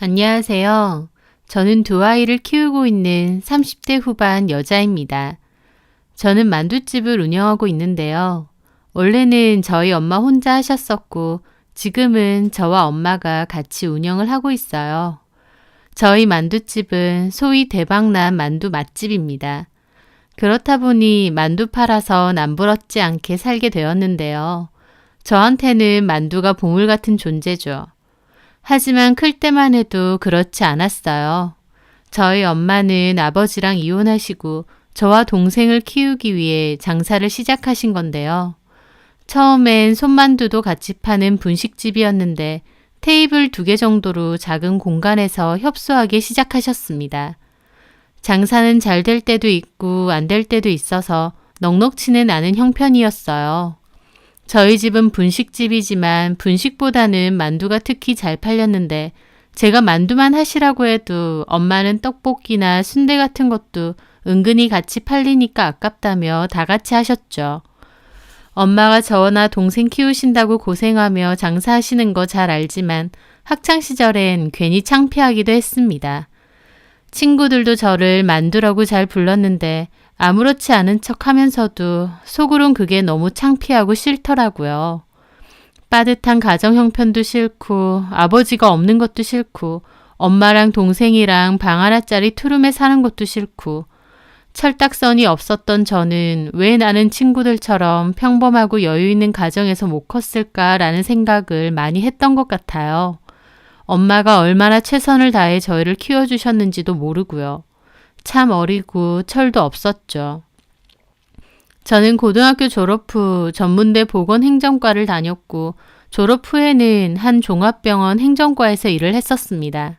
안녕하세요. 저는 두 아이를 키우고 있는 30대 후반 여자입니다. 저는 만두집을 운영하고 있는데요. 원래는 저희 엄마 혼자 하셨었고 지금은 저와 엄마가 같이 운영을 하고 있어요. 저희 만두집은 소위 대박난 만두 맛집입니다. 그렇다 보니 만두 팔아서 남부럽지 않게 살게 되었는데요. 저한테는 만두가 보물 같은 존재죠. 하지만 클 때만 해도 그렇지 않았어요. 저희 엄마는 아버지랑 이혼하시고 저와 동생을 키우기 위해 장사를 시작하신 건데요. 처음엔 손만두도 같이 파는 분식집이었는데 테이블 2개 정도로 작은 공간에서 협소하게 시작하셨습니다. 장사는 잘 될 때도 있고 안 될 때도 있어서 넉넉치는 않은 형편이었어요. 저희 집은 분식집이지만 분식보다는 만두가 특히 잘 팔렸는데 제가 만두만 하시라고 해도 엄마는 떡볶이나 순대 같은 것도 은근히 같이 팔리니까 아깝다며 다 같이 하셨죠. 엄마가 저나 동생 키우신다고 고생하며 장사하시는 거 잘 알지만 학창시절엔 괜히 창피하기도 했습니다. 친구들도 저를 만두라고 잘 불렀는데 아무렇지 않은 척 하면서도 속으론 그게 너무 창피하고 싫더라고요. 빠듯한 가정 형편도 싫고 아버지가 없는 것도 싫고 엄마랑 동생이랑 방 하나짜리 투룸에 사는 것도 싫고 철딱선이 없었던 저는 왜 나는 친구들처럼 평범하고 여유 있는 가정에서 못 컸을까라는 생각을 많이 했던 것 같아요. 엄마가 얼마나 최선을 다해 저희를 키워주셨는지도 모르고요. 참 어리고 철도 없었죠. 저는 고등학교 졸업 후 전문대 보건행정과를 다녔고 졸업 후에는 한 종합병원 행정과에서 일을 했었습니다.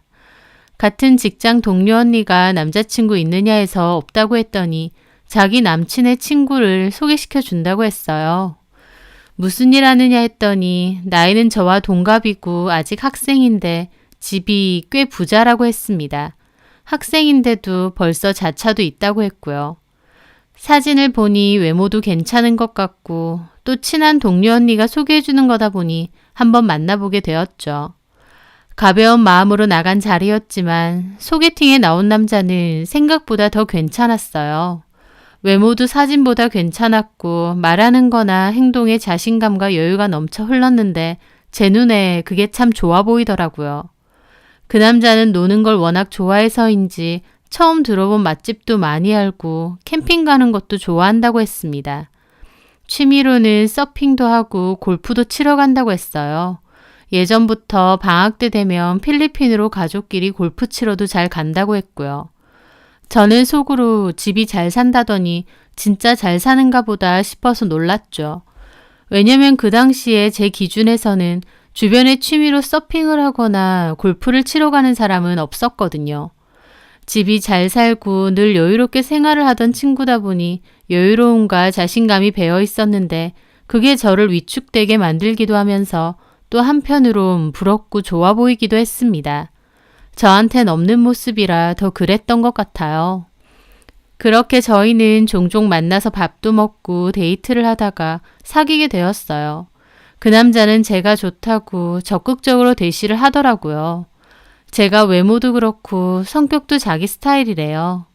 같은 직장 동료 언니가 남자친구 있느냐 해서 없다고 했더니 자기 남친의 친구를 소개시켜 준다고 했어요. 무슨 일 하느냐 했더니 나이는 저와 동갑이고 아직 학생인데 집이 꽤 부자라고 했습니다. 학생인데도 벌써 자차도 있다고 했고요. 사진을 보니 외모도 괜찮은 것 같고 또 친한 동료 언니가 소개해주는 거다 보니 한번 만나보게 되었죠. 가벼운 마음으로 나간 자리였지만 소개팅에 나온 남자는 생각보다 더 괜찮았어요. 외모도 사진보다 괜찮았고 말하는 거나 행동에 자신감과 여유가 넘쳐 흘렀는데 제 눈에 그게 참 좋아 보이더라고요. 그 남자는 노는 걸 워낙 좋아해서인지 처음 들어본 맛집도 많이 알고 캠핑 가는 것도 좋아한다고 했습니다. 취미로는 서핑도 하고 골프도 치러 간다고 했어요. 예전부터 방학 때 되면 필리핀으로 가족끼리 골프 치러도 잘 간다고 했고요. 저는 속으로 집이 잘 산다더니 진짜 잘 사는가 보다 싶어서 놀랐죠. 왜냐면 그 당시에 제 기준에서는 주변에 취미로 서핑을 하거나 골프를 치러 가는 사람은 없었거든요. 집이 잘 살고 늘 여유롭게 생활을 하던 친구다 보니 여유로움과 자신감이 배어 있었는데 그게 저를 위축되게 만들기도 하면서 또 한편으론 부럽고 좋아 보이기도 했습니다. 저한텐 없는 모습이라 더 그랬던 것 같아요. 그렇게 저희는 종종 만나서 밥도 먹고 데이트를 하다가 사귀게 되었어요. 그 남자는 제가 좋다고 적극적으로 대시를 하더라고요. 제가 외모도 그렇고 성격도 자기 스타일이래요.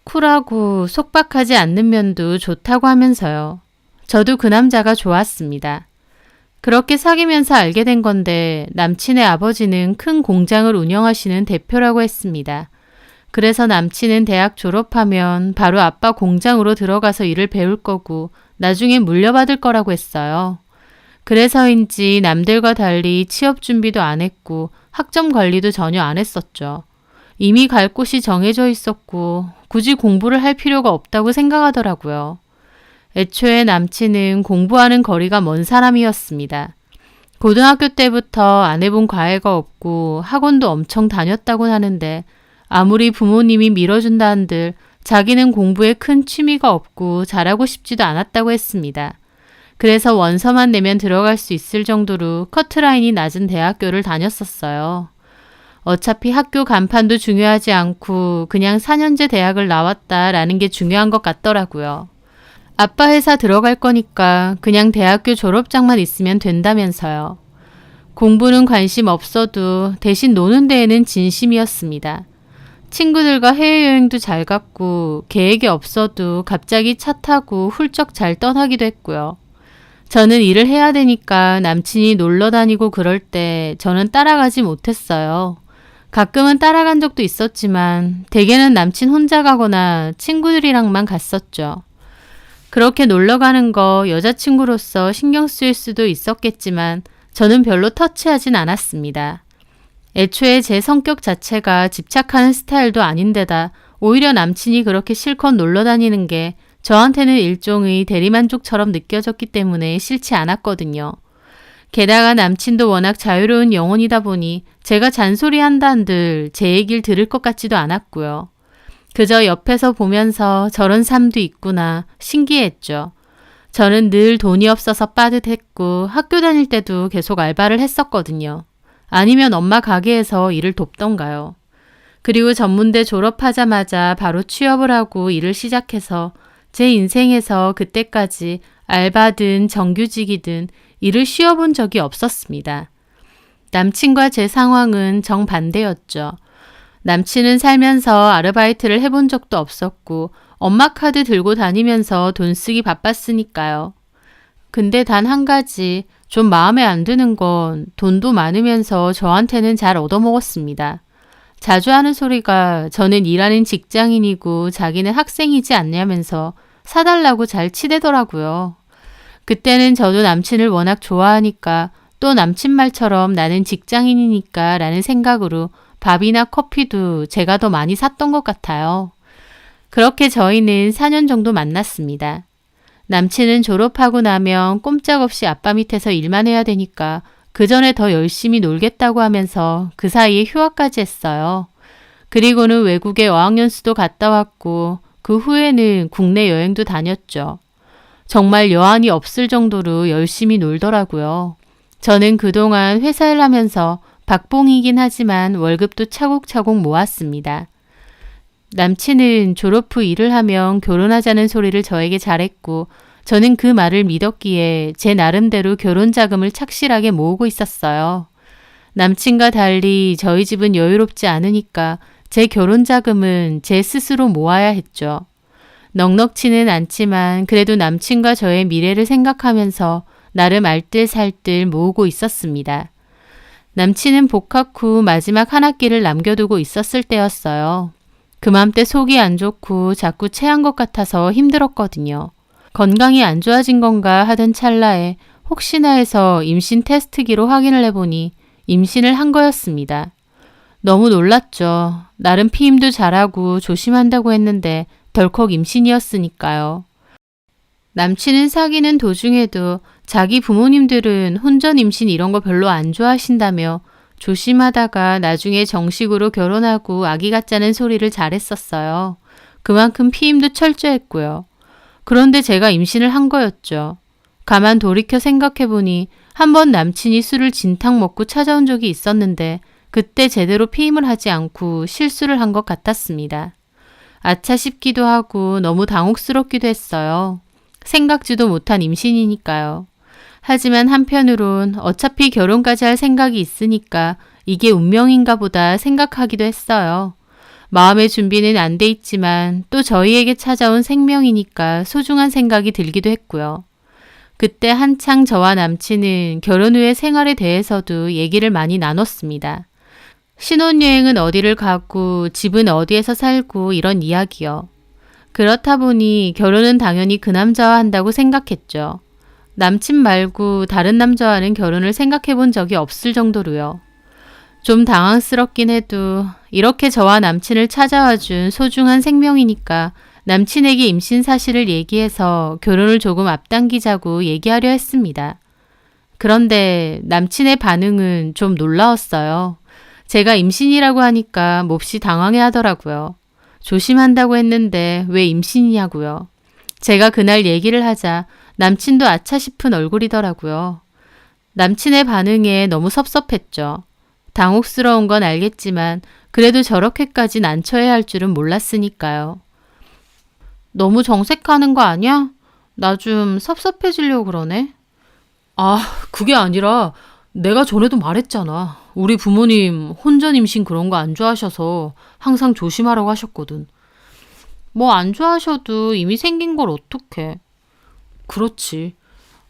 쿨하고 속박하지 않는 면도 좋다고 하면서요. 저도 그 남자가 좋았습니다. 그렇게 사귀면서 알게 된 건데 남친의 아버지는 큰 공장을 운영하시는 대표라고 했습니다. 그래서 남친은 대학 졸업하면 바로 아빠 공장으로 들어가서 일을 배울 거고 나중에 물려받을 거라고 했어요. 그래서인지 남들과 달리 취업 준비도 안 했고 학점 관리도 전혀 안 했었죠. 이미 갈 곳이 정해져 있었고 굳이 공부를 할 필요가 없다고 생각하더라고요. 애초에 남친은 공부하는 거리가 먼 사람이었습니다. 고등학교 때부터 안 해본 과외가 없고 학원도 엄청 다녔다곤 하는데 아무리 부모님이 밀어준다 한들 자기는 공부에 큰 취미가 없고 잘하고 싶지도 않았다고 했습니다. 그래서 원서만 내면 들어갈 수 있을 정도로 커트라인이 낮은 대학교를 다녔었어요. 어차피 학교 간판도 중요하지 않고 그냥 4년제 대학을 나왔다라는 게 중요한 것 같더라고요. 아빠 회사 들어갈 거니까 그냥 대학교 졸업장만 있으면 된다면서요. 공부는 관심 없어도 대신 노는 데에는 진심이었습니다. 친구들과 해외여행도 잘 갔고 계획이 없어도 갑자기 차 타고 훌쩍 잘 떠나기도 했고요. 저는 일을 해야 되니까 남친이 놀러 다니고 그럴 때 저는 따라가지 못했어요. 가끔은 따라간 적도 있었지만 대개는 남친 혼자 가거나 친구들이랑만 갔었죠. 그렇게 놀러 가는 거 여자친구로서 신경 쓰일 수도 있었겠지만 저는 별로 터치하진 않았습니다. 애초에 제 성격 자체가 집착하는 스타일도 아닌데다 오히려 남친이 그렇게 실컷 놀러 다니는 게 저한테는 일종의 대리만족처럼 느껴졌기 때문에 싫지 않았거든요. 게다가 남친도 워낙 자유로운 영혼이다 보니 제가 잔소리한다 한들 제 얘기를 들을 것 같지도 않았고요. 그저 옆에서 보면서 저런 삶도 있구나 신기했죠. 저는 늘 돈이 없어서 빠듯했고 학교 다닐 때도 계속 알바를 했었거든요. 아니면 엄마 가게에서 일을 돕던가요. 그리고 전문대 졸업하자마자 바로 취업을 하고 일을 시작해서 제 인생에서 그때까지 알바든 정규직이든 일을 쉬어본 적이 없었습니다. 남친과 제 상황은 정반대였죠. 남친은 살면서 아르바이트를 해본 적도 없었고 엄마 카드 들고 다니면서 돈 쓰기 바빴으니까요. 근데 단 한 가지 좀 마음에 안 드는 건 돈도 많으면서 저한테는 잘 얻어먹었습니다. 자주 하는 소리가 저는 일하는 직장인이고 자기는 학생이지 않냐면서 사달라고 잘 치대더라고요. 그때는 저도 남친을 워낙 좋아하니까 또 남친 말처럼 나는 직장인이니까 라는 생각으로 밥이나 커피도 제가 더 많이 샀던 것 같아요. 그렇게 저희는 4년 정도 만났습니다. 남친은 졸업하고 나면 꼼짝없이 아빠 밑에서 일만 해야 되니까 그 전에 더 열심히 놀겠다고 하면서 그 사이에 휴학까지 했어요. 그리고는 외국에 어학연수도 갔다 왔고 그 후에는 국내 여행도 다녔죠. 정말 여한이 없을 정도로 열심히 놀더라고요. 저는 그동안 회사 일 하면서 박봉이긴 하지만 월급도 차곡차곡 모았습니다. 남친은 졸업 후 일을 하면 결혼하자는 소리를 저에게 잘했고 저는 그 말을 믿었기에 제 나름대로 결혼 자금을 착실하게 모으고 있었어요. 남친과 달리 저희 집은 여유롭지 않으니까 제 결혼 자금은 제 스스로 모아야 했죠. 넉넉지는 않지만 그래도 남친과 저의 미래를 생각하면서 나름 알뜰살뜰 모으고 있었습니다. 남친은 복학 후 마지막 한 학기를 남겨두고 있었을 때였어요. 그맘때 속이 안 좋고 자꾸 체한 것 같아서 힘들었거든요. 건강이 안 좋아진 건가 하던 찰나에 혹시나 해서 임신 테스트기로 확인을 해보니 임신을 한 거였습니다. 너무 놀랐죠. 나름 피임도 잘하고 조심한다고 했는데 덜컥 임신이었으니까요. 남친은 사귀는 도중에도 자기 부모님들은 혼전 임신 이런 거 별로 안 좋아하신다며 조심하다가 나중에 정식으로 결혼하고 아기 갖자는 소리를 잘했었어요. 그만큼 피임도 철저했고요. 그런데 제가 임신을 한 거였죠. 가만 돌이켜 생각해보니 한 번 남친이 술을 진탕 먹고 찾아온 적이 있었는데 그때 제대로 피임을 하지 않고 실수를 한 것 같았습니다. 아차 싶기도 하고 너무 당혹스럽기도 했어요. 생각지도 못한 임신이니까요. 하지만 한편으론 어차피 결혼까지 할 생각이 있으니까 이게 운명인가 보다 생각하기도 했어요. 마음의 준비는 안 돼 있지만 또 저희에게 찾아온 생명이니까 소중한 생각이 들기도 했고요. 그때 한창 저와 남친은 결혼 후의 생활에 대해서도 얘기를 많이 나눴습니다. 신혼여행은 어디를 가고 집은 어디에서 살고 이런 이야기요. 그렇다 보니 결혼은 당연히 그 남자와 한다고 생각했죠. 남친 말고 다른 남자와는 결혼을 생각해 본 적이 없을 정도로요. 좀 당황스럽긴 해도 이렇게 저와 남친을 찾아와 준 소중한 생명이니까 남친에게 임신 사실을 얘기해서 결혼을 조금 앞당기자고 얘기하려 했습니다. 그런데 남친의 반응은 좀 놀라웠어요. 제가 임신이라고 하니까 몹시 당황해 하더라고요. 조심한다고 했는데 왜 임신이냐고요. 제가 그날 얘기를 하자 남친도 아차 싶은 얼굴이더라고요. 남친의 반응에 너무 섭섭했죠. 당혹스러운 건 알겠지만 그래도 저렇게까지 난처해 할 줄은 몰랐으니까요. 너무 정색하는 거 아니야? 나 좀 섭섭해지려고 그러네. 아, 그게 아니라 내가 전에도 말했잖아. 우리 부모님 혼전 임신 그런 거 안 좋아하셔서 항상 조심하라고 하셨거든. 뭐 안 좋아하셔도 이미 생긴 걸 어떡해. 그렇지.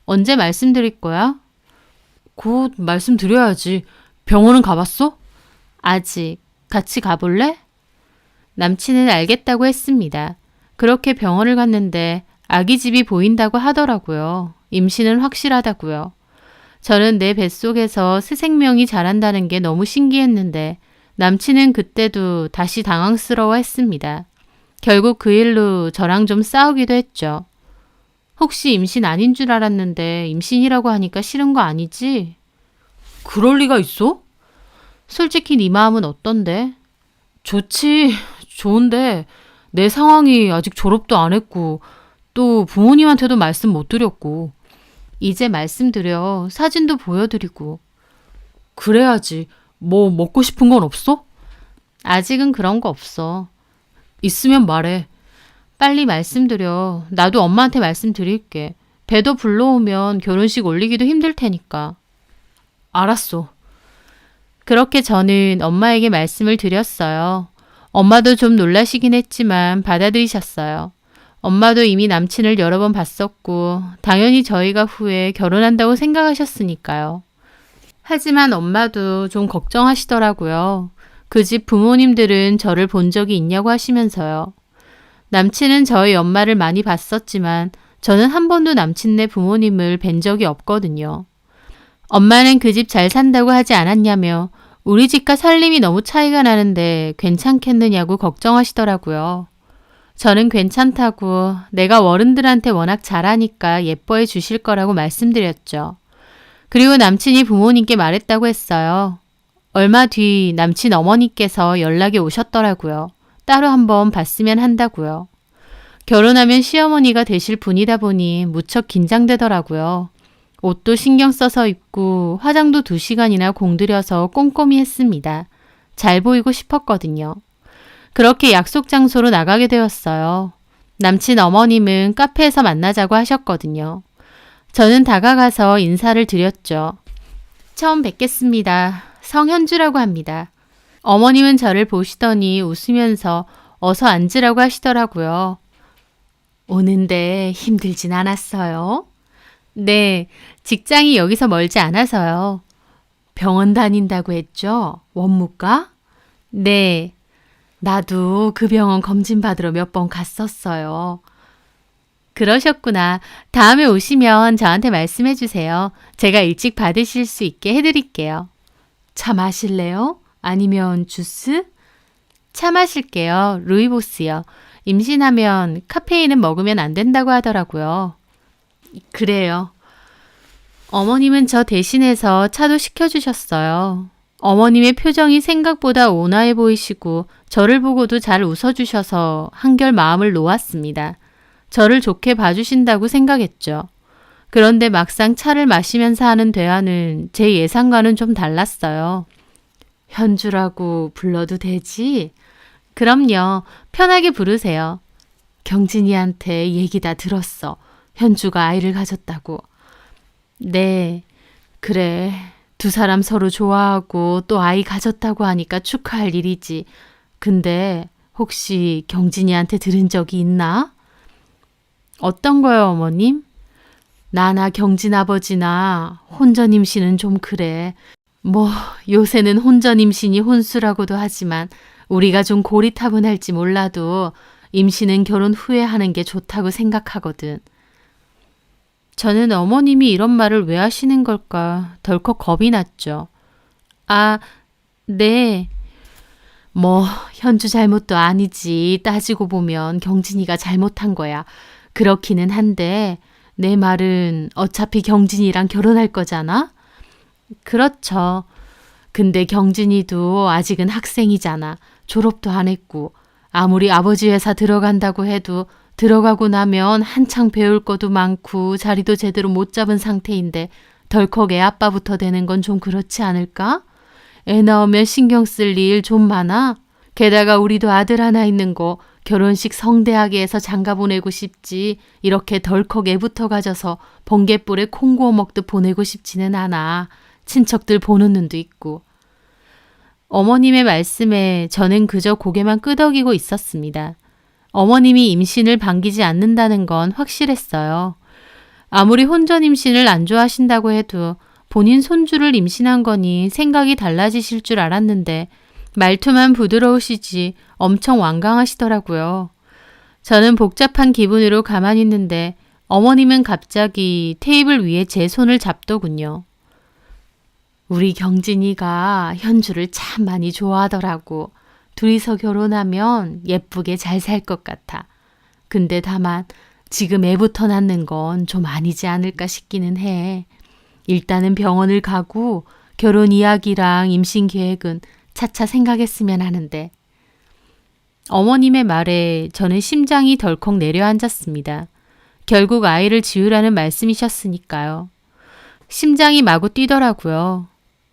언제 말씀드릴 거야? 곧 말씀드려야지. 병원은 가봤어? 아직. 같이 가볼래? 남친은 알겠다고 했습니다. 그렇게 병원을 갔는데 아기 집이 보인다고 하더라고요. 임신은 확실하다고요. 저는 내 뱃속에서 새 생명이 자란다는 게 너무 신기했는데 남친은 그때도 다시 당황스러워 했습니다. 결국 그 일로 저랑 좀 싸우기도 했죠. 혹시 임신 아닌 줄 알았는데 임신이라고 하니까 싫은 거 아니지? 그럴 리가 있어? 솔직히 네 마음은 어떤데? 좋지, 좋은데 내 상황이 아직 졸업도 안 했고 또 부모님한테도 말씀 못 드렸고 이제 말씀드려 사진도 보여드리고 그래야지. 뭐 먹고 싶은 건 없어? 아직은 그런 거 없어. 있으면 말해. 빨리 말씀드려. 나도 엄마한테 말씀드릴게. 배도 불러오면 결혼식 올리기도 힘들 테니까. 알았어. 그렇게 저는 엄마에게 말씀을 드렸어요. 엄마도 좀 놀라시긴 했지만 받아들이셨어요. 엄마도 이미 남친을 여러 번 봤었고 당연히 저희가 후에 결혼한다고 생각하셨으니까요. 하지만 엄마도 좀 걱정하시더라고요. 그 집 부모님들은 저를 본 적이 있냐고 하시면서요. 남친은 저희 엄마를 많이 봤었지만 저는 한 번도 남친네 부모님을 뵌 적이 없거든요. 엄마는 그 집 잘 산다고 하지 않았냐며 우리 집과 살림이 너무 차이가 나는데 괜찮겠느냐고 걱정하시더라고요. 저는 괜찮다고 내가 어른들한테 워낙 잘하니까 예뻐해 주실 거라고 말씀드렸죠. 그리고 남친이 부모님께 말했다고 했어요. 얼마 뒤 남친 어머니께서 연락이 오셨더라고요. 따로 한번 봤으면 한다고요. 결혼하면 시어머니가 되실 분이다 보니 무척 긴장되더라고요. 옷도 신경 써서 입고 화장도 2시간이나 공들여서 꼼꼼히 했습니다. 잘 보이고 싶었거든요. 그렇게 약속 장소로 나가게 되었어요. 남친 어머님은 카페에서 만나자고 하셨거든요. 저는 다가가서 인사를 드렸죠. 처음 뵙겠습니다. 성현주라고 합니다. 어머님은 저를 보시더니 웃으면서 어서 앉으라고 하시더라고요. 오는데 힘들진 않았어요? 네, 직장이 여기서 멀지 않아서요. 병원 다닌다고 했죠? 원무과? 네, 나도 그 병원 검진 받으러 몇 번 갔었어요. 그러셨구나. 다음에 오시면 저한테 말씀해 주세요. 제가 일찍 받으실 수 있게 해드릴게요. 차 마실래요? 아니면 주스? 차 마실게요. 루이보스요. 임신하면 카페인은 먹으면 안 된다고 하더라고요. 그래요. 어머님은 저 대신해서 차도 시켜주셨어요. 어머님의 표정이 생각보다 온화해 보이시고 저를 보고도 잘 웃어주셔서 한결 마음을 놓았습니다. 저를 좋게 봐주신다고 생각했죠. 그런데 막상 차를 마시면서 하는 대화는 제 예상과는 좀 달랐어요. 현주라고 불러도 되지? 그럼요. 편하게 부르세요. 경진이한테 얘기 다 들었어. 현주가 아이를 가졌다고. 네, 그래. 2사람 서로 좋아하고 또 아이 가졌다고 하니까 축하할 일이지. 근데 혹시 경진이한테 들은 적이 있나? 어떤 거요, 어머님? 나나 경진 아버지나 혼전 임신은 좀 그래. 뭐 요새는 혼전 임신이 혼수라고도 하지만 우리가 좀 고리타분할지 몰라도 임신은 결혼 후에 하는 게 좋다고 생각하거든. 저는 어머님이 이런 말을 왜 하시는 걸까 덜컥 겁이 났죠. 아, 네. 뭐 현주 잘못도 아니지. 따지고 보면 경진이가 잘못한 거야. 그렇기는 한데 내 말은 어차피 경진이랑 결혼할 거잖아? 그렇죠. 근데 경진이도 아직은 학생이잖아. 졸업도 안 했고 아무리 아버지 회사 들어간다고 해도 들어가고 나면 한창 배울 것도 많고 자리도 제대로 못 잡은 상태인데 덜컥 애 아빠부터 되는 건 좀 그렇지 않을까? 애 낳으면 신경 쓸 일 좀 많아. 게다가 우리도 아들 하나 있는 거 결혼식 성대하게 해서 장가 보내고 싶지 이렇게 덜컥 애부터 가져서 번갯불에 콩 구워 먹듯 보내고 싶지는 않아. 친척들 보는 눈도 있고. 어머님의 말씀에 저는 그저 고개만 끄덕이고 있었습니다. 어머님이 임신을 반기지 않는다는 건 확실했어요. 아무리 혼전 임신을 안 좋아하신다고 해도 본인 손주를 임신한 거니 생각이 달라지실 줄 알았는데 말투만 부드러우시지 엄청 완강하시더라고요. 저는 복잡한 기분으로 가만히 있는데 어머님은 갑자기 테이블 위에 제 손을 잡더군요. 우리 경진이가 현주를 참 많이 좋아하더라고. 둘이서 결혼하면 예쁘게 잘 살 것 같아. 근데 다만 지금 애부터 낳는 건 좀 아니지 않을까 싶기는 해. 일단은 병원을 가고 결혼 이야기랑 임신 계획은 차차 생각했으면 하는데. 어머님의 말에 저는 심장이 덜컥 내려앉았습니다. 결국 아이를 지으라는 말씀이셨으니까요. 심장이 마구 뛰더라고요.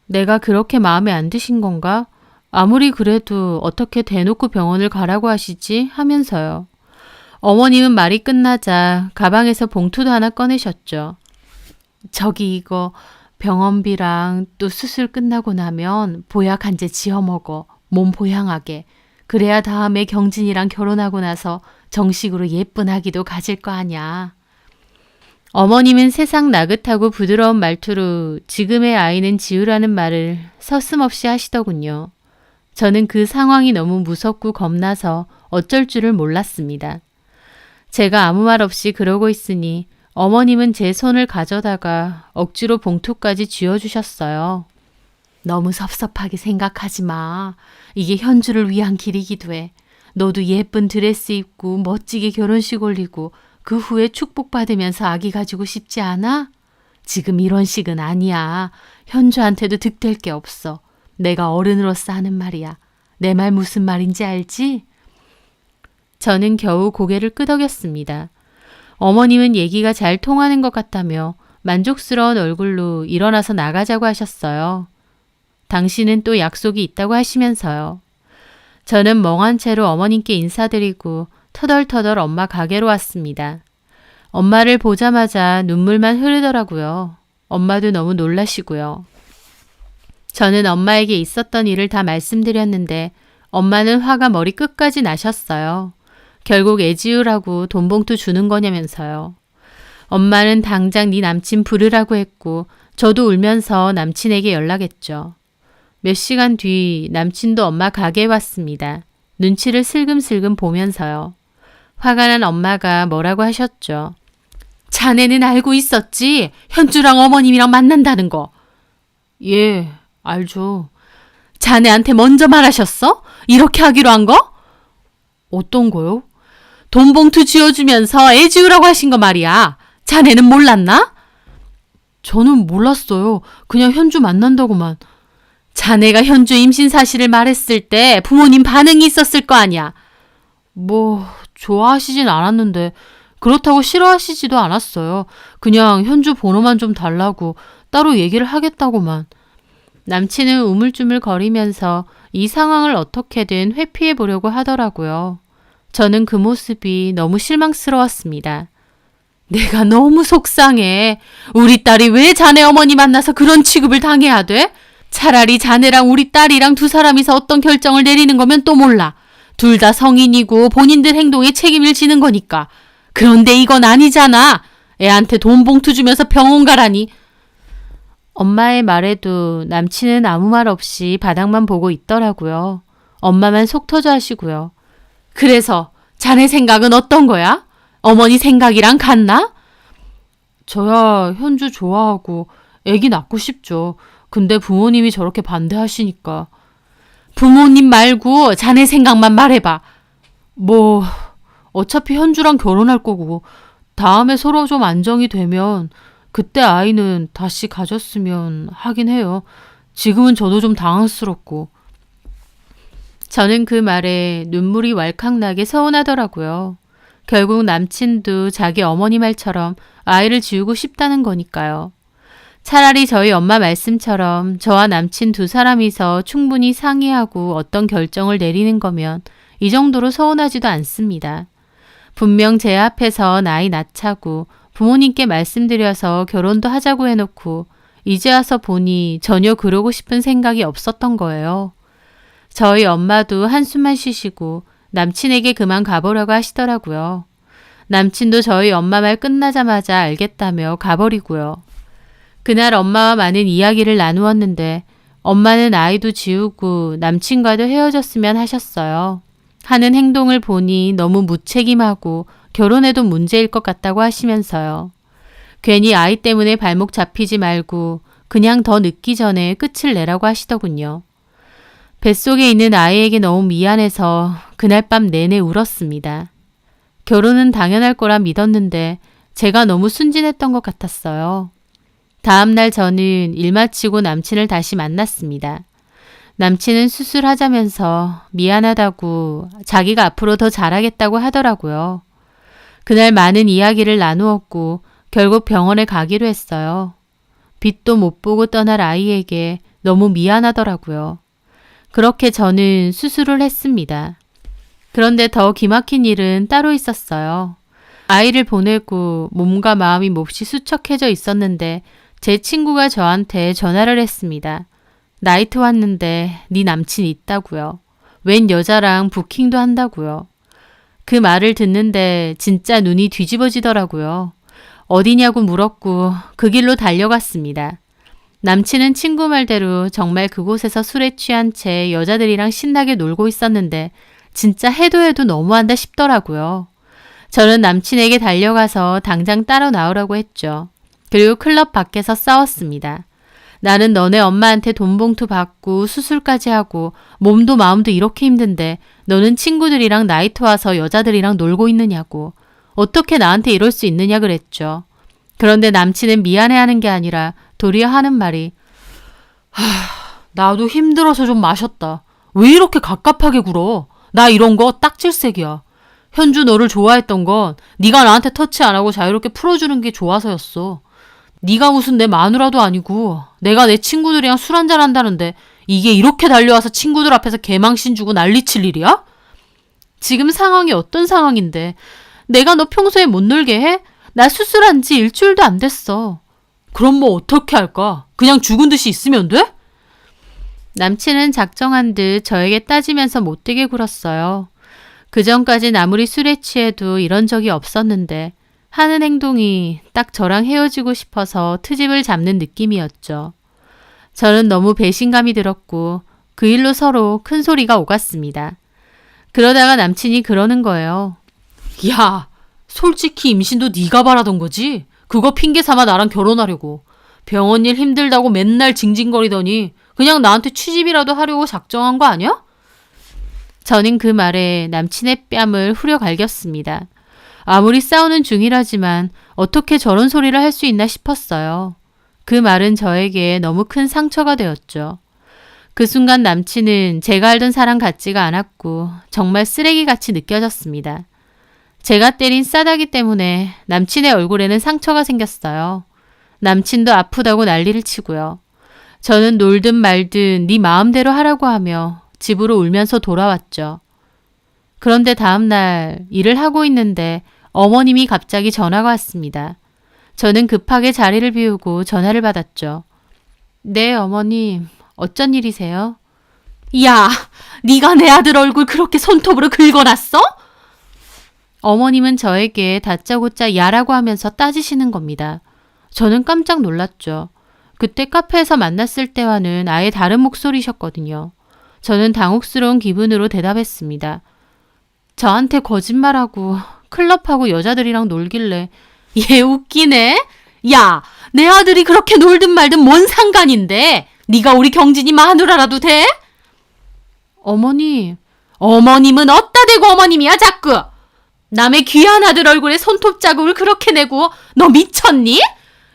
내가 그렇게 마음에 안 드신 건가? 아무리 그래도 어떻게 대놓고 병원을 가라고 하시지? 하면서요. 어머님은 말이 끝나자 가방에서 봉투도 하나 꺼내셨죠. 저기 이거 병원비랑 또 수술 끝나고 나면 보약 한 제 지어 먹어. 몸 보양하게. 그래야 다음에 경진이랑 결혼하고 나서 정식으로 예쁜 아기도 가질 거 아냐. 어머님은 세상 나긋하고 부드러운 말투로 지금의 아이는 지우라는 말을 서슴없이 하시더군요. 저는 그 상황이 너무 무섭고 겁나서 어쩔 줄을 몰랐습니다. 제가 아무 말 없이 그러고 있으니 어머님은 제 손을 가져다가 억지로 봉투까지 쥐어주셨어요. 너무 섭섭하게 생각하지 마. 이게 현주를 위한 길이기도 해. 너도 예쁜 드레스 입고 멋지게 결혼식 올리고 그 후에 축복받으면서 아기 가지고 싶지 않아? 지금 이런 식은 아니야. 현주한테도 득될 게 없어. 내가 어른으로서 하는 말이야. 내 말 무슨 말인지 알지? 저는 겨우 고개를 끄덕였습니다. 어머님은 얘기가 잘 통하는 것 같다며 만족스러운 얼굴로 일어나서 나가자고 하셨어요. 당신은 또 약속이 있다고 하시면서요. 저는 멍한 채로 어머님께 인사드리고 터덜터덜 엄마 가게로 왔습니다. 엄마를 보자마자 눈물만 흐르더라고요. 엄마도 너무 놀라시고요. 저는 엄마에게 있었던 일을 다 말씀드렸는데 엄마는 화가 머리 끝까지 나셨어요. 결국 애 지우라고 돈 봉투 주는 거냐면서요. 엄마는 당장 네 남친 부르라고 했고 저도 울면서 남친에게 연락했죠. 몇 시간 뒤 남친도 엄마 가게에 왔습니다. 눈치를 슬금슬금 보면서요. 화가 난 엄마가 뭐라고 하셨죠. 자네는 알고 있었지? 현주랑 어머님이랑 만난다는 거. 예, 알죠. 자네한테 먼저 말하셨어? 이렇게 하기로 한 거? 어떤 거요? 돈 봉투 쥐어주면서 애 지우라고 하신 거 말이야. 자네는 몰랐나? 저는 몰랐어요. 그냥 현주 만난다고만. 자네가 현주 임신 사실을 말했을 때 부모님 반응이 있었을 거 아니야. 뭐 좋아하시진 않았는데 그렇다고 싫어하시지도 않았어요. 그냥 현주 번호만 좀 달라고 따로 얘기를 하겠다고만. 남친은 우물쭈물 거리면서 이 상황을 어떻게든 회피해 보려고 하더라고요. 저는 그 모습이 너무 실망스러웠습니다. 내가 너무 속상해. 우리 딸이 왜 자네 어머니 만나서 그런 취급을 당해야 돼? 차라리 자네랑 우리 딸이랑 두 사람이서 어떤 결정을 내리는 거면 또 몰라. 둘 다 성인이고 본인들 행동에 책임을 지는 거니까. 그런데 이건 아니잖아. 애한테 돈 봉투 주면서 병원 가라니. 엄마의 말에도 남친은 아무 말 없이 바닥만 보고 있더라고요. 엄마만 속 터져 하시고요. 그래서 자네 생각은 어떤 거야? 어머니 생각이랑 같나? 저야 현주 좋아하고 애기 낳고 싶죠. 근데 부모님이 저렇게 반대하시니까. 부모님 말고 자네 생각만 말해봐. 뭐 어차피 현주랑 결혼할 거고 다음에 서로 좀 안정이 되면 그때 아이는 다시 가졌으면 하긴 해요. 지금은 저도 좀 당황스럽고. 저는 그 말에 눈물이 왈칵나게 서운하더라고요. 결국 남친도 자기 어머니 말처럼 아이를 지우고 싶다는 거니까요. 차라리 저희 엄마 말씀처럼 저와 남친 두 사람이서 충분히 상의하고 어떤 결정을 내리는 거면 이 정도로 서운하지도 않습니다. 분명 제 앞에서 나이 낳자고 부모님께 말씀드려서 결혼도 하자고 해놓고 이제 와서 보니 전혀 그러고 싶은 생각이 없었던 거예요. 저희 엄마도 한숨만 쉬시고 남친에게 그만 가보라고 하시더라고요. 남친도 저희 엄마 말 끝나자마자 알겠다며 가버리고요. 그날 엄마와 많은 이야기를 나누었는데 엄마는 아이도 지우고 남친과도 헤어졌으면 하셨어요. 하는 행동을 보니 너무 무책임하고 결혼해도 문제일 것 같다고 하시면서요. 괜히 아이 때문에 발목 잡히지 말고 그냥 더 늦기 전에 끝을 내라고 하시더군요. 뱃속에 있는 아이에게 너무 미안해서 그날 밤 내내 울었습니다. 결혼은 당연할 거라 믿었는데 제가 너무 순진했던 것 같았어요. 다음날 저는 일 마치고 남친을 다시 만났습니다. 남친은 수술하자면서 미안하다고 자기가 앞으로 더 잘하겠다고 하더라고요. 그날 많은 이야기를 나누었고 결국 병원에 가기로 했어요. 빛도 못 보고 떠날 아이에게 너무 미안하더라고요. 그렇게 저는 수술을 했습니다. 그런데 더 기막힌 일은 따로 있었어요. 아이를 보내고 몸과 마음이 몹시 수척해져 있었는데 제 친구가 저한테 전화를 했습니다. 나이트 왔는데 네 남친 있다고요. 웬 여자랑 부킹도 한다고요. 그 말을 듣는데 진짜 눈이 뒤집어지더라고요. 어디냐고 물었고 그 길로 달려갔습니다. 남친은 친구 말대로 정말 그곳에서 술에 취한 채 여자들이랑 신나게 놀고 있었는데 진짜 해도 해도 너무한다 싶더라고요. 저는 남친에게 달려가서 당장 따라 나오라고 했죠. 그리고 클럽 밖에서 싸웠습니다. 나는 너네 엄마한테 돈 봉투 받고 수술까지 하고 몸도 마음도 이렇게 힘든데 너는 친구들이랑 나이트 와서 여자들이랑 놀고 있느냐고. 어떻게 나한테 이럴 수 있느냐 그랬죠. 그런데 남친은 미안해하는 게 아니라 도리어 하는 말이 나도 힘들어서 좀 마셨다. 왜 이렇게 갑갑하게 굴어? 나 이런 거 딱질색이야. 현주 너를 좋아했던 건 네가 나한테 터치 안 하고 자유롭게 풀어주는 게 좋아서였어. 네가 무슨 내 마누라도 아니고 내가 내 친구들이랑 술 한잔 한다는데 이게 이렇게 달려와서 친구들 앞에서 개망신 주고 난리칠 일이야? 지금 상황이 어떤 상황인데 내가 너 평소에 못 놀게 해? 나 수술한 지 일주일도 안 됐어. 그럼 뭐 어떻게 할까? 그냥 죽은 듯이 있으면 돼? 남친은 작정한 듯 저에게 따지면서 못되게 굴었어요. 그전까진 아무리 술에 취해도 이런 적이 없었는데 하는 행동이 딱 저랑 헤어지고 싶어서 트집을 잡는 느낌이었죠. 저는 너무 배신감이 들었고 그 일로 서로 큰 소리가 오갔습니다. 그러다가 남친이 그러는 거예요. 야, 솔직히 임신도 네가 바라던 거지? 그거 핑계 삼아 나랑 결혼하려고. 병원 일 힘들다고 맨날 징징거리더니 그냥 나한테 취집이라도 하려고 작정한 거 아니야? 저는 그 말에 남친의 뺨을 후려 갈겼습니다. 아무리 싸우는 중이라지만 어떻게 저런 소리를 할 수 있나 싶었어요. 그 말은 저에게 너무 큰 상처가 되었죠. 그 순간 남친은 제가 알던 사람 같지가 않았고 정말 쓰레기같이 느껴졌습니다. 제가 때린 싸다기 때문에 남친의 얼굴에는 상처가 생겼어요. 남친도 아프다고 난리를 치고요. 저는 놀든 말든 네 마음대로 하라고 하며 집으로 울면서 돌아왔죠. 그런데 다음날 일을 하고 있는데 어머님이 갑자기 전화가 왔습니다. 저는 급하게 자리를 비우고 전화를 받았죠. 네, 어머님. 어쩐 일이세요? 야, 네가 내 아들 얼굴 그렇게 손톱으로 긁어놨어? 어머님은 저에게 다짜고짜 야라고 하면서 따지시는 겁니다. 저는 깜짝 놀랐죠. 그때 카페에서 만났을 때와는 아예 다른 목소리셨거든요. 저는 당혹스러운 기분으로 대답했습니다. 저한테 거짓말하고 클럽하고 여자들이랑 놀길래 얘 웃기네? 야, 내 아들이 그렇게 놀든 말든 뭔 상관인데? 네가 우리 경진이 마누라라도 돼? 어머님. 어머님은 어따 대고 어머님이야 자꾸. 남의 귀한 아들 얼굴에 손톱 자국을 그렇게 내고 너 미쳤니?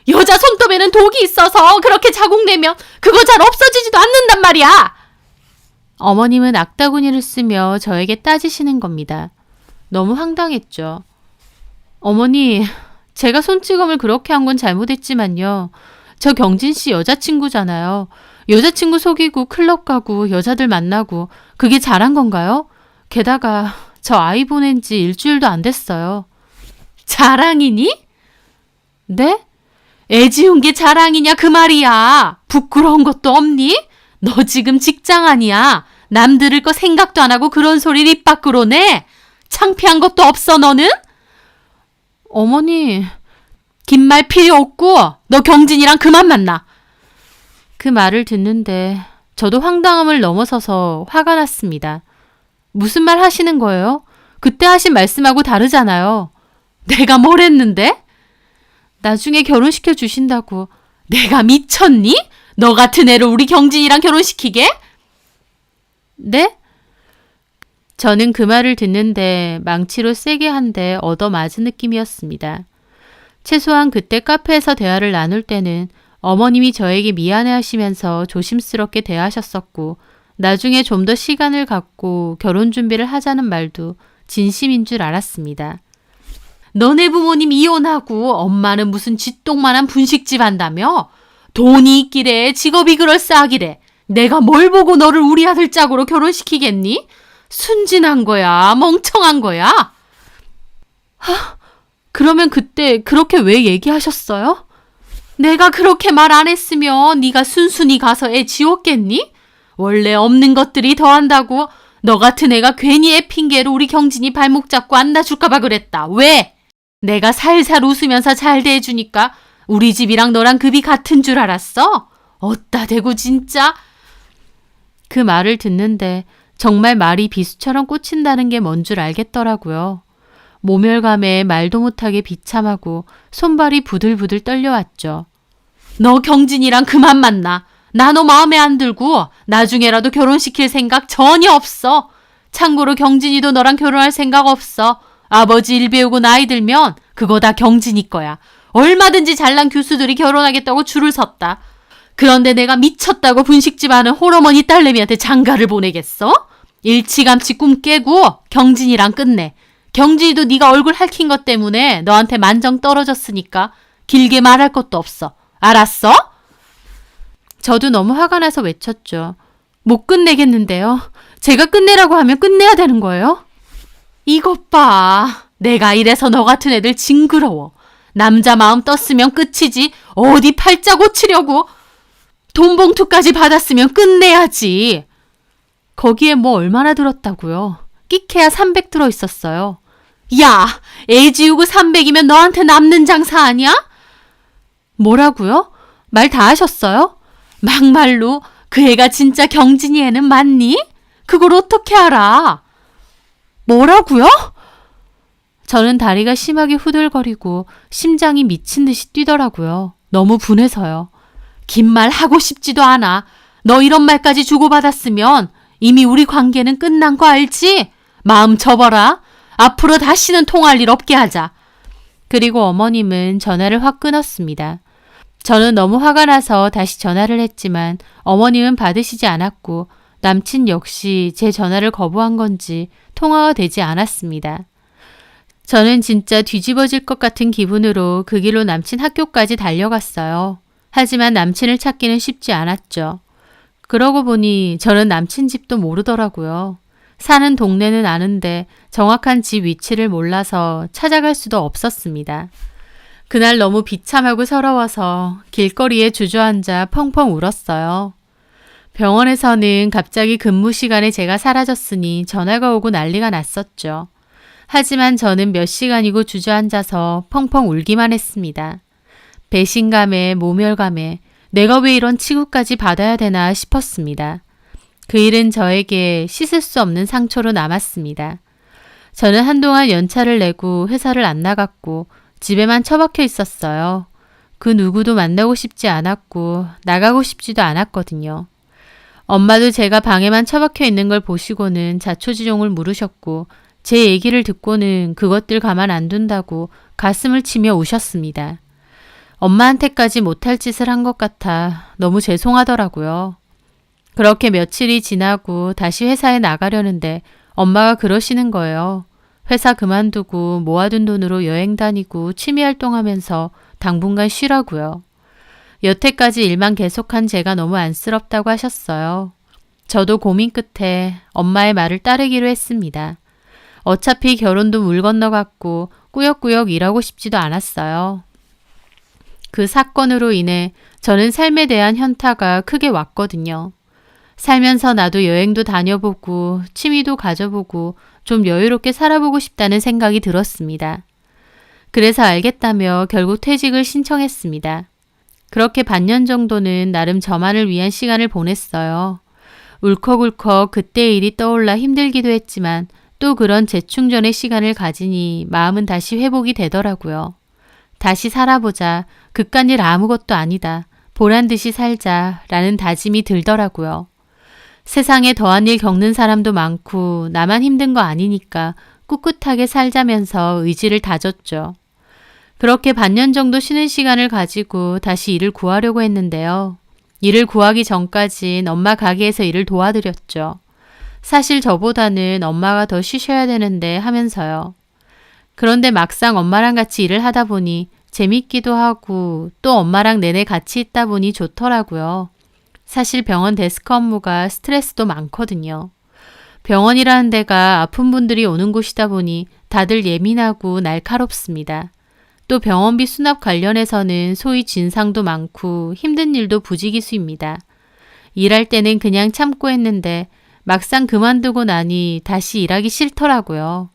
여자 손톱에는 독이 있어서 그렇게 자국 내면 그거 잘 없어지지도 않는단 말이야. 어머님은 악다구니를 쓰며 저에게 따지시는 겁니다. 너무 황당했죠. 어머니, 제가 손찌검을 그렇게 한 건 잘못했지만요. 저 경진 씨 여자친구잖아요. 여자친구 속이고 클럽 가고 여자들 만나고 그게 잘한 건가요? 게다가 저 아이 보낸 지 일주일도 안 됐어요. 자랑이니? 네? 애 지운 게 자랑이냐 그 말이야. 부끄러운 것도 없니? 너 지금 직장 아니야. 남 들을 거 생각도 안 하고 그런 소리를 입 밖으로 내? 창피한 것도 없어 너는? 어머니, 긴 말 필요 없고 너 경진이랑 그만 만나. 그 말을 듣는데 저도 황당함을 넘어서서 화가 났습니다. 무슨 말 하시는 거예요? 그때 하신 말씀하고 다르잖아요. 내가 뭘 했는데? 나중에 결혼시켜 주신다고. 내가 미쳤니? 너 같은 애를 우리 경진이랑 결혼시키게? 네? 저는 그 말을 듣는데 망치로 세게 한 대 얻어맞은 느낌이었습니다. 최소한 그때 카페에서 대화를 나눌 때는 어머님이 저에게 미안해하시면서 조심스럽게 대하셨었고 나중에 좀 더 시간을 갖고 결혼 준비를 하자는 말도 진심인 줄 알았습니다. 너네 부모님 이혼하고 엄마는 무슨 쥐똥만한 분식집 한다며? 돈이 있기래 직업이 그럴싸하기래. 내가 뭘 보고 너를 우리 아들 짝으로 결혼시키겠니? 순진한 거야? 멍청한 거야? 그러면 그때 그렇게 왜 얘기하셨어요? 내가 그렇게 말 안 했으면 네가 순순히 가서 애 지웠겠니? 원래 없는 것들이 더한다고 너 같은 애가 괜히 애 핑계로 우리 경진이 발목 잡고 안 놔줄까 봐 그랬다. 왜? 내가 살살 웃으면서 잘 대해주니까 우리 집이랑 너랑 급이 같은 줄 알았어? 어따 대고 진짜. 그 말을 듣는데 정말 말이 비수처럼 꽂힌다는 게 뭔 줄 알겠더라고요. 모멸감에 말도 못하게 비참하고 손발이 부들부들 떨려왔죠. 너 경진이랑 그만 만나. 나 너 마음에 안 들고 나중에라도 결혼시킬 생각 전혀 없어. 참고로 경진이도 너랑 결혼할 생각 없어. 아버지 일 배우고 나이 들면 그거 다 경진이 거야. 얼마든지 잘난 교수들이 결혼하겠다고 줄을 섰다. 그런데 내가 미쳤다고 분식집 하는 홀어머니 딸내미한테 장가를 보내겠어? 일찌감치 꿈 깨고 경진이랑 끝내. 경진이도 네가 얼굴 핥힌 것 때문에 너한테 만정 떨어졌으니까 길게 말할 것도 없어. 알았어? 저도 너무 화가 나서 외쳤죠. 못 끝내겠는데요. 제가 끝내라고 하면 끝내야 되는 거예요? 이것 봐. 내가 이래서 너 같은 애들 징그러워. 남자 마음 떴으면 끝이지. 어디 팔자 고치려고. 돈 봉투까지 받았으면 끝내야지. 거기에 뭐 얼마나 들었다고요. 끼케야 300 들어있었어요. 야, 애 지우고 300이면 너한테 남는 장사 아니야? 뭐라고요? 말 다 하셨어요? 막말로 그 애가 진짜 경진이 애는 맞니? 그걸 어떻게 알아? 뭐라고요? 저는 다리가 심하게 후들거리고 심장이 미친 듯이 뛰더라고요. 너무 분해서요. 긴 말 하고 싶지도 않아. 너 이런 말까지 주고받았으면 이미 우리 관계는 끝난 거 알지? 마음 접어라. 앞으로 다시는 통할 일 없게 하자. 그리고 어머님은 전화를 확 끊었습니다. 저는 너무 화가 나서 다시 전화를 했지만 어머님은 받으시지 않았고 남친 역시 제 전화를 거부한 건지 통화가 되지 않았습니다. 저는 진짜 뒤집어질 것 같은 기분으로 그 길로 남친 학교까지 달려갔어요. 하지만 남친을 찾기는 쉽지 않았죠. 그러고 보니 저는 남친 집도 모르더라고요. 사는 동네는 아는데 정확한 집 위치를 몰라서 찾아갈 수도 없었습니다. 그날 너무 비참하고 서러워서 길거리에 주저앉아 펑펑 울었어요. 병원에서는 갑자기 근무 시간에 제가 사라졌으니 전화가 오고 난리가 났었죠. 하지만 저는 몇 시간이고 주저앉아서 펑펑 울기만 했습니다. 배신감에 모멸감에 내가 왜 이런 취급까지 받아야 되나 싶었습니다. 그 일은 저에게 씻을 수 없는 상처로 남았습니다. 저는 한동안 연차를 내고 회사를 안 나갔고 집에만 처박혀 있었어요. 그 누구도 만나고 싶지 않았고 나가고 싶지도 않았거든요. 엄마도 제가 방에만 처박혀 있는 걸 보시고는 자초지종을 물으셨고 제 얘기를 듣고는 그것들 가만 안 둔다고 가슴을 치며 우셨습니다. 엄마한테까지 못할 짓을 한 것 같아 너무 죄송하더라고요. 그렇게 며칠이 지나고 다시 회사에 나가려는데 엄마가 그러시는 거예요. 회사 그만두고 모아둔 돈으로 여행 다니고 취미활동하면서 당분간 쉬라고요. 여태까지 일만 계속한 제가 너무 안쓰럽다고 하셨어요. 저도 고민 끝에 엄마의 말을 따르기로 했습니다. 어차피 결혼도 물 건너갔고 꾸역꾸역 일하고 싶지도 않았어요. 그 사건으로 인해 저는 삶에 대한 현타가 크게 왔거든요. 살면서 나도 여행도 다녀보고 취미도 가져보고 좀 여유롭게 살아보고 싶다는 생각이 들었습니다. 그래서 알겠다며 결국 퇴직을 신청했습니다. 그렇게 반년 정도는 나름 저만을 위한 시간을 보냈어요. 울컥울컥 그때의 일이 떠올라 힘들기도 했지만 또 그런 재충전의 시간을 가지니 마음은 다시 회복이 되더라고요. 다시 살아보자. 그깟 일 아무것도 아니다. 보란듯이 살자 라는 다짐이 들더라고요. 세상에 더한 일 겪는 사람도 많고 나만 힘든 거 아니니까 꿋꿋하게 살자면서 의지를 다졌죠. 그렇게 반년 정도 쉬는 시간을 가지고 다시 일을 구하려고 했는데요. 일을 구하기 전까진 엄마 가게에서 일을 도와드렸죠. 사실 저보다는 엄마가 더 쉬셔야 되는데 하면서요. 그런데 막상 엄마랑 같이 일을 하다 보니 재밌기도 하고 또 엄마랑 내내 같이 있다 보니 좋더라고요. 사실 병원 데스크 업무가 스트레스도 많거든요. 병원이라는 데가 아픈 분들이 오는 곳이다 보니 다들 예민하고 날카롭습니다. 또 병원비 수납 관련해서는 소위 진상도 많고 힘든 일도 부지기수입니다. 일할 때는 그냥 참고 했는데 막상 그만두고 나니 다시 일하기 싫더라고요.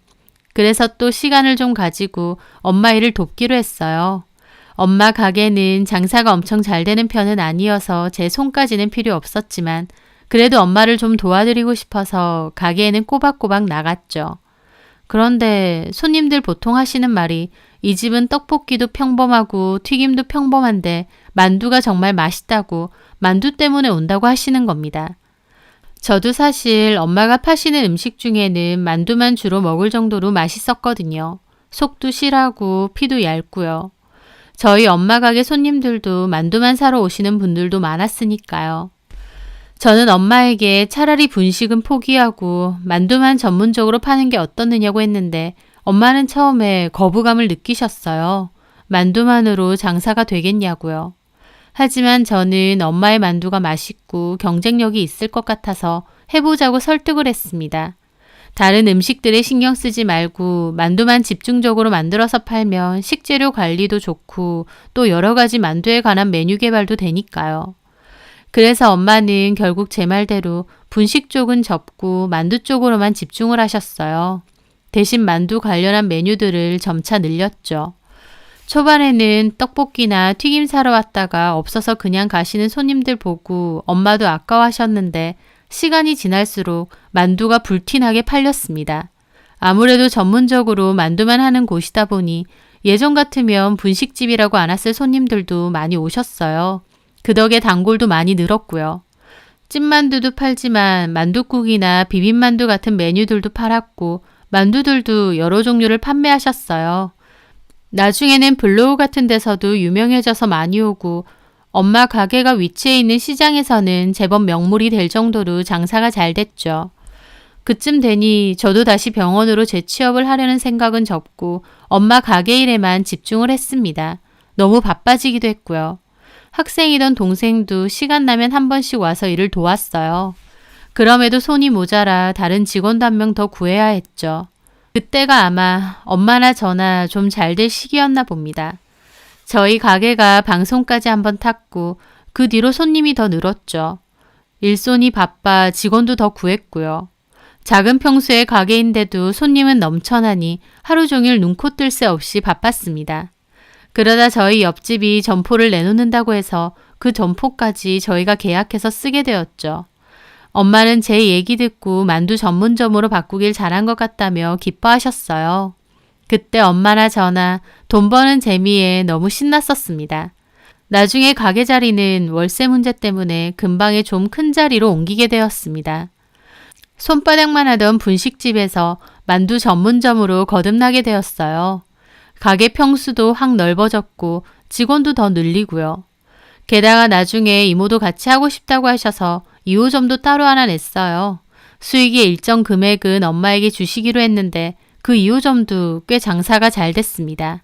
그래서 또 시간을 좀 가지고 엄마 일을 돕기로 했어요. 엄마 가게는 장사가 엄청 잘 되는 편은 아니어서 제 손까지는 필요 없었지만 그래도 엄마를 좀 도와드리고 싶어서 가게에는 꼬박꼬박 나갔죠. 그런데 손님들 보통 하시는 말이 이 집은 떡볶이도 평범하고 튀김도 평범한데 만두가 정말 맛있다고 만두 때문에 온다고 하시는 겁니다. 저도 사실 엄마가 파시는 음식 중에는 만두만 주로 먹을 정도로 맛있었거든요. 속도 실하고 피도 얇고요. 저희 엄마 가게 손님들도 만두만 사러 오시는 분들도 많았으니까요. 저는 엄마에게 차라리 분식은 포기하고 만두만 전문적으로 파는 게 어떻느냐고 했는데 엄마는 처음에 거부감을 느끼셨어요. 만두만으로 장사가 되겠냐고요. 하지만 저는 엄마의 만두가 맛있고 경쟁력이 있을 것 같아서 해보자고 설득을 했습니다. 다른 음식들에 신경 쓰지 말고 만두만 집중적으로 만들어서 팔면 식재료 관리도 좋고 또 여러 가지 만두에 관한 메뉴 개발도 되니까요. 그래서 엄마는 결국 제 말대로 분식 쪽은 접고 만두 쪽으로만 집중을 하셨어요. 대신 만두 관련한 메뉴들을 점차 늘렸죠. 초반에는 떡볶이나 튀김 사러 왔다가 없어서 그냥 가시는 손님들 보고 엄마도 아까워하셨는데 시간이 지날수록 만두가 불티나게 팔렸습니다. 아무래도 전문적으로 만두만 하는 곳이다 보니 예전 같으면 분식집이라고 안 왔을 손님들도 많이 오셨어요. 그 덕에 단골도 많이 늘었고요. 찐만두도 팔지만 만둣국이나 비빔만두 같은 메뉴들도 팔았고 만두들도 여러 종류를 판매하셨어요. 나중에는 블로그 같은 데서도 유명해져서 많이 오고 엄마 가게가 위치해 있는 시장에서는 제법 명물이 될 정도로 장사가 잘 됐죠. 그쯤 되니 저도 다시 병원으로 재취업을 하려는 생각은 접고 엄마 가게 일에만 집중을 했습니다. 너무 바빠지기도 했고요. 학생이던 동생도 시간 나면 한 번씩 와서 일을 도왔어요. 그럼에도 손이 모자라 다른 직원도 한 명 더 구해야 했죠. 그때가 아마 엄마나 저나 좀 잘 될 시기였나 봅니다. 저희 가게가 방송까지 한번 탔고 그 뒤로 손님이 더 늘었죠. 일손이 바빠 직원도 더 구했고요. 작은 평수의 가게인데도 손님은 넘쳐나니 하루 종일 눈코 뜰 새 없이 바빴습니다. 그러다 저희 옆집이 점포를 내놓는다고 해서 그 점포까지 저희가 계약해서 쓰게 되었죠. 엄마는 제 얘기 듣고 만두 전문점으로 바꾸길 잘한 것 같다며 기뻐하셨어요. 그때 엄마나 저나 돈 버는 재미에 너무 신났었습니다. 나중에 가게 자리는 월세 문제 때문에 금방에 좀 큰 자리로 옮기게 되었습니다. 손바닥만 하던 분식집에서 만두 전문점으로 거듭나게 되었어요. 가게 평수도 확 넓어졌고 직원도 더 늘리고요. 게다가 나중에 이모도 같이 하고 싶다고 하셔서 2호점도 따로 하나 냈어요. 수익의 일정 금액은 엄마에게 주시기로 했는데 그 2호점도 꽤 장사가 잘 됐습니다.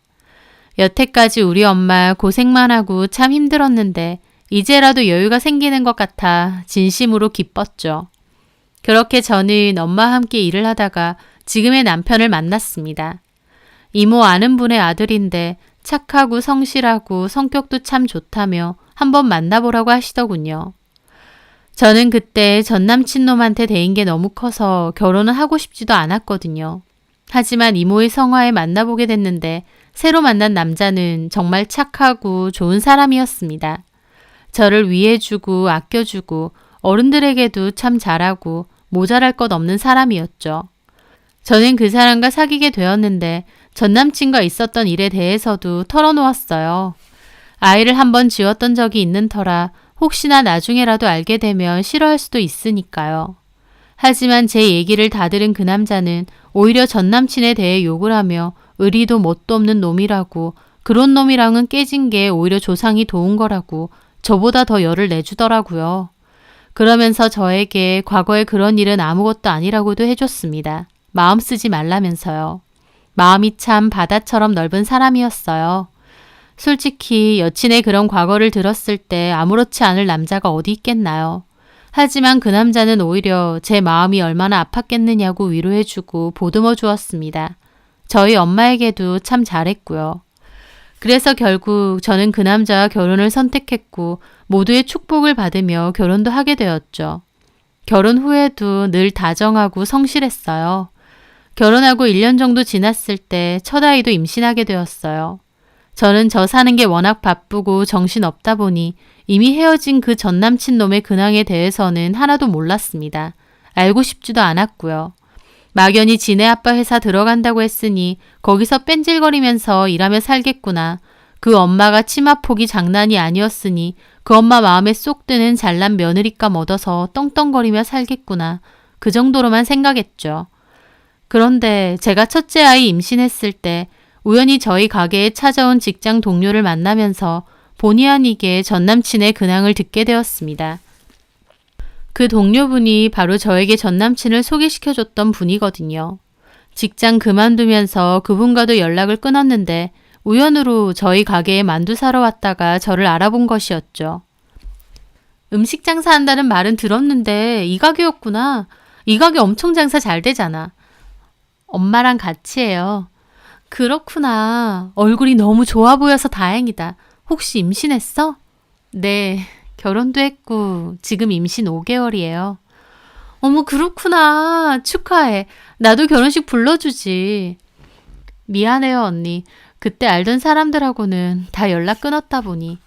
여태까지 우리 엄마 고생만 하고 참 힘들었는데 이제라도 여유가 생기는 것 같아 진심으로 기뻤죠. 그렇게 저는 엄마와 함께 일을 하다가 지금의 남편을 만났습니다. 이모 아는 분의 아들인데 착하고 성실하고 성격도 참 좋다며 한번 만나보라고 하시더군요. 저는 그때 전남친 놈한테 대인 게 너무 커서 결혼을 하고 싶지도 않았거든요. 하지만 이모의 성화에 만나보게 됐는데 새로 만난 남자는 정말 착하고 좋은 사람이었습니다. 저를 위해주고 아껴주고 어른들에게도 참 잘하고 모자랄 것 없는 사람이었죠. 저는 그 사람과 사귀게 되었는데 전남친과 있었던 일에 대해서도 털어놓았어요. 아이를 한번 지웠던 적이 있는 터라 혹시나 나중에라도 알게 되면 싫어할 수도 있으니까요. 하지만 제 얘기를 다 들은 그 남자는 오히려 전남친에 대해 욕을 하며 의리도 뭣도 없는 놈이라고, 그런 놈이랑은 깨진 게 오히려 조상이 도운 거라고 저보다 더 열을 내주더라고요. 그러면서 저에게 과거에 그런 일은 아무것도 아니라고도 해줬습니다. 마음 쓰지 말라면서요. 마음이 참 바다처럼 넓은 사람이었어요. 솔직히 여친의 그런 과거를 들었을 때 아무렇지 않을 남자가 어디 있겠나요. 하지만 그 남자는 오히려 제 마음이 얼마나 아팠겠느냐고 위로해주고 보듬어 주었습니다. 저희 엄마에게도 참 잘했고요. 그래서 결국 저는 그 남자와 결혼을 선택했고 모두의 축복을 받으며 결혼도 하게 되었죠. 결혼 후에도 늘 다정하고 성실했어요. 결혼하고 1년 정도 지났을 때 첫 아이도 임신하게 되었어요. 저는 저 사는 게 워낙 바쁘고 정신없다 보니 이미 헤어진 그 전남친 놈의 근황에 대해서는 하나도 몰랐습니다. 알고 싶지도 않았고요. 막연히 지네 아빠 회사 들어간다고 했으니 거기서 뺀질거리면서 일하며 살겠구나. 그 엄마가 치마폭이 장난이 아니었으니 그 엄마 마음에 쏙 드는 잘난 며느리감 얻어서 떵떵거리며 살겠구나. 그 정도로만 생각했죠. 그런데 제가 첫째 아이 임신했을 때 우연히 저희 가게에 찾아온 직장 동료를 만나면서 본의 아니게 전남친의 근황을 듣게 되었습니다. 그 동료분이 바로 저에게 전남친을 소개시켜줬던 분이거든요. 직장 그만두면서 그분과도 연락을 끊었는데 우연으로 저희 가게에 만두 사러 왔다가 저를 알아본 것이었죠. 음식 장사한다는 말은 들었는데 이 가게였구나. 이 가게 엄청 장사 잘 되잖아. 엄마랑 같이 해요. 그렇구나. 얼굴이 너무 좋아 보여서 다행이다. 혹시 임신했어? 네, 결혼도 했고 지금 임신 5개월이에요. 어머, 그렇구나. 축하해. 나도 결혼식 불러주지. 미안해요, 언니. 그때 알던 사람들하고는 다 연락 끊었다 보니.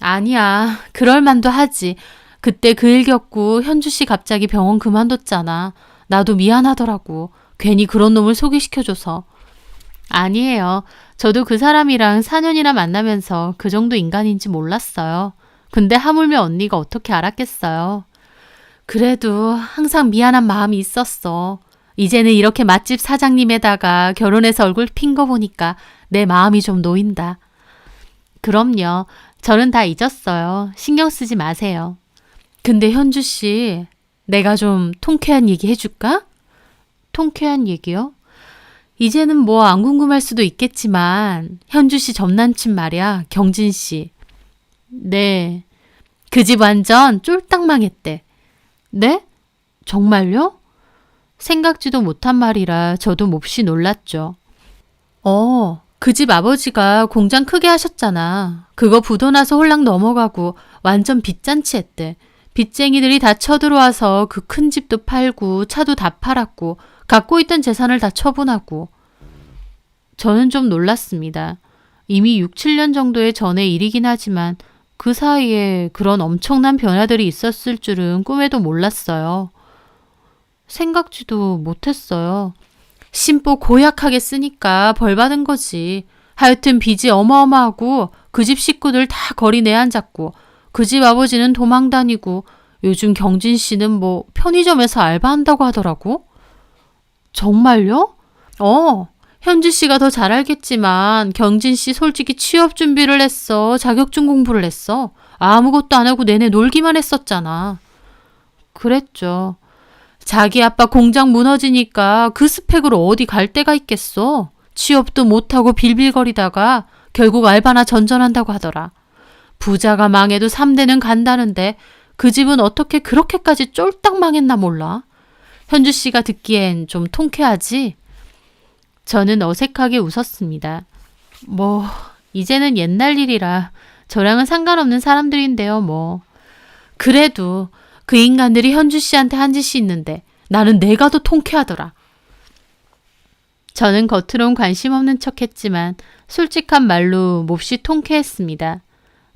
아니야, 그럴 만도 하지. 그때 그 일 겪고 현주 씨 갑자기 병원 그만뒀잖아. 나도 미안하더라고. 괜히 그런 놈을 소개시켜줘서. 아니에요. 저도 그 사람이랑 4년이나 만나면서 그 정도 인간인지 몰랐어요. 근데 하물며 언니가 어떻게 알았겠어요. 그래도 항상 미안한 마음이 있었어. 이제는 이렇게 맛집 사장님에다가 결혼해서 얼굴 핀 거 보니까 내 마음이 좀 놓인다. 그럼요. 저는 다 잊었어요. 신경 쓰지 마세요. 근데 현주 씨, 내가 좀 통쾌한 얘기 해줄까? 통쾌한 얘기요? 이제는 뭐 안 궁금할 수도 있겠지만 현주 씨 전남친 말이야, 경진 씨. 네. 그 집 완전 쫄딱 망했대. 네? 정말요? 생각지도 못한 말이라 저도 몹시 놀랐죠. 그 집 아버지가 공장 크게 하셨잖아. 그거 부도 나서 홀랑 넘어가고 완전 빚잔치 했대. 빚쟁이들이 다 쳐들어와서 그 큰 집도 팔고 차도 다 팔았고 갖고 있던 재산을 다 처분하고. 저는 좀 놀랐습니다. 이미 6, 7년 정도의 전의 일이긴 하지만 그 사이에 그런 엄청난 변화들이 있었을 줄은 꿈에도 몰랐어요. 생각지도 못했어요. 심보 고약하게 쓰니까 벌 받은 거지. 하여튼 빚이 어마어마하고 그 집 식구들 다 거리 내앉았고 그 집 아버지는 도망 다니고 요즘 경진 씨는 뭐 편의점에서 알바한다고 하더라고. 정말요? 현지 씨가 더 잘 알겠지만 경진 씨 솔직히 취업 준비를 했어. 자격증 공부를 했어. 아무것도 안 하고 내내 놀기만 했었잖아. 그랬죠. 자기 아빠 공장 무너지니까 그 스펙으로 어디 갈 데가 있겠어. 취업도 못하고 빌빌거리다가 결국 알바나 전전한다고 하더라. 부자가 망해도 3대는 간다는데 그 집은 어떻게 그렇게까지 쫄딱 망했나 몰라. 현주 씨가 듣기엔 좀 통쾌하지? 저는 어색하게 웃었습니다. 뭐 이제는 옛날 일이라 저랑은 상관없는 사람들인데요, 뭐. 그래도 그 인간들이 현주 씨한테 한 짓이 있는데 나는 내가 더 통쾌하더라. 저는 겉으론 관심 없는 척했지만 솔직한 말로 몹시 통쾌했습니다.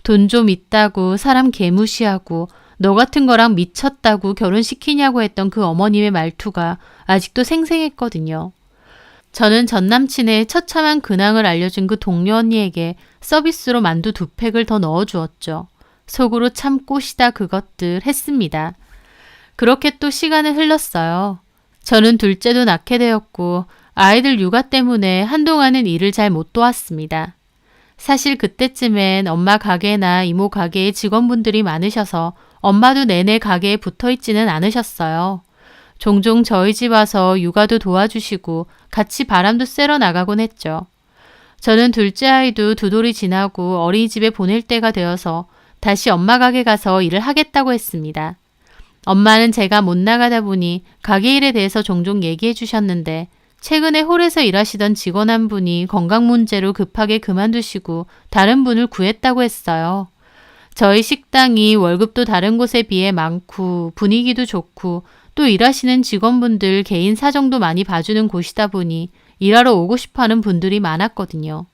돈 좀 있다고 사람 개무시하고 너 같은 거랑 미쳤다고 결혼시키냐고 했던 그 어머님의 말투가 아직도 생생했거든요. 저는 전남친의 처참한 근황을 알려준 그 동료 언니에게 서비스로 만두 2팩을 더 넣어주었죠. 속으로 참 꽃이다 그것들 했습니다. 그렇게 또 시간은 흘렀어요. 저는 둘째도 낳게 되었고 아이들 육아 때문에 한동안은 일을 잘 못 도왔습니다. 사실 그때쯤엔 엄마 가게나 이모 가게에 직원분들이 많으셔서 엄마도 내내 가게에 붙어있지는 않으셨어요. 종종 저희 집 와서 육아도 도와주시고 같이 바람도 쐬러 나가곤 했죠. 저는 둘째 아이도 2돌이 지나고 어린이집에 보낼 때가 되어서 다시 엄마 가게 가서 일을 하겠다고 했습니다. 엄마는 제가 못 나가다 보니 가게 일에 대해서 종종 얘기해 주셨는데 최근에 홀에서 일하시던 직원 한 분이 건강 문제로 급하게 그만두시고 다른 분을 구했다고 했어요. 저희 식당이 월급도 다른 곳에 비해 많고 분위기도 좋고 또 일하시는 직원분들 개인 사정도 많이 봐주는 곳이다 보니 일하러 오고 싶어하는 분들이 많았거든요.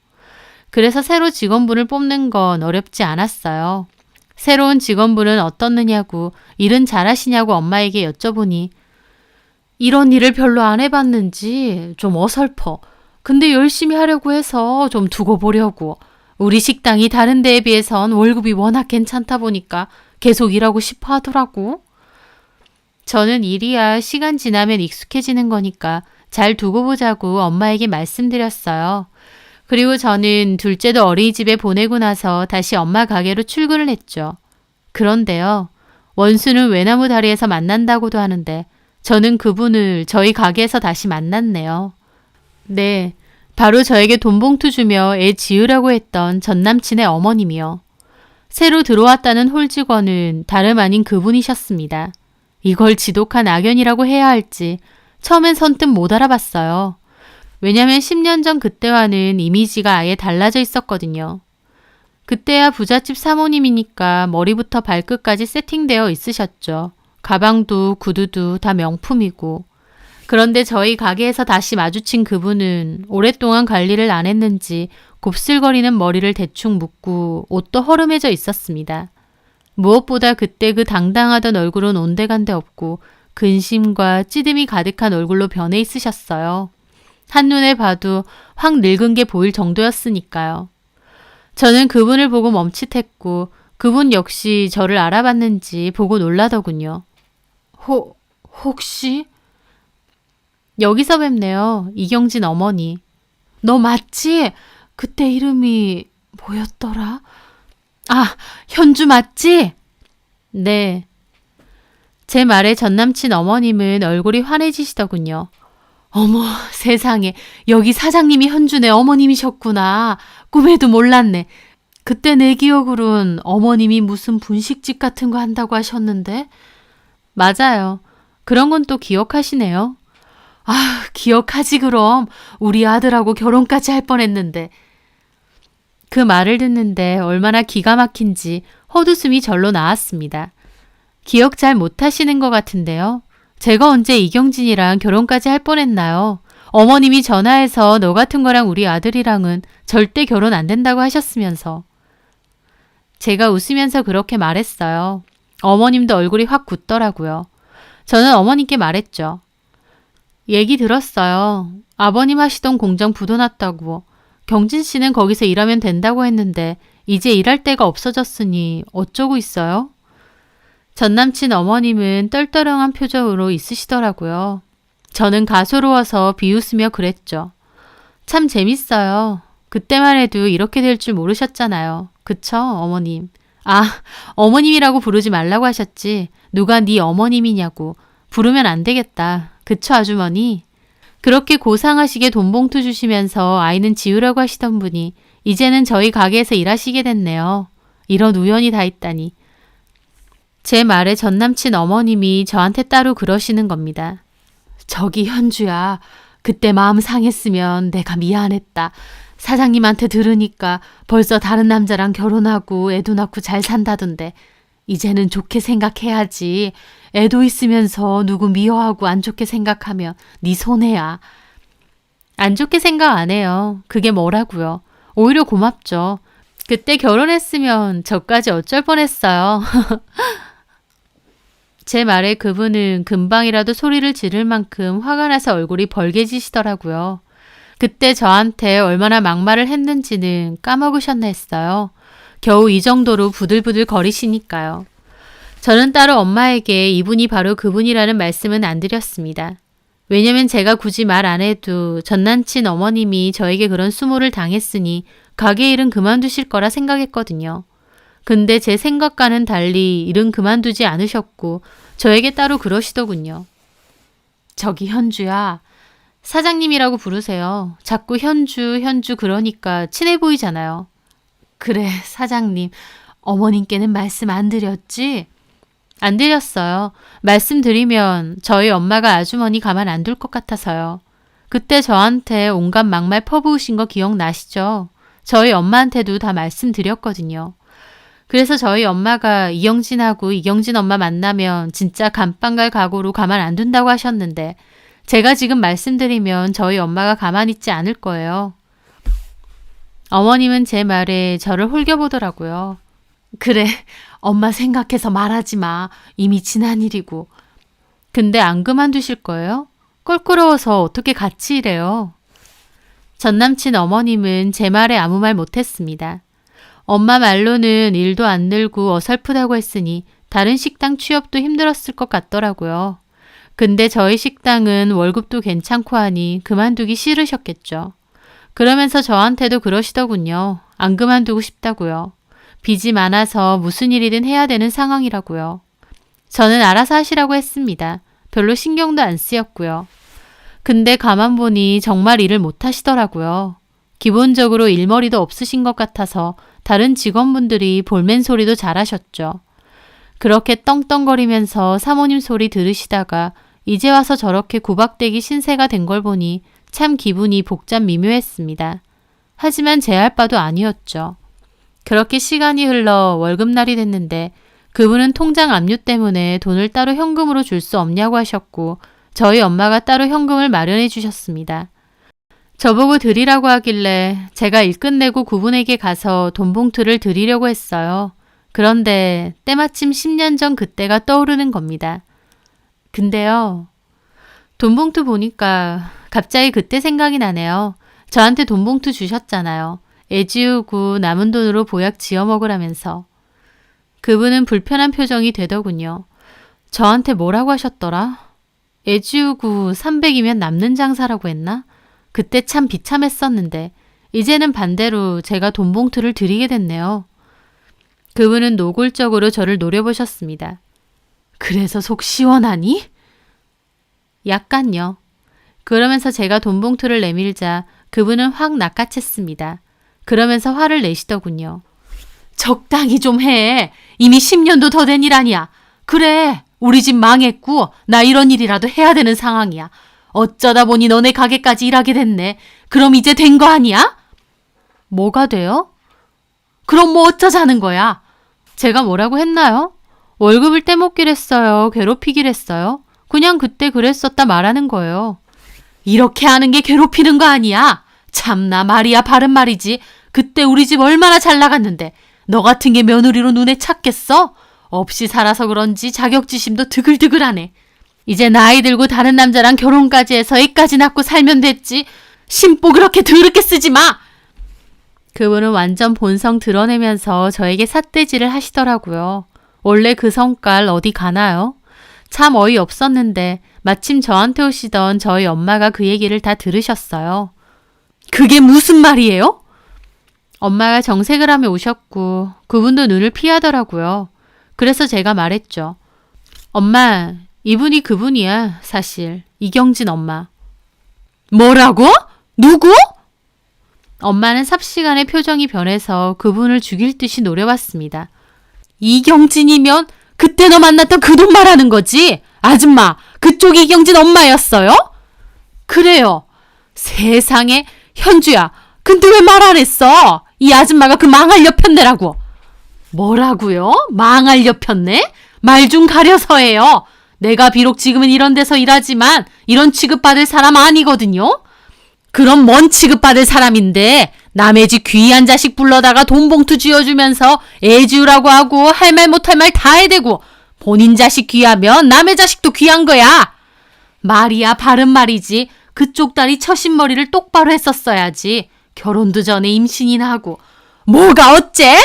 그래서 새로 직원분을 뽑는 건 어렵지 않았어요. 새로운 직원분은 어떻느냐고 일은 잘하시냐고 엄마에게 여쭤보니 이런 일을 별로 안 해봤는지 좀 어설퍼. 근데 열심히 하려고 해서 좀 두고 보려고. 우리 식당이 다른 데에 비해선 월급이 워낙 괜찮다 보니까 계속 일하고 싶어 하더라고. 저는 일이야 시간 지나면 익숙해지는 거니까 잘 두고 보자고 엄마에게 말씀드렸어요. 그리고 저는 둘째도 어린이집에 보내고 나서 다시 엄마 가게로 출근을 했죠. 그런데요. 원수는 외나무 다리에서 만난다고도 하는데 저는 그분을 저희 가게에서 다시 만났네요. 네, 바로 저에게 돈 봉투 주며 애 지으라고 했던 전남친의 어머님이요. 새로 들어왔다는 홀 직원은 다름 아닌 그분이셨습니다. 이걸 지독한 악연이라고 해야 할지 처음엔 선뜻 못 알아봤어요. 왜냐면 10년 전 그때와는 이미지가 아예 달라져 있었거든요. 그때야 부잣집 사모님이니까 머리부터 발끝까지 세팅되어 있으셨죠. 가방도 구두도 다 명품이고. 그런데 저희 가게에서 다시 마주친 그분은 오랫동안 관리를 안 했는지 곱슬거리는 머리를 대충 묶고 옷도 허름해져 있었습니다. 무엇보다 그때 그 당당하던 얼굴은 온데간데 없고 근심과 찌듦이 가득한 얼굴로 변해 있으셨어요. 한눈에 봐도 확 늙은 게 보일 정도였으니까요. 저는 그분을 보고 멈칫했고 그분 역시 저를 알아봤는지 보고 놀라더군요. 혹시? 여기서 뵙네요. 이경진 어머니. 너 맞지? 그때 이름이 뭐였더라? 아, 현주 맞지? 네. 제 말에 전남친 어머님은 얼굴이 환해지시더군요. 어머, 세상에. 여기 사장님이 현주네 어머님이셨구나. 꿈에도 몰랐네. 그때 내 기억으론 어머님이 무슨 분식집 같은 거 한다고 하셨는데. 맞아요. 그런 건 또 기억하시네요. 아, 기억하지 그럼. 우리 아들하고 결혼까지 할 뻔했는데. 그 말을 듣는데 얼마나 기가 막힌지 헛웃음이 절로 나왔습니다. 기억 잘 못하시는 것 같은데요. 제가 언제 이경진이랑 결혼까지 할 뻔했나요? 어머님이 전화해서 너 같은 거랑 우리 아들이랑은 절대 결혼 안 된다고 하셨으면서. 제가 웃으면서 그렇게 말했어요. 어머님도 얼굴이 확 굳더라고요. 저는 어머님께 말했죠. 얘기 들었어요. 아버님 하시던 공장 부도났다고. 경진 씨는 거기서 일하면 된다고 했는데 이제 일할 데가 없어졌으니 어쩌고 있어요? 전남친 어머님은 떨떠름한 표정으로 있으시더라고요. 저는 가소로워서 비웃으며 그랬죠. 참 재밌어요. 그때만 해도 이렇게 될 줄 모르셨잖아요. 그쵸, 어머님? 아, 어머님이라고 부르지 말라고 하셨지. 누가 네 어머님이냐고. 부르면 안 되겠다. 그쵸, 아주머니? 그렇게 고상하시게 돈 봉투 주시면서 아이는 지우라고 하시던 분이 이제는 저희 가게에서 일하시게 됐네요. 이런 우연이 다 있다니. 제 말에 전남친 어머님이 저한테 따로 그러시는 겁니다. 저기 현주야, 그때 마음 상했으면 내가 미안했다. 사장님한테 들으니까 벌써 다른 남자랑 결혼하고 애도 낳고 잘 산다던데 이제는 좋게 생각해야지. 애도 있으면서 누구 미워하고 안 좋게 생각하면 네 손해야. 안 좋게 생각 안 해요. 그게 뭐라고요. 오히려 고맙죠. 그때 결혼했으면 저까지 어쩔 뻔했어요. 제 말에 그분은 금방이라도 소리를 지를 만큼 화가 나서 얼굴이 벌개지시더라고요. 그때 저한테 얼마나 막말을 했는지는 까먹으셨나 했어요. 겨우 이 정도로 부들부들 거리시니까요. 저는 따로 엄마에게 이분이 바로 그분이라는 말씀은 안 드렸습니다. 왜냐면 제가 굳이 말 안 해도 전남친 어머님이 저에게 그런 수모를 당했으니 가게 일은 그만두실 거라 생각했거든요. 근데 제 생각과는 달리 일은 그만두지 않으셨고 저에게 따로 그러시더군요. 저기 현주야. 사장님이라고 부르세요. 자꾸 현주 그러니까 친해 보이잖아요. 그래 사장님. 어머님께는 말씀 안 드렸지? 안 드렸어요. 말씀드리면 저희 엄마가 아주머니 가만 안 둘 것 같아서요. 그때 저한테 온갖 막말 퍼부으신 거 기억나시죠? 저희 엄마한테도 다 말씀드렸거든요. 그래서 저희 엄마가 이경진하고 이경진 엄마 만나면 진짜 감방 갈 각오로 가만 안 둔다고 하셨는데 제가 지금 말씀드리면 저희 엄마가 가만히 있지 않을 거예요. 어머님은 제 말에 저를 홀겨보더라고요. 그래, 엄마 생각해서 말하지 마. 이미 지난 일이고. 근데 안 그만두실 거예요? 껄끄러워서 어떻게 같이 일해요? 전남친 어머님은 제 말에 아무 말 못했습니다. 엄마 말로는 일도 안 늘고 어설프다고 했으니 다른 식당 취업도 힘들었을 것 같더라고요. 근데 저희 식당은 월급도 괜찮고 하니 그만두기 싫으셨겠죠. 그러면서 저한테도 그러시더군요. 안 그만두고 싶다고요. 빚이 많아서 무슨 일이든 해야 되는 상황이라고요. 저는 알아서 하시라고 했습니다. 별로 신경도 안 쓰였고요. 근데 가만 보니 정말 일을 못 하시더라고요. 기본적으로 일머리도 없으신 것 같아서 다른 직원분들이 볼멘 소리도 잘하셨죠. 그렇게 떵떵거리면서 사모님 소리 들으시다가 이제 와서 저렇게 구박대기 신세가 된 걸 보니 참 기분이 복잡 미묘했습니다. 하지만 제 할 바도 아니었죠. 그렇게 시간이 흘러 월급날이 됐는데 그분은 통장 압류 때문에 돈을 따로 현금으로 줄 수 없냐고 하셨고 저희 엄마가 따로 현금을 마련해 주셨습니다. 저보고 드리라고 하길래 제가 일 끝내고 그분에게 가서 돈 봉투를 드리려고 했어요. 그런데 때마침 10년 전 그때가 떠오르는 겁니다. 근데요. 돈 봉투 보니까 갑자기 그때 생각이 나네요. 저한테 돈 봉투 주셨잖아요. 애 지우고 남은 돈으로 보약 지어 먹으라면서. 그분은 불편한 표정이 되더군요. 저한테 뭐라고 하셨더라? 애 지우고 300이면 남는 장사라고 했나? 그때 참 비참했었는데 이제는 반대로 제가 돈 봉투를 드리게 됐네요. 그분은 노골적으로 저를 노려보셨습니다. 그래서 속 시원하니? 약간요. 그러면서 제가 돈 봉투를 내밀자 그분은 확 낚아챘습니다. 그러면서 화를 내시더군요. 적당히 좀 해. 이미 10년도 더 된 일 아니야. 그래, 우리 집 망했고 나 이런 일이라도 해야 되는 상황이야. 어쩌다 보니 너네 가게까지 일하게 됐네. 그럼 이제 된 거 아니야? 뭐가 돼요? 그럼 뭐 어쩌자는 거야? 제가 뭐라고 했나요? 월급을 떼먹기를 했어요. 괴롭히기를 했어요. 그냥 그때 그랬었다 말하는 거예요. 이렇게 하는 게 괴롭히는 거 아니야? 참나 말이야 바른 말이지. 그때 우리 집 얼마나 잘 나갔는데 너 같은 게 며느리로 눈에 찼겠어? 없이 살아서 그런지 자격지심도 드글드글하네. 이제 나이 들고 다른 남자랑 결혼까지 해서 애까지 낳고 살면 됐지. 심보 그렇게 더럽게 쓰지 마. 그분은 완전 본성 드러내면서 저에게 삿대질을 하시더라고요. 원래 그 성깔 어디 가나요? 참 어이없었는데 마침 저한테 오시던 저희 엄마가 그 얘기를 다 들으셨어요. 그게 무슨 말이에요? 엄마가 정색을 하며 오셨고 그분도 눈을 피하더라고요. 그래서 제가 말했죠. 엄마, 이분이 그분이야, 사실. 이경진 엄마. 뭐라고? 누구? 엄마는 삽시간에 표정이 변해서 그분을 죽일 듯이 노려봤습니다. 이경진이면 그때 너 만났던 그 돈 말하는 거지? 아줌마, 그쪽 이경진 엄마였어요? 그래요. 세상에, 현주야, 근데 왜 말 안 했어? 이 아줌마가 그 망할 여편네라고. 뭐라고요? 망할 여편네? 말 좀 가려서 해요. 내가 비록 지금은 이런 데서 일하지만 이런 취급받을 사람 아니거든요. 그럼 뭔 취급받을 사람인데 남의 집 귀한 자식 불러다가 돈 봉투 쥐어주면서 애 지우라고 하고 할 말 못할 말 다 해대고 본인 자식 귀하면 남의 자식도 귀한 거야. 말이야 바른 말이지. 그쪽 딸이 처신머리를 똑바로 했었어야지. 결혼도 전에 임신이나 하고. 뭐가 어째?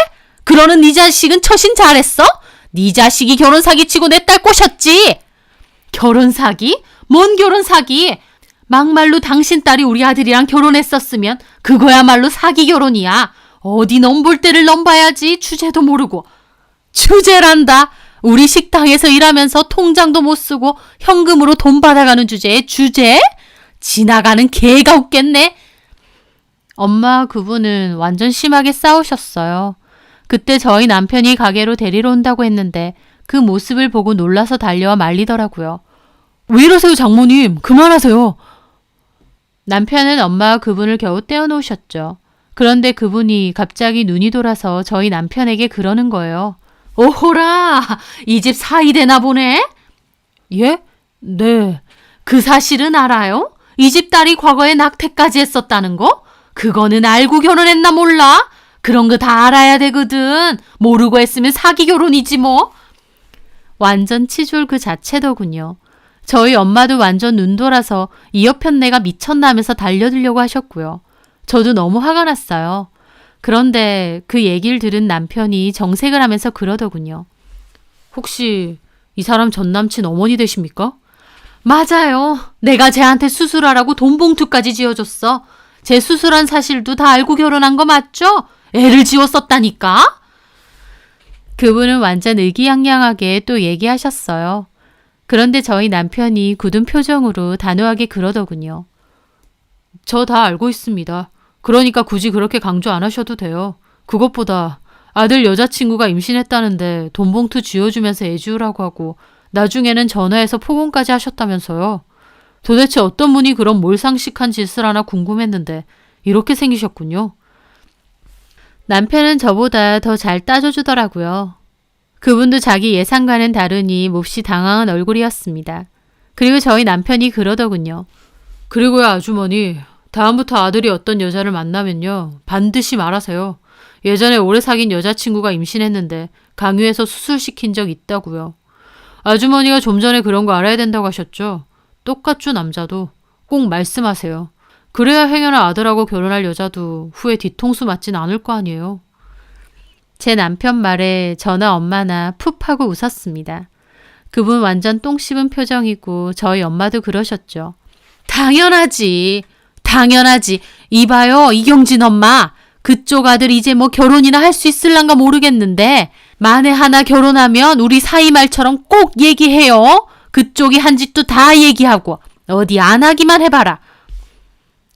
그러는 네 자식은 처신 잘했어? 네 자식이 결혼 사기치고 내 딸 꼬셨지. 결혼 사기? 뭔 결혼 사기? 막말로 당신 딸이 우리 아들이랑 결혼했었으면 그거야말로 사기 결혼이야. 어디 넘볼 때를 넘봐야지. 주제도 모르고. 주제란다. 우리 식당에서 일하면서 통장도 못 쓰고 현금으로 돈 받아가는 주제에 주제? 지나가는 개가 웃겠네. 엄마와 그분은 완전 심하게 싸우셨어요. 그때 저희 남편이 가게로 데리러 온다고 했는데 그 모습을 보고 놀라서 달려와 말리더라고요. 왜 이러세요, 장모님? 그만하세요. 남편은 엄마와 그분을 겨우 떼어놓으셨죠. 그런데 그분이 갑자기 눈이 돌아서 저희 남편에게 그러는 거예요. 오호라, 이 집 사이 되나 보네? 예? 네. 그 사실은 알아요? 이 집 딸이 과거에 낙태까지 했었다는 거? 그거는 알고 결혼했나 몰라? 그런 거 다 알아야 되거든. 모르고 했으면 사기 결혼이지 뭐. 완전 치졸 그 자체더군요. 저희 엄마도 완전 눈 돌아서 이 여편네가 미쳤나면서 달려들려고 하셨고요. 저도 너무 화가 났어요. 그런데 그 얘기를 들은 남편이 정색을 하면서 그러더군요. 혹시 이 사람 전 남친 어머니 되십니까? 맞아요. 내가 쟤한테 수술하라고 돈 봉투까지 지어줬어. 제 수술한 사실도 다 알고 결혼한 거 맞죠? 애를 지웠었다니까? 그분은 완전 의기양양하게 또 얘기하셨어요. 그런데 저희 남편이 굳은 표정으로 단호하게 그러더군요. 저 다 알고 있습니다. 그러니까 굳이 그렇게 강조 안 하셔도 돼요. 그것보다 아들 여자친구가 임신했다는데 돈 봉투 쥐어주면서 애 지우라고 하고 나중에는 전화해서 포공까지 하셨다면서요. 도대체 어떤 분이 그런 몰상식한 짓을 하나 궁금했는데 이렇게 생기셨군요. 남편은 저보다 더 잘 따져주더라고요. 그분도 자기 예상과는 다르니 몹시 당황한 얼굴이었습니다. 그리고 저희 남편이 그러더군요. 그리고요 아주머니, 다음부터 아들이 어떤 여자를 만나면요 반드시 말하세요. 예전에 오래 사귄 여자친구가 임신했는데 강요해서 수술시킨 적 있다고요. 아주머니가 좀 전에 그런 거 알아야 된다고 하셨죠? 똑같죠 남자도. 꼭 말씀하세요. 그래야 행여나 아들하고 결혼할 여자도 후에 뒤통수 맞진 않을 거 아니에요. 제 남편 말에 저나 엄마나 푹 하고 웃었습니다. 그분 완전 똥 씹은 표정이고 저희 엄마도 그러셨죠. 당연하지. 당연하지. 이봐요 이경진 엄마. 그쪽 아들 이제 뭐 결혼이나 할 수 있을란가 모르겠는데 만에 하나 결혼하면 우리 사이 말처럼 꼭 얘기해요. 그쪽이 한 짓도 다 얘기하고 어디 안 하기만 해봐라.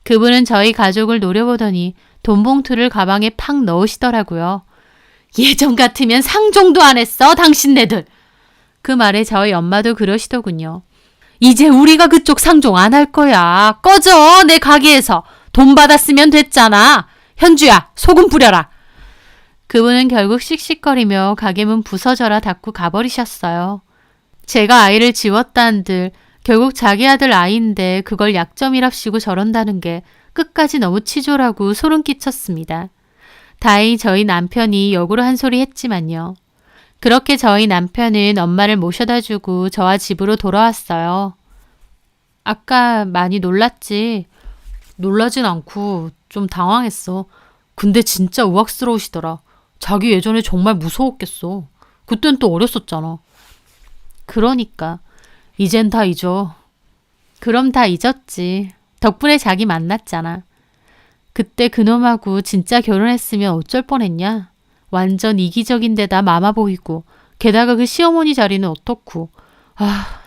그분은 저희 가족을 노려보더니 돈 봉투를 가방에 팍 넣으시더라고요. 예전 같으면 상종도 안 했어 당신네들. 그 말에 저희 엄마도 그러시더군요. 이제 우리가 그쪽 상종 안 할 거야. 꺼져 내 가게에서. 돈 받았으면 됐잖아. 현주야 소금 뿌려라. 그분은 결국 씩씩거리며 가게 문 부서져라 닫고 가버리셨어요. 제가 아이를 지웠다 한들 결국 자기 아들 아이인데 그걸 약점이랍시고 저런다는 게 끝까지 너무 치졸하고 소름 끼쳤습니다. 다행히 저희 남편이 역으로 한 소리 했지만요. 그렇게 저희 남편은 엄마를 모셔다 주고 저와 집으로 돌아왔어요. 아까 많이 놀랐지? 놀라진 않고 좀 당황했어. 근데 진짜 우악스러우시더라. 자기 예전에 정말 무서웠겠어. 그땐 또 어렸었잖아. 그러니까 이젠 다 잊어. 그럼 다 잊었지. 덕분에 자기 만났잖아. 그때 그놈하고 진짜 결혼했으면 어쩔 뻔했냐? 완전 이기적인 데다 마마 보이고 게다가 그 시어머니 자리는 어떻고.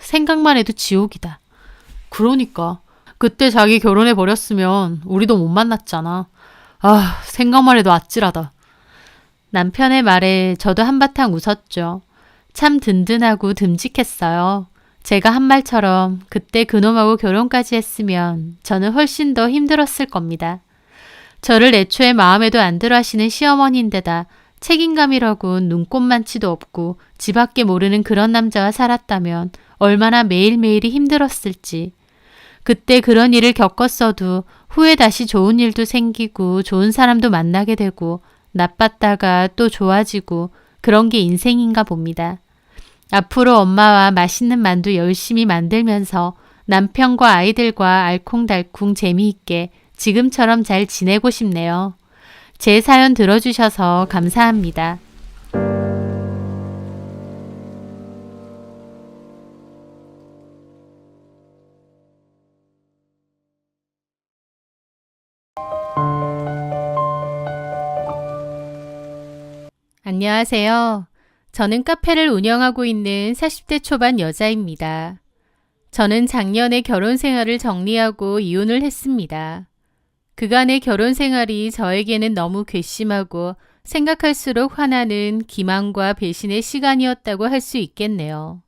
생각만 해도 지옥이다. 그러니까 그때 자기 결혼해버렸으면 우리도 못 만났잖아. 생각만 해도 아찔하다. 남편의 말에 저도 한바탕 웃었죠. 참 든든하고 듬직했어요. 제가 한 말처럼 그때 그놈하고 결혼까지 했으면 저는 훨씬 더 힘들었을 겁니다. 저를 애초에 마음에도 안 들어 하시는 시어머니인데다 책임감이라고 눈꼽만치도 없고 지 밖에 모르는 그런 남자와 살았다면 얼마나 매일매일이 힘들었을지. 그때 그런 일을 겪었어도 후에 다시 좋은 일도 생기고 좋은 사람도 만나게 되고 나빴다가 또 좋아지고 그런 게 인생인가 봅니다. 앞으로 엄마와 맛있는 만두 열심히 만들면서 남편과 아이들과 알콩달콩 재미있게 지금처럼 잘 지내고 싶네요. 제 사연 들어주셔서 감사합니다. 안녕하세요. 저는 카페를 운영하고 있는 40대 초반 여자입니다. 저는 작년에 결혼 생활을 정리하고 이혼을 했습니다. 그간의 결혼 생활이 저에게는 너무 괘씸하고 생각할수록 화나는 기만과 배신의 시간이었다고 할 수 있겠네요.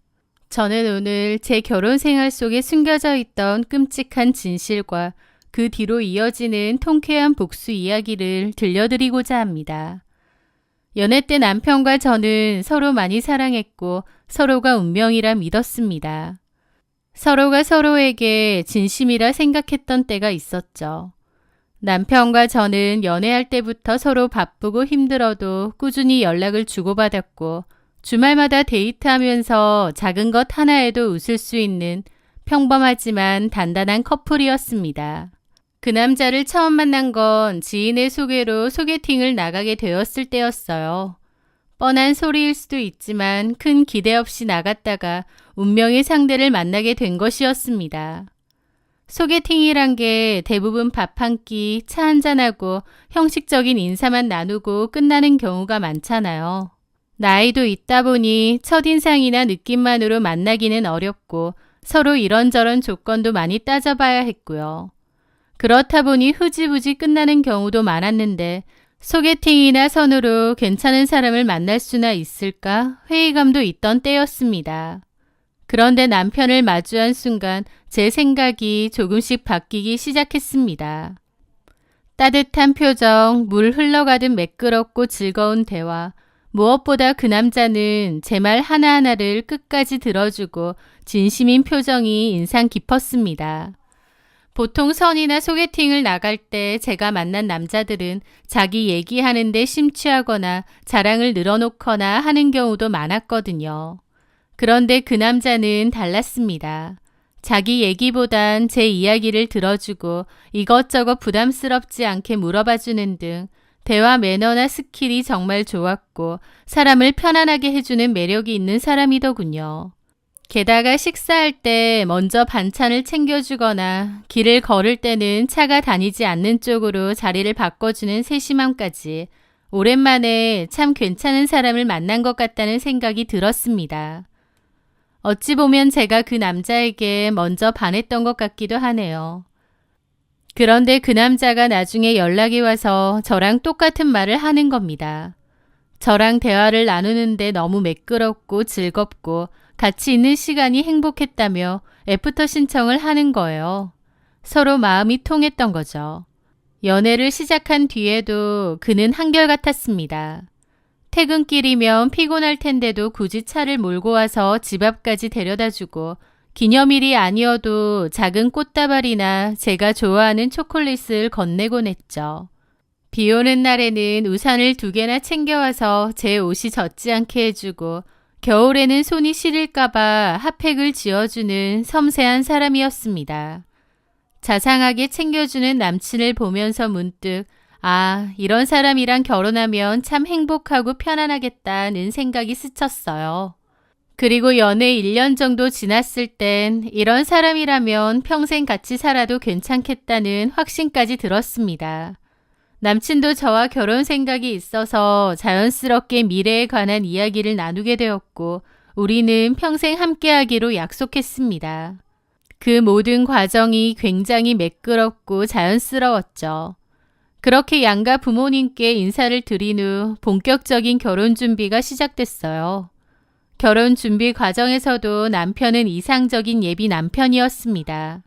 저는 오늘 제 결혼 생활 속에 숨겨져 있던 끔찍한 진실과 그 뒤로 이어지는 통쾌한 복수 이야기를 들려드리고자 합니다. 연애 때 남편과 저는 서로 많이 사랑했고 서로가 운명이라 믿었습니다. 서로가 서로에게 진심이라 생각했던 때가 있었죠. 남편과 저는 연애할 때부터 서로 바쁘고 힘들어도 꾸준히 연락을 주고받았고 주말마다 데이트하면서 작은 것 하나에도 웃을 수 있는 평범하지만 단단한 커플이었습니다. 그 남자를 처음 만난 건 지인의 소개로 소개팅을 나가게 되었을 때였어요. 뻔한 소리일 수도 있지만 큰 기대 없이 나갔다가 운명의 상대를 만나게 된 것이었습니다. 소개팅이란 게 대부분 밥 한 끼, 차 한잔하고 형식적인 인사만 나누고 끝나는 경우가 많잖아요. 나이도 있다 보니 첫인상이나 느낌만으로 만나기는 어렵고 서로 이런저런 조건도 많이 따져봐야 했고요. 그렇다 보니 흐지부지 끝나는 경우도 많았는데 소개팅이나 선으로 괜찮은 사람을 만날 수나 있을까 회의감도 있던 때였습니다. 그런데 남편을 마주한 순간 제 생각이 조금씩 바뀌기 시작했습니다. 따뜻한 표정, 물 흘러가듯 매끄럽고 즐거운 대화, 무엇보다 그 남자는 제 말 하나하나를 끝까지 들어주고 진심인 표정이 인상 깊었습니다. 보통 선이나 소개팅을 나갈 때 제가 만난 남자들은 자기 얘기하는데 심취하거나 자랑을 늘어놓거나 하는 경우도 많았거든요. 그런데 그 남자는 달랐습니다. 자기 얘기보단 제 이야기를 들어주고 이것저것 부담스럽지 않게 물어봐주는 등 대화 매너나 스킬이 정말 좋았고 사람을 편안하게 해주는 매력이 있는 사람이더군요. 게다가 식사할 때 먼저 반찬을 챙겨주거나 길을 걸을 때는 차가 다니지 않는 쪽으로 자리를 바꿔주는 세심함까지 오랜만에 참 괜찮은 사람을 만난 것 같다는 생각이 들었습니다. 어찌 보면 제가 그 남자에게 먼저 반했던 것 같기도 하네요. 그런데 그 남자가 나중에 연락이 와서 저랑 똑같은 말을 하는 겁니다. 저랑 대화를 나누는데 너무 매끄럽고 즐겁고 같이 있는 시간이 행복했다며 애프터 신청을 하는 거예요. 서로 마음이 통했던 거죠. 연애를 시작한 뒤에도 그는 한결같았습니다. 퇴근길이면 피곤할 텐데도 굳이 차를 몰고 와서 집 앞까지 데려다주고 기념일이 아니어도 작은 꽃다발이나 제가 좋아하는 초콜릿을 건네곤 했죠. 비 오는 날에는 우산을 2개나 챙겨와서 제 옷이 젖지 않게 해주고 겨울에는 손이 시릴까봐 핫팩을 지어주는 섬세한 사람이었습니다. 자상하게 챙겨주는 남친을 보면서 문득 이런 사람이랑 결혼하면 참 행복하고 편안하겠다는 생각이 스쳤어요. 그리고 연애 1년 정도 지났을 땐 이런 사람이라면 평생 같이 살아도 괜찮겠다는 확신까지 들었습니다. 남친도 저와 결혼 생각이 있어서 자연스럽게 미래에 관한 이야기를 나누게 되었고 우리는 평생 함께하기로 약속했습니다. 그 모든 과정이 굉장히 매끄럽고 자연스러웠죠. 그렇게 양가 부모님께 인사를 드린 후 본격적인 결혼 준비가 시작됐어요. 결혼 준비 과정에서도 남편은 이상적인 예비 남편이었습니다.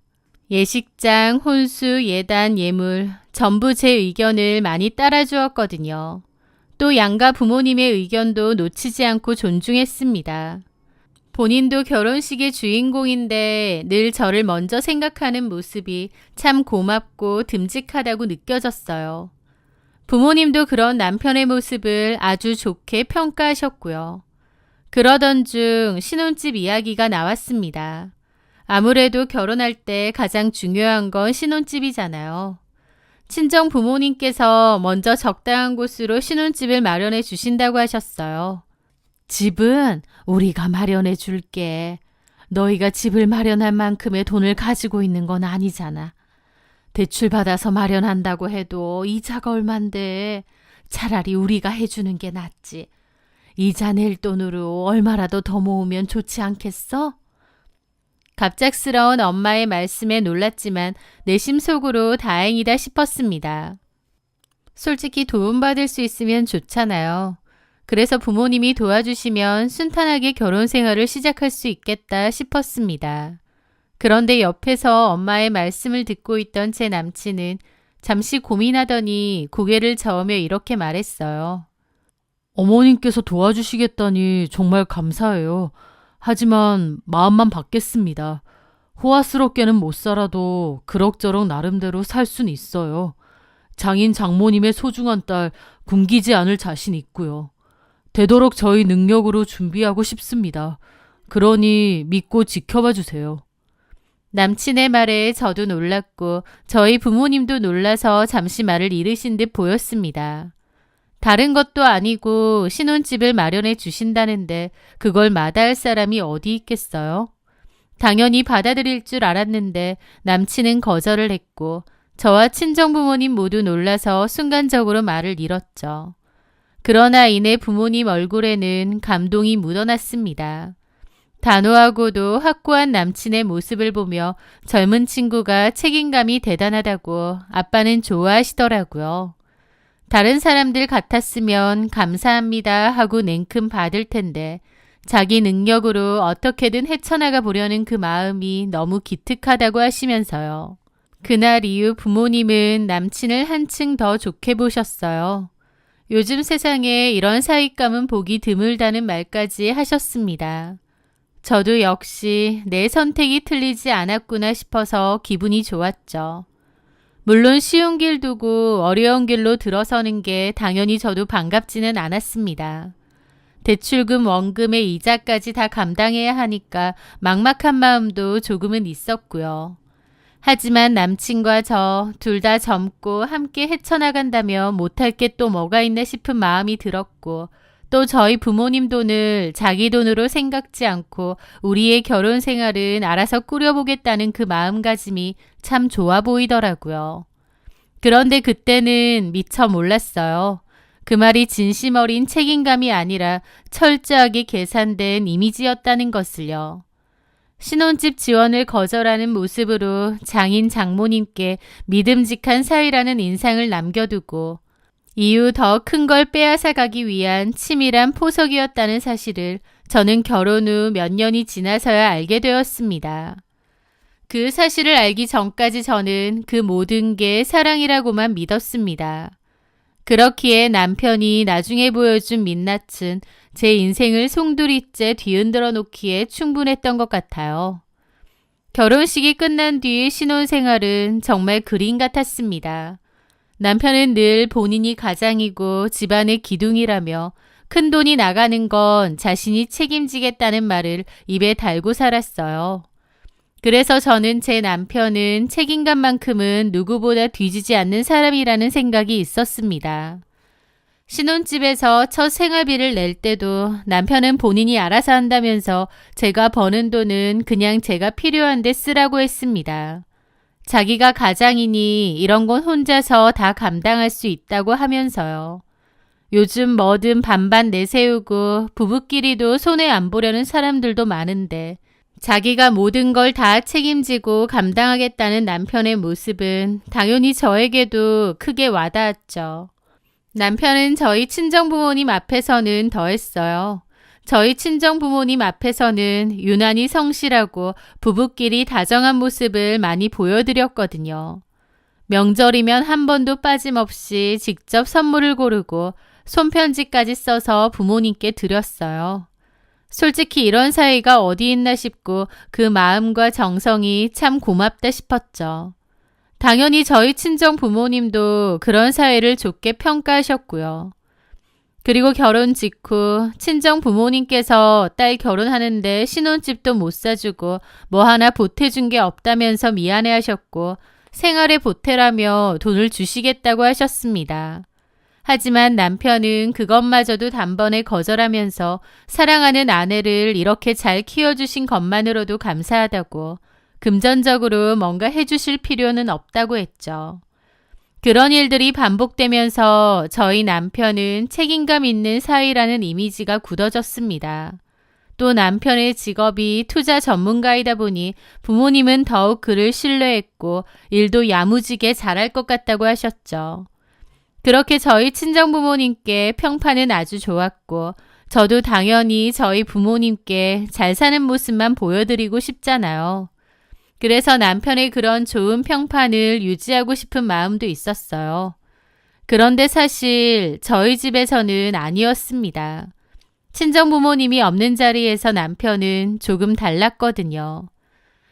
예식장, 혼수, 예단, 예물 전부 제 의견을 많이 따라주었거든요. 또 양가 부모님의 의견도 놓치지 않고 존중했습니다. 본인도 결혼식의 주인공인데 늘 저를 먼저 생각하는 모습이 참 고맙고 듬직하다고 느껴졌어요. 부모님도 그런 남편의 모습을 아주 좋게 평가하셨고요. 그러던 중 신혼집 이야기가 나왔습니다. 아무래도 결혼할 때 가장 중요한 건 신혼집이잖아요. 친정 부모님께서 먼저 적당한 곳으로 신혼집을 마련해 주신다고 하셨어요. 집은 우리가 마련해 줄게. 너희가 집을 마련할 만큼의 돈을 가지고 있는 건 아니잖아. 대출 받아서 마련한다고 해도 이자가 얼만데 차라리 우리가 해주는 게 낫지. 이자 낼 돈으로 얼마라도 더 모으면 좋지 않겠어? 갑작스러운 엄마의 말씀에 놀랐지만 내심 속으로 다행이다 싶었습니다. 솔직히 도움받을 수 있으면 좋잖아요. 그래서 부모님이 도와주시면 순탄하게 결혼 생활을 시작할 수 있겠다 싶었습니다. 그런데 옆에서 엄마의 말씀을 듣고 있던 제 남친은 잠시 고민하더니 고개를 저으며 이렇게 말했어요. 어머님께서 도와주시겠다니 정말 감사해요. 하지만 마음만 받겠습니다. 호화스럽게는 못 살아도 그럭저럭 나름대로 살 순 있어요. 장인 장모님의 소중한 딸 굶기지 않을 자신 있고요. 되도록 저희 능력으로 준비하고 싶습니다. 그러니 믿고 지켜봐 주세요. 남친의 말에 저도 놀랐고 저희 부모님도 놀라서 잠시 말을 잃으신 듯 보였습니다. 다른 것도 아니고 신혼집을 마련해 주신다는데 그걸 마다할 사람이 어디 있겠어요? 당연히 받아들일 줄 알았는데 남친은 거절을 했고 저와 친정부모님 모두 놀라서 순간적으로 말을 잃었죠. 그러나 이내 부모님 얼굴에는 감동이 묻어났습니다. 단호하고도 확고한 남친의 모습을 보며 젊은 친구가 책임감이 대단하다고 아빠는 좋아하시더라고요. 다른 사람들 같았으면 감사합니다 하고 냉큼 받을 텐데 자기 능력으로 어떻게든 헤쳐나가 보려는 그 마음이 너무 기특하다고 하시면서요. 그날 이후 부모님은 남친을 한층 더 좋게 보셨어요. 요즘 세상에 이런 사윗감은 보기 드물다는 말까지 하셨습니다. 저도 역시 내 선택이 틀리지 않았구나 싶어서 기분이 좋았죠. 물론 쉬운 길 두고 어려운 길로 들어서는 게 당연히 저도 반갑지는 않았습니다. 대출금, 원금의 이자까지 다 감당해야 하니까 막막한 마음도 조금은 있었고요. 하지만 남친과 저 둘 다 젊고 함께 헤쳐나간다면 못할 게 또 뭐가 있나 싶은 마음이 들었고 또 저희 부모님 돈을 자기 돈으로 생각지 않고 우리의 결혼 생활은 알아서 꾸려보겠다는 그 마음가짐이 참 좋아 보이더라고요. 그런데 그때는 미처 몰랐어요. 그 말이 진심 어린 책임감이 아니라 철저하게 계산된 이미지였다는 것을요. 신혼집 지원을 거절하는 모습으로 장인 장모님께 믿음직한 사위라는 인상을 남겨두고 이후 더 큰 걸 빼앗아 가기 위한 치밀한 포석이었다는 사실을 저는 결혼 후 몇 년이 지나서야 알게 되었습니다. 그 사실을 알기 전까지 저는 그 모든 게 사랑이라고만 믿었습니다. 그렇기에 남편이 나중에 보여준 민낯은 제 인생을 송두리째 뒤흔들어 놓기에 충분했던 것 같아요. 결혼식이 끝난 뒤의 신혼생활은 정말 그림 같았습니다. 남편은 늘 본인이 가장이고 집안의 기둥이라며 큰돈이 나가는 건 자신이 책임지겠다는 말을 입에 달고 살았어요. 그래서 저는 제 남편은 책임감만큼은 누구보다 뒤지지 않는 사람이라는 생각이 있었습니다. 신혼집에서 첫 생활비를 낼 때도 남편은 본인이 알아서 한다면서 제가 버는 돈은 그냥 제가 필요한데 쓰라고 했습니다. 자기가 가장이니 이런 건 혼자서 다 감당할 수 있다고 하면서요. 요즘 뭐든 반반 내세우고 부부끼리도 손해 안 보려는 사람들도 많은데 자기가 모든 걸 다 책임지고 감당하겠다는 남편의 모습은 당연히 저에게도 크게 와닿았죠. 남편은 저희 친정부모님 앞에서는 더했어요. 저희 친정 부모님 앞에서는 유난히 성실하고 부부끼리 다정한 모습을 많이 보여드렸거든요. 명절이면 한 번도 빠짐없이 직접 선물을 고르고 손편지까지 써서 부모님께 드렸어요. 솔직히 이런 사이가 어디 있나 싶고 그 마음과 정성이 참 고맙다 싶었죠. 당연히 저희 친정 부모님도 그런 사이를 좋게 평가하셨고요. 그리고 결혼 직후 친정 부모님께서 딸 결혼하는데 신혼집도 못 사주고 뭐 하나 보태준 게 없다면서 미안해하셨고 생활에 보태라며 돈을 주시겠다고 하셨습니다. 하지만 남편은 그것마저도 단번에 거절하면서 사랑하는 아내를 이렇게 잘 키워주신 것만으로도 감사하다고 금전적으로 뭔가 해주실 필요는 없다고 했죠. 그런 일들이 반복되면서 저희 남편은 책임감 있는 사위라는 이미지가 굳어졌습니다. 또 남편의 직업이 투자 전문가이다 보니 부모님은 더욱 그를 신뢰했고 일도 야무지게 잘할 것 같다고 하셨죠. 그렇게 저희 친정부모님께 평판은 아주 좋았고 저도 당연히 저희 부모님께 잘 사는 모습만 보여드리고 싶잖아요. 그래서 남편의 그런 좋은 평판을 유지하고 싶은 마음도 있었어요. 그런데 사실 저희 집에서는 아니었습니다. 친정부모님이 없는 자리에서 남편은 조금 달랐거든요.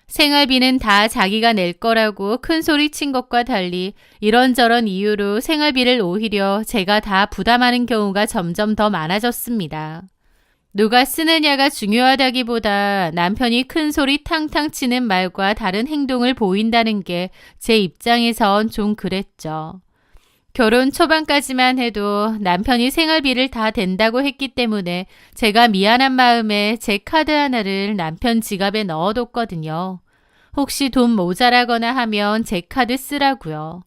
생활비는 다 자기가 낼 거라고 큰 소리 친 것과 달리 이런저런 이유로 생활비를 오히려 제가 다 부담하는 경우가 점점 더 많아졌습니다. 누가 쓰느냐가 중요하다기보다 남편이 큰 소리 탕탕 치는 말과 다른 행동을 보인다는 게 제 입장에선 좀 그랬죠. 결혼 초반까지만 해도 남편이 생활비를 다 댄다고 했기 때문에 제가 미안한 마음에 제 카드 하나를 남편 지갑에 넣어뒀거든요. 혹시 돈 모자라거나 하면 제 카드 쓰라고요.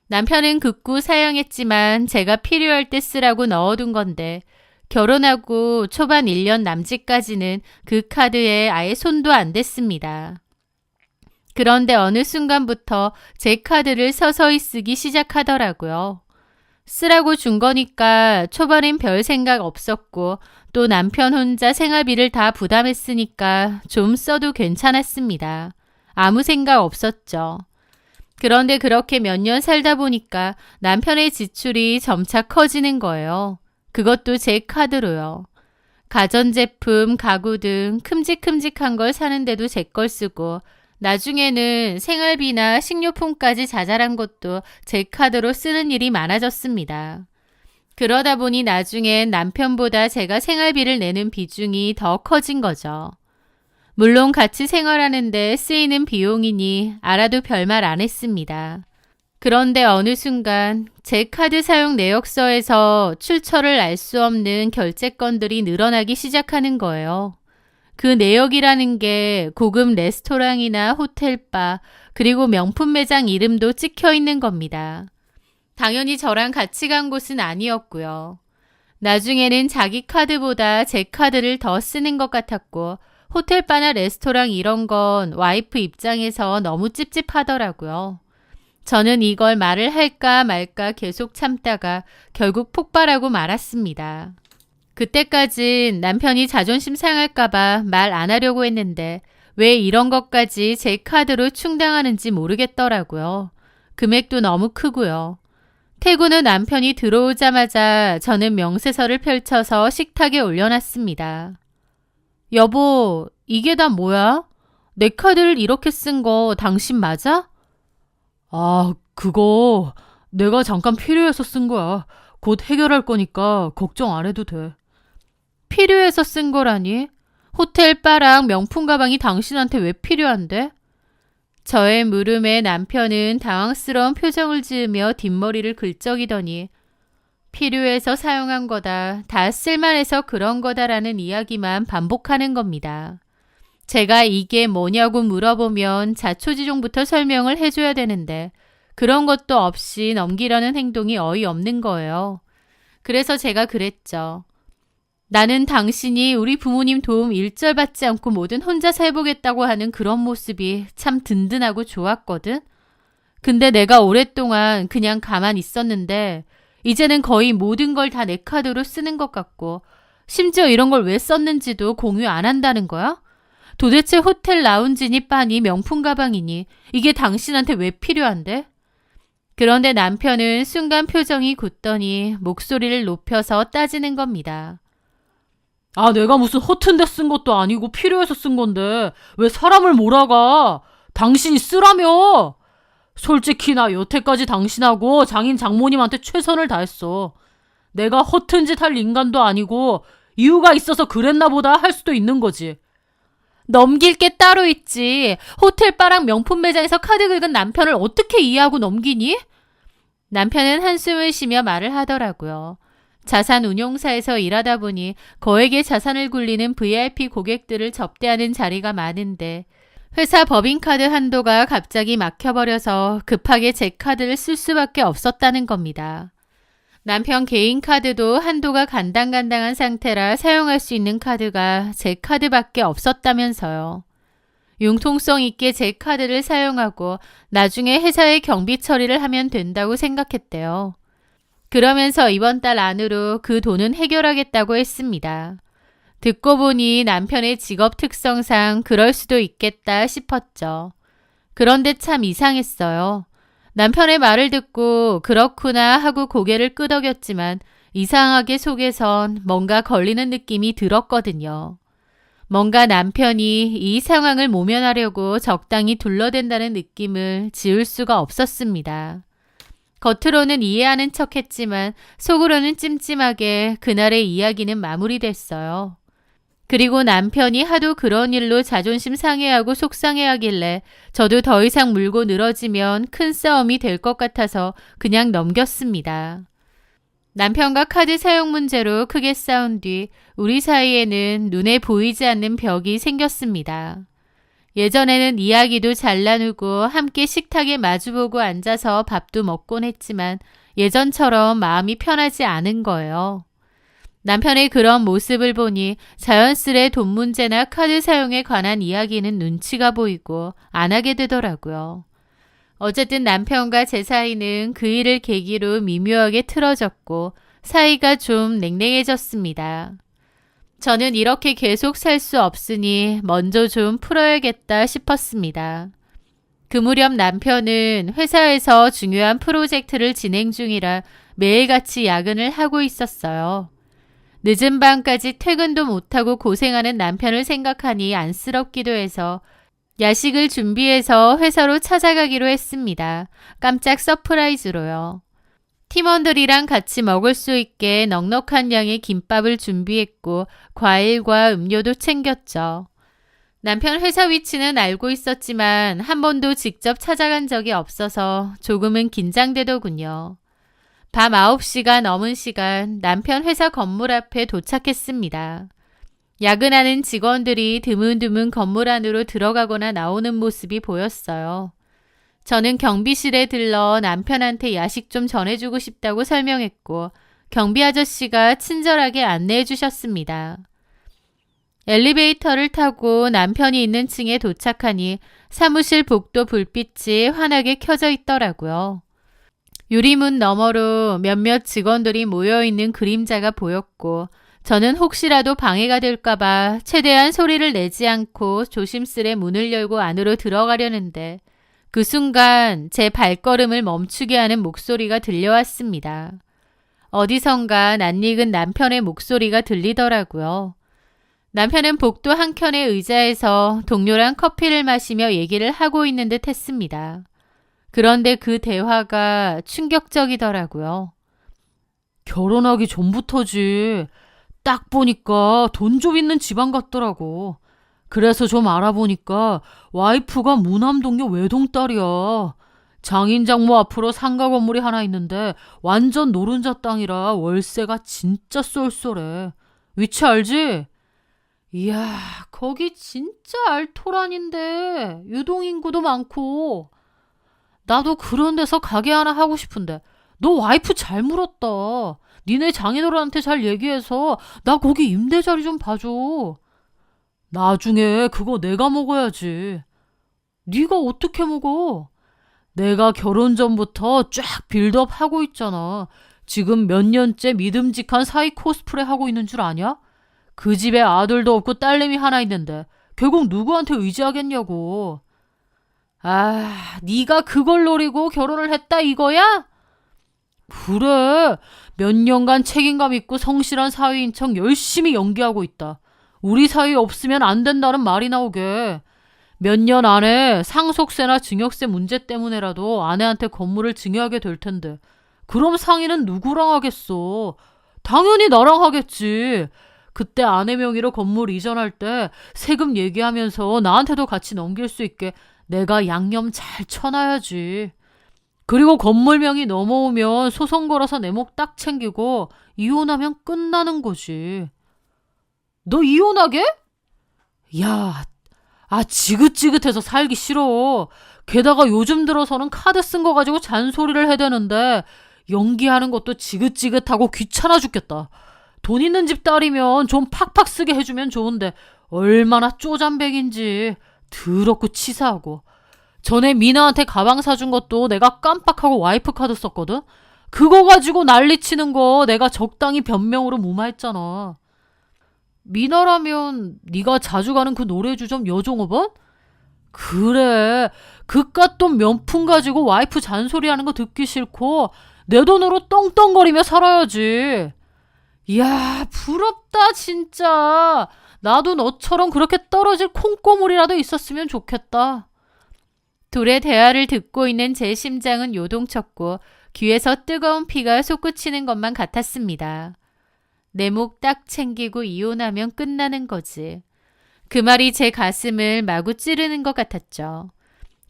남편은 극구 사양했지만 제가 필요할 때 쓰라고 넣어둔 건데 결혼하고 초반 1년 남짓까지는 그 카드에 아예 손도 안 댔습니다. 그런데 어느 순간부터 제 카드를 서서히 쓰기 시작하더라고요. 쓰라고 준 거니까 초반엔 별 생각 없었고 또 남편 혼자 생활비를 다 부담했으니까 좀 써도 괜찮았습니다. 아무 생각 없었죠. 그런데 그렇게 몇 년 살다 보니까 남편의 지출이 점차 커지는 거예요. 그것도 제 카드로요. 가전제품, 가구 등 큼직큼직한 걸 사는데도 제 걸 쓰고 나중에는 생활비나 식료품까지 자잘한 것도 제 카드로 쓰는 일이 많아졌습니다. 그러다 보니 나중엔 남편보다 제가 생활비를 내는 비중이 더 커진 거죠. 물론 같이 생활하는데 쓰이는 비용이니 알아도 별말 안 했습니다. 그런데 어느 순간 제 카드 사용 내역서에서 출처를 알 수 없는 결제건들이 늘어나기 시작하는 거예요. 그 내역이라는 게 고급 레스토랑이나 호텔바 그리고 명품 매장 이름도 찍혀 있는 겁니다. 당연히 저랑 같이 간 곳은 아니었고요. 나중에는 자기 카드보다 제 카드를 더 쓰는 것 같았고 호텔바나 레스토랑 이런 건 와이프 입장에서 너무 찝찝하더라고요. 저는 이걸 말을 할까 말까 계속 참다가 결국 폭발하고 말았습니다. 그때까진 남편이 자존심 상할까봐 말 안 하려고 했는데 왜 이런 것까지 제 카드로 충당하는지 모르겠더라고요. 금액도 너무 크고요. 퇴근 후 남편이 들어오자마자 저는 명세서를 펼쳐서 식탁에 올려놨습니다. 여보, 이게 다 뭐야? 내 카드를 이렇게 쓴 거 당신 맞아? 아, 그거 내가 잠깐 필요해서 쓴 거야. 곧 해결할 거니까 걱정 안 해도 돼. 필요해서 쓴 거라니? 호텔 바랑 명품 가방이 당신한테 왜 필요한데? 저의 물음에 남편은 당황스러운 표정을 지으며 뒷머리를 긁적이더니 필요해서 사용한 거다. 다 쓸만해서 그런 거다라는 이야기만 반복하는 겁니다. 제가 이게 뭐냐고 물어보면 자초지종부터 설명을 해줘야 되는데 그런 것도 없이 넘기려는 행동이 어이없는 거예요. 그래서 제가 그랬죠. 나는 당신이 우리 부모님 도움 일절 받지 않고 뭐든 혼자서 해보겠다고 하는 그런 모습이 참 든든하고 좋았거든. 근데 내가 오랫동안 그냥 가만 있었는데 이제는 거의 모든 걸 다 내 카드로 쓰는 것 같고 심지어 이런 걸 왜 썼는지도 공유 안 한다는 거야? 도대체 호텔 라운지니 바니 명품 가방이니 이게 당신한테 왜 필요한데? 그런데 남편은 순간 표정이 굳더니 목소리를 높여서 따지는 겁니다. 아, 내가 무슨 허튼 데 쓴 것도 아니고 필요해서 쓴 건데 왜 사람을 몰아가? 당신이 쓰라며! 솔직히 나 여태까지 당신하고 장인 장모님한테 최선을 다했어. 내가 허튼 짓 할 인간도 아니고 이유가 있어서 그랬나 보다 할 수도 있는 거지. 넘길 게 따로 있지. 호텔 바랑 명품 매장에서 카드 긁은 남편을 어떻게 이해하고 넘기니? 남편은 한숨을 쉬며 말을 하더라고요. 자산 운용사에서 일하다 보니 거액의 자산을 굴리는 VIP 고객들을 접대하는 자리가 많은데 회사 법인카드 한도가 갑자기 막혀버려서 급하게 제 카드를 쓸 수밖에 없었다는 겁니다. 남편 개인 카드도 한도가 간당간당한 상태라 사용할 수 있는 카드가 제 카드밖에 없었다면서요. 융통성 있게 제 카드를 사용하고 나중에 회사에 경비 처리를 하면 된다고 생각했대요. 그러면서 이번 달 안으로 그 돈은 해결하겠다고 했습니다. 듣고 보니 남편의 직업 특성상 그럴 수도 있겠다 싶었죠. 그런데 참 이상했어요. 남편의 말을 듣고 그렇구나 하고 고개를 끄덕였지만 이상하게 속에선 뭔가 걸리는 느낌이 들었거든요. 뭔가 남편이 이 상황을 모면하려고 적당히 둘러댄다는 느낌을 지울 수가 없었습니다. 겉으로는 이해하는 척했지만 속으로는 찜찜하게 그날의 이야기는 마무리됐어요. 그리고 남편이 하도 그런 일로 자존심 상해하고 속상해하길래 저도 더 이상 물고 늘어지면 큰 싸움이 될 것 같아서 그냥 넘겼습니다. 남편과 카드 사용 문제로 크게 싸운 뒤 우리 사이에는 눈에 보이지 않는 벽이 생겼습니다. 예전에는 이야기도 잘 나누고 함께 식탁에 마주보고 앉아서 밥도 먹곤 했지만 예전처럼 마음이 편하지 않은 거예요. 남편의 그런 모습을 보니 자연스레 돈 문제나 카드 사용에 관한 이야기는 눈치가 보이고 안 하게 되더라고요. 어쨌든 남편과 제 사이는 그 일을 계기로 미묘하게 틀어졌고 사이가 좀 냉랭해졌습니다. 저는 이렇게 계속 살 수 없으니 먼저 좀 풀어야겠다 싶었습니다. 그 무렵 남편은 회사에서 중요한 프로젝트를 진행 중이라 매일같이 야근을 하고 있었어요. 늦은 밤까지 퇴근도 못하고 고생하는 남편을 생각하니 안쓰럽기도 해서 야식을 준비해서 회사로 찾아가기로 했습니다. 깜짝 서프라이즈로요. 팀원들이랑 같이 먹을 수 있게 넉넉한 양의 김밥을 준비했고 과일과 음료도 챙겼죠. 남편 회사 위치는 알고 있었지만 한 번도 직접 찾아간 적이 없어서 조금은 긴장되더군요. 밤 9시가 넘은 시간 남편 회사 건물 앞에 도착했습니다. 야근하는 직원들이 드문드문 건물 안으로 들어가거나 나오는 모습이 보였어요. 저는 경비실에 들러 남편한테 야식 좀 전해주고 싶다고 설명했고 경비 아저씨가 친절하게 안내해 주셨습니다. 엘리베이터를 타고 남편이 있는 층에 도착하니 사무실 복도 불빛이 환하게 켜져 있더라고요. 유리문 너머로 몇몇 직원들이 모여있는 그림자가 보였고 저는 혹시라도 방해가 될까봐 최대한 소리를 내지 않고 조심스레 문을 열고 안으로 들어가려는데 그 순간 제 발걸음을 멈추게 하는 목소리가 들려왔습니다. 어디선가 낯익은 남편의 목소리가 들리더라고요. 남편은 복도 한켠의 의자에서 동료랑 커피를 마시며 얘기를 하고 있는 듯 했습니다. 그런데 그 대화가 충격적이더라고요. 결혼하기 전부터지. 딱 보니까 돈 좀 있는 집안 같더라고. 그래서 좀 알아보니까 와이프가 무남동녀 외동딸이야. 장인장모 앞으로 상가 건물이 하나 있는데 완전 노른자 땅이라 월세가 진짜 쏠쏠해. 위치 알지? 이야, 거기 진짜 알토란인데 유동인구도 많고. 나도 그런 데서 가게 하나 하고 싶은데 너 와이프 잘 물었다. 니네 장인어른한테 잘 얘기해서 나 거기 임대 자리 좀 봐줘. 나중에 그거 내가 먹어야지. 네가 어떻게 먹어? 내가 결혼 전부터 쫙 빌드업 하고 있잖아. 지금 몇 년째 믿음직한 사이 코스프레 하고 있는 줄 아냐? 그 집에 아들도 없고 딸내미 하나 있는데 결국 누구한테 의지하겠냐고. 아, 네가 그걸 노리고 결혼을 했다 이거야? 그래. 몇 년간 책임감 있고 성실한 사위인 척 열심히 연기하고 있다. 우리 사이 없으면 안 된다는 말이 나오게. 몇 년 안에 상속세나 증여세 문제 때문에라도 아내한테 건물을 증여하게 될 텐데 그럼 상의는 누구랑 하겠어? 당연히 나랑 하겠지. 그때 아내 명의로 건물 이전할 때 세금 얘기하면서 나한테도 같이 넘길 수 있게 내가 양념 잘 쳐놔야지. 그리고 건물 명의 넘어오면 소송 걸어서 내 목 딱 챙기고 이혼하면 끝나는 거지. 너 이혼하게? 야, 지긋지긋해서 살기 싫어. 게다가 요즘 들어서는 카드 쓴 거 가지고 잔소리를 해대는데 연기하는 것도 지긋지긋하고 귀찮아 죽겠다. 돈 있는 집 딸이면 좀 팍팍 쓰게 해주면 좋은데 얼마나 쪼잔백인지. 더럽고 치사하고. 전에 미나한테 가방 사준 것도 내가 깜빡하고 와이프 카드 썼거든. 그거 가지고 난리치는 거 내가 적당히 변명으로 무마했잖아. 미나라면 네가 자주 가는 그 노래주점 여종업원? 그래. 그깟 돈 명품 가지고 와이프 잔소리하는 거 듣기 싫고 내 돈으로 떵떵거리며 살아야지. 이야, 부럽다 진짜. 나도 너처럼 그렇게 떨어질 콩고물이라도 있었으면 좋겠다. 둘의 대화를 듣고 있는 제 심장은 요동쳤고 귀에서 뜨거운 피가 솟구치는 것만 같았습니다. 내 목 딱 챙기고 이혼하면 끝나는 거지. 그 말이 제 가슴을 마구 찌르는 것 같았죠.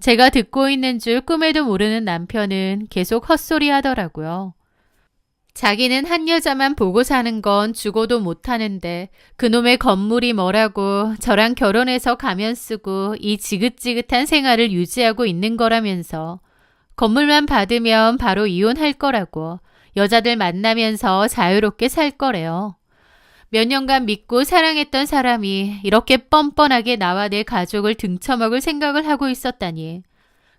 제가 듣고 있는 줄 꿈에도 모르는 남편은 계속 헛소리 하더라고요. 자기는 한 여자만 보고 사는 건 죽어도 못하는데 그놈의 건물이 뭐라고 저랑 결혼해서 가면 쓰고 이 지긋지긋한 생활을 유지하고 있는 거라면서 건물만 받으면 바로 이혼할 거라고 여자들 만나면서 자유롭게 살 거래요. 몇 년간 믿고 사랑했던 사람이 이렇게 뻔뻔하게 나와 내 가족을 등쳐먹을 생각을 하고 있었다니.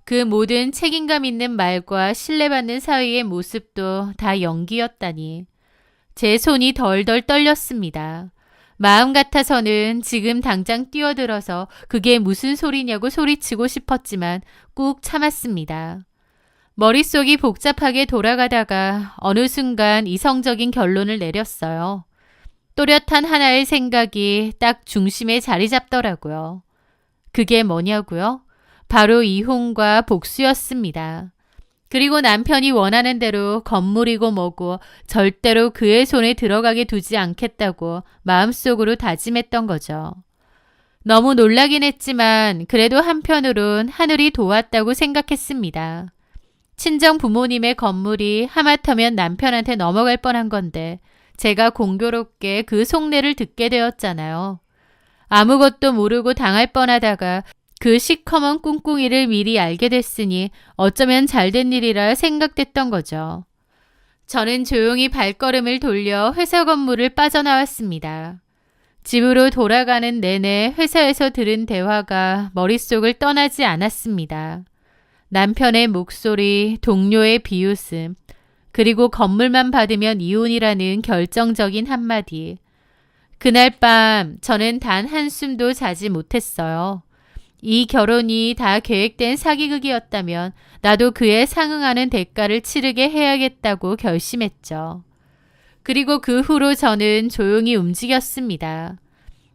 그 모든 책임감 있는 말과 신뢰받는 사위의 모습도 다 연기였다니. 제 손이 덜덜 떨렸습니다. 마음 같아서는 지금 당장 뛰어들어서 그게 무슨 소리냐고 소리치고 싶었지만 꾹 참았습니다. 머릿속이 복잡하게 돌아가다가 어느 순간 이성적인 결론을 내렸어요. 또렷한 하나의 생각이 딱 중심에 자리 잡더라고요. 그게 뭐냐고요? 바로 이혼과 복수였습니다. 그리고 남편이 원하는 대로 건물이고 뭐고 절대로 그의 손에 들어가게 두지 않겠다고 마음속으로 다짐했던 거죠. 너무 놀라긴 했지만 그래도 한편으론 하늘이 도왔다고 생각했습니다. 친정 부모님의 건물이 하마터면 남편한테 넘어갈 뻔한 건데 제가 공교롭게 그 속내를 듣게 되었잖아요. 아무것도 모르고 당할 뻔하다가 그 시커먼 꿍꿍이를 미리 알게 됐으니 어쩌면 잘된 일이라 생각됐던 거죠. 저는 조용히 발걸음을 돌려 회사 건물을 빠져나왔습니다. 집으로 돌아가는 내내 회사에서 들은 대화가 머릿속을 떠나지 않았습니다. 남편의 목소리, 동료의 비웃음, 그리고 건물만 받으면 이혼이라는 결정적인 한마디. 그날 밤 저는 단 한숨도 자지 못했어요. 이 결혼이 다 계획된 사기극이었다면 나도 그에 상응하는 대가를 치르게 해야겠다고 결심했죠. 그리고 그 후로 저는 조용히 움직였습니다.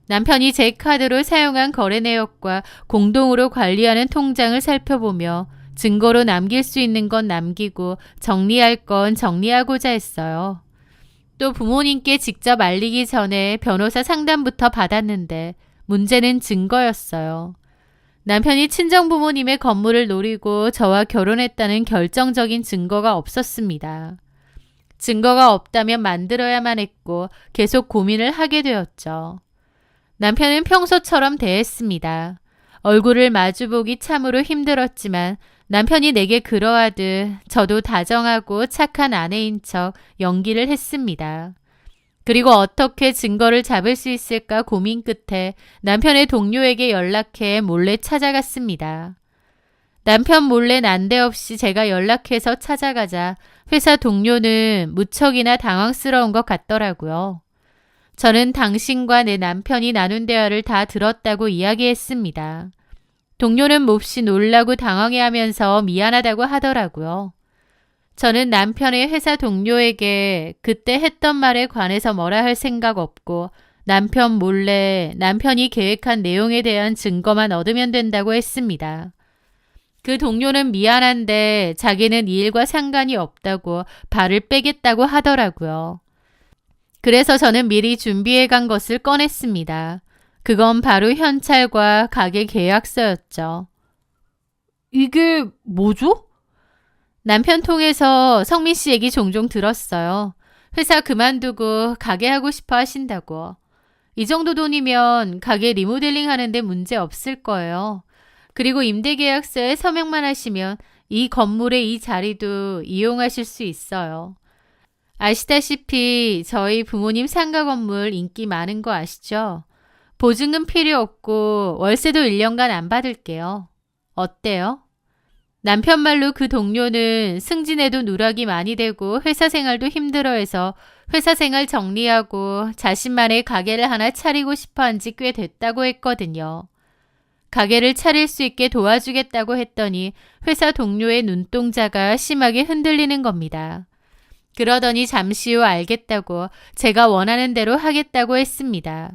남편이 제 카드로 사용한 거래 내역과 공동으로 관리하는 통장을 살펴보며 증거로 남길 수 있는 건 남기고 정리할 건 정리하고자 했어요. 또 부모님께 직접 알리기 전에 변호사 상담부터 받았는데 문제는 증거였어요. 남편이 친정 부모님의 건물을 노리고 저와 결혼했다는 결정적인 증거가 없었습니다. 증거가 없다면 만들어야만 했고 계속 고민을 하게 되었죠. 남편은 평소처럼 대했습니다. 얼굴을 마주보기 참으로 힘들었지만 남편이 내게 그러하듯 저도 다정하고 착한 아내인 척 연기를 했습니다. 그리고 어떻게 증거를 잡을 수 있을까 고민 끝에 남편의 동료에게 연락해 몰래 찾아갔습니다. 남편 몰래 난데없이 제가 연락해서 찾아가자 회사 동료는 무척이나 당황스러운 것 같더라고요. 저는 당신과 내 남편이 나눈 대화를 다 들었다고 이야기했습니다. 동료는 몹시 놀라고 당황해하면서 미안하다고 하더라고요. 저는 남편의 회사 동료에게 그때 했던 말에 관해서 뭐라 할 생각 없고 남편 몰래 남편이 계획한 내용에 대한 증거만 얻으면 된다고 했습니다. 그 동료는 미안한데 자기는 이 일과 상관이 없다고 발을 빼겠다고 하더라고요. 그래서 저는 미리 준비해 간 것을 꺼냈습니다. 그건 바로 현찰과 가게 계약서였죠. 이게 뭐죠? 남편 통해서 성민 씨 얘기 종종 들었어요. 회사 그만두고 가게 하고 싶어 하신다고. 이 정도 돈이면 가게 리모델링 하는데 문제 없을 거예요. 그리고 임대계약서에 서명만 하시면 이 건물의 이 자리도 이용하실 수 있어요. 아시다시피 저희 부모님 상가 건물 인기 많은 거 아시죠? 보증금 필요 없고 월세도 1년간 안 받을게요. 어때요? 남편 말로 그 동료는 승진에도 누락이 많이 되고 회사 생활도 힘들어해서 회사 생활 정리하고 자신만의 가게를 하나 차리고 싶어 한 지 꽤 됐다고 했거든요. 가게를 차릴 수 있게 도와주겠다고 했더니 회사 동료의 눈동자가 심하게 흔들리는 겁니다. 그러더니 잠시 후 알겠다고 제가 원하는 대로 하겠다고 했습니다.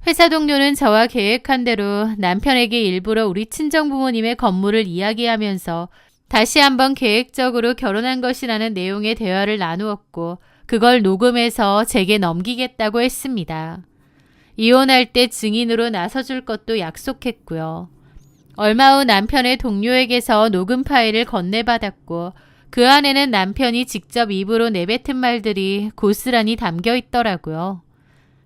회사 동료는 저와 계획한 대로 남편에게 일부러 우리 친정부모님의 건물을 이야기하면서 다시 한번 계획적으로 결혼한 것이라는 내용의 대화를 나누었고 그걸 녹음해서 제게 넘기겠다고 했습니다. 이혼할 때 증인으로 나서줄 것도 약속했고요. 얼마 후 남편의 동료에게서 녹음 파일을 건네받았고 그 안에는 남편이 직접 입으로 내뱉은 말들이 고스란히 담겨 있더라고요.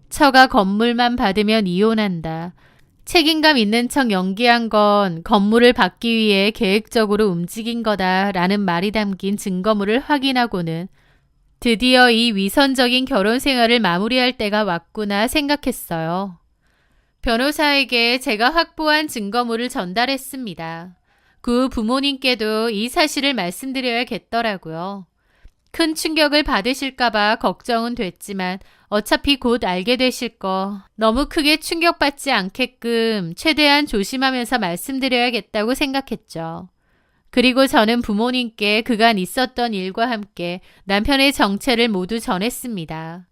처가 건물만 받으면 이혼한다. 책임감 있는 척 연기한 건 건물을 받기 위해 계획적으로 움직인 거다라는 말이 담긴 증거물을 확인하고는 드디어 이 위선적인 결혼 생활을 마무리할 때가 왔구나 생각했어요. 변호사에게 제가 확보한 증거물을 전달했습니다. 그 부모님께도 이 사실을 말씀드려야겠더라고요. 큰 충격을 받으실까봐 걱정은 됐지만 어차피 곧 알게 되실 거 너무 크게 충격받지 않게끔 최대한 조심하면서 말씀드려야겠다고 생각했죠. 그리고 저는 부모님께 그간 있었던 일과 함께 남편의 정체를 모두 전했습니다.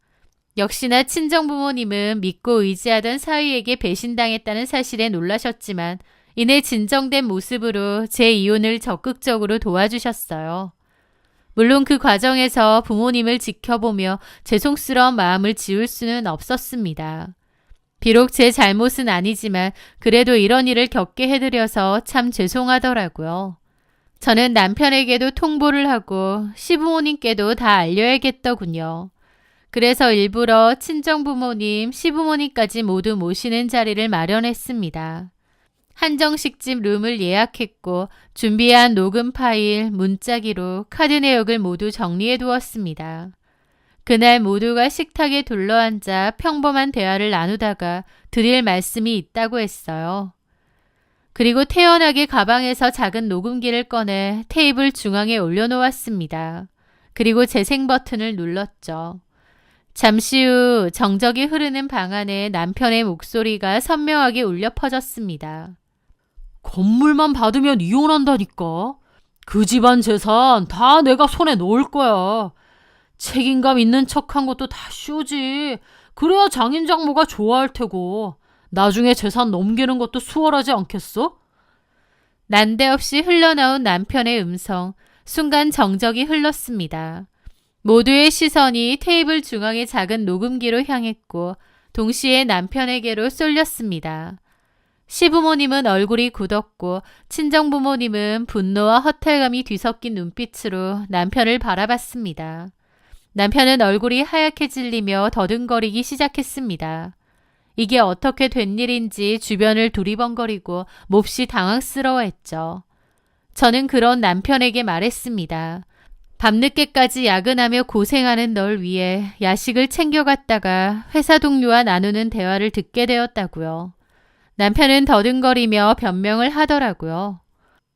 역시나 친정부모님은 믿고 의지하던 사위에게 배신당했다는 사실에 놀라셨지만 이내 진정된 모습으로 제 이혼을 적극적으로 도와주셨어요. 물론 그 과정에서 부모님을 지켜보며 죄송스러운 마음을 지울 수는 없었습니다. 비록 제 잘못은 아니지만 그래도 이런 일을 겪게 해드려서 참 죄송하더라고요. 저는 남편에게도 통보를 하고 시부모님께도 다 알려야겠더군요. 그래서 일부러 친정부모님, 시부모님까지 모두 모시는 자리를 마련했습니다. 한정식집 룸을 예약했고 준비한 녹음 파일, 문자기로 카드 내역을 모두 정리해 두었습니다. 그날 모두가 식탁에 둘러앉아 평범한 대화를 나누다가 드릴 말씀이 있다고 했어요. 그리고 태연하게 가방에서 작은 녹음기를 꺼내 테이블 중앙에 올려놓았습니다. 그리고 재생 버튼을 눌렀죠. 잠시 후 정적이 흐르는 방 안에 남편의 목소리가 선명하게 울려 퍼졌습니다. 건물만 받으면 이혼한다니까. 그 집안 재산 다 내가 손에 놓을 거야. 책임감 있는 척한 것도 다 쇼지. 그래야 장인 장모가 좋아할 테고. 나중에 재산 넘기는 것도 수월하지 않겠어? 난데없이 흘러나온 남편의 음성. 순간 정적이 흘렀습니다. 모두의 시선이 테이블 중앙의 작은 녹음기로 향했고 동시에 남편에게로 쏠렸습니다. 시부모님은 얼굴이 굳었고 친정부모님은 분노와 허탈감이 뒤섞인 눈빛으로 남편을 바라봤습니다. 남편은 얼굴이 하얗게 질리며 더듬거리기 시작했습니다. 이게 어떻게 된 일인지 주변을 두리번거리고 몹시 당황스러워했죠. 저는 그런 남편에게 말했습니다. 밤늦게까지 야근하며 고생하는 널 위해 야식을 챙겨갔다가 회사 동료와 나누는 대화를 듣게 되었다고요. 남편은 더듬거리며 변명을 하더라고요.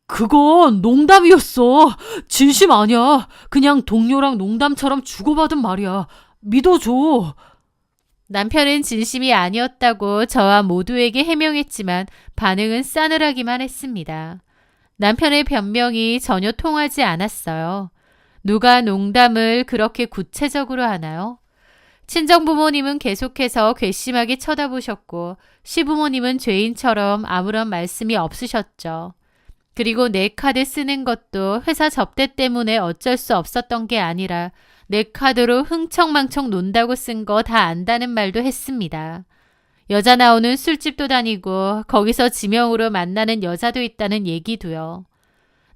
그건 농담이었어. 진심 아니야. 그냥 동료랑 농담처럼 주고받은 말이야. 믿어줘. 남편은 진심이 아니었다고 저와 모두에게 해명했지만 반응은 싸늘하기만 했습니다. 남편의 변명이 전혀 통하지 않았어요. 누가 농담을 그렇게 구체적으로 하나요? 친정부모님은 계속해서 괘씸하게 쳐다보셨고 시부모님은 죄인처럼 아무런 말씀이 없으셨죠. 그리고 내 카드 쓰는 것도 회사 접대 때문에 어쩔 수 없었던 게 아니라 내 카드로 흥청망청 논다고 쓴 거 다 안다는 말도 했습니다. 여자 나오는 술집도 다니고 거기서 지명으로 만나는 여자도 있다는 얘기도요.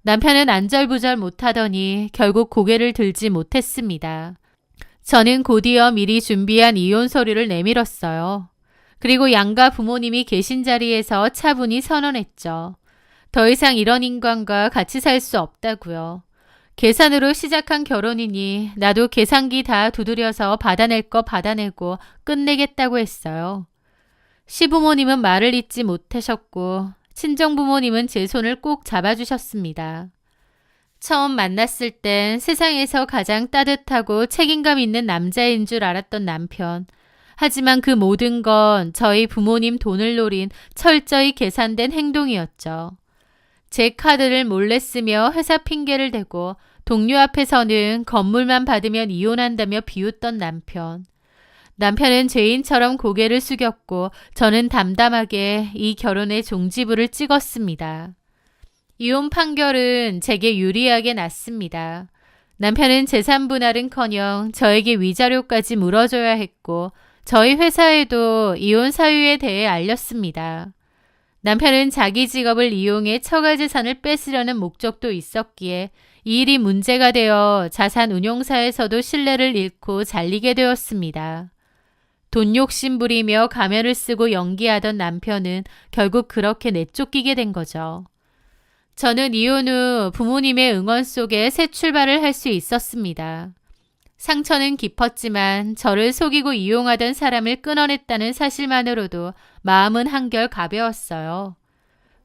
남편은 안절부절 못하더니 결국 고개를 들지 못했습니다. 저는 곧이어 미리 준비한 이혼 서류를 내밀었어요. 그리고 양가 부모님이 계신 자리에서 차분히 선언했죠. 더 이상 이런 인간과 같이 살 수 없다고요. 계산으로 시작한 결혼이니 나도 계산기 다 두드려서 받아낼 거 받아내고 끝내겠다고 했어요. 시부모님은 말을 잇지 못하셨고 친정부모님은 제 손을 꼭 잡아주셨습니다. 처음 만났을 땐 세상에서 가장 따뜻하고 책임감 있는 남자인 줄 알았던 남편. 하지만 그 모든 건 저희 부모님 돈을 노린 철저히 계산된 행동이었죠. 제 카드를 몰래 쓰며 회사 핑계를 대고 동료 앞에서는 건물만 받으면 이혼한다며 비웃던 남편. 남편은 죄인처럼 고개를 숙였고 저는 담담하게 이 결혼의 종지부를 찍었습니다. 이혼 판결은 제게 유리하게 났습니다. 남편은 재산 분할은커녕 저에게 위자료까지 물어줘야 했고 저희 회사에도 이혼 사유에 대해 알렸습니다. 남편은 자기 직업을 이용해 처가 재산을 뺏으려는 목적도 있었기에 이 일이 문제가 되어 자산 운용사에서도 신뢰를 잃고 잘리게 되었습니다. 돈 욕심 부리며 가면을 쓰고 연기하던 남편은 결국 그렇게 내쫓기게 된 거죠. 저는 이혼 후 부모님의 응원 속에 새 출발을 할 수 있었습니다. 상처는 깊었지만 저를 속이고 이용하던 사람을 끊어냈다는 사실만으로도 마음은 한결 가벼웠어요.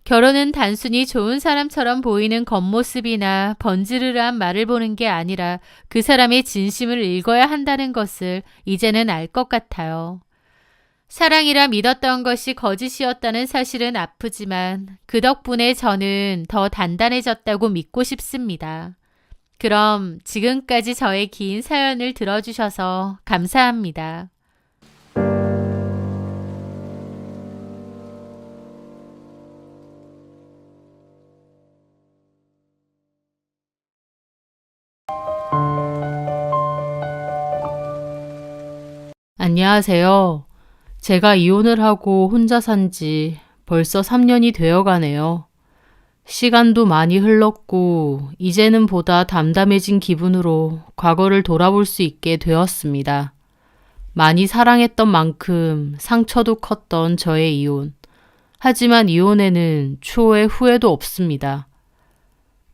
결혼은 단순히 좋은 사람처럼 보이는 겉모습이나 번지르르한 말을 보는 게 아니라 그 사람의 진심을 읽어야 한다는 것을 이제는 알 것 같아요. 사랑이라 믿었던 것이 거짓이었다는 사실은 아프지만 그 덕분에 저는 더 단단해졌다고 믿고 싶습니다. 그럼 지금까지 저의 긴 사연을 들어주셔서 감사합니다. 안녕하세요. 제가 이혼을 하고 혼자 산 지 벌써 3년이 되어 가네요. 시간도 많이 흘렀고 이제는 보다 담담해진 기분으로 과거를 돌아볼 수 있게 되었습니다. 많이 사랑했던 만큼 상처도 컸던 저의 이혼. 하지만 이혼에는 추후에 후회도 없습니다.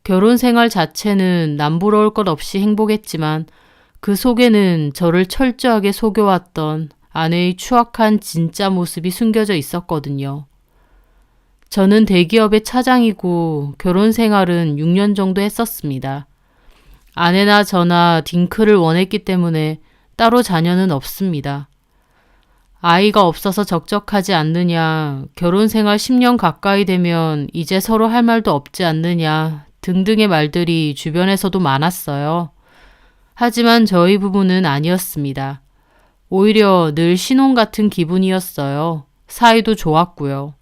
결혼 생활 자체는 남부러울 것 없이 행복했지만 그 속에는 저를 철저하게 속여왔던 아내의 추악한 진짜 모습이 숨겨져 있었거든요. 저는 대기업의 차장이고 결혼 생활은 6년 정도 했었습니다. 아내나 저나 딩크를 원했기 때문에 따로 자녀는 없습니다. 아이가 없어서 적적하지 않느냐, 결혼 생활 10년 가까이 되면 이제 서로 할 말도 없지 않느냐 등등의 말들이 주변에서도 많았어요. 하지만 저희 부부는 아니었습니다. 오히려 늘 신혼 같은 기분이었어요. 사이도 좋았고요.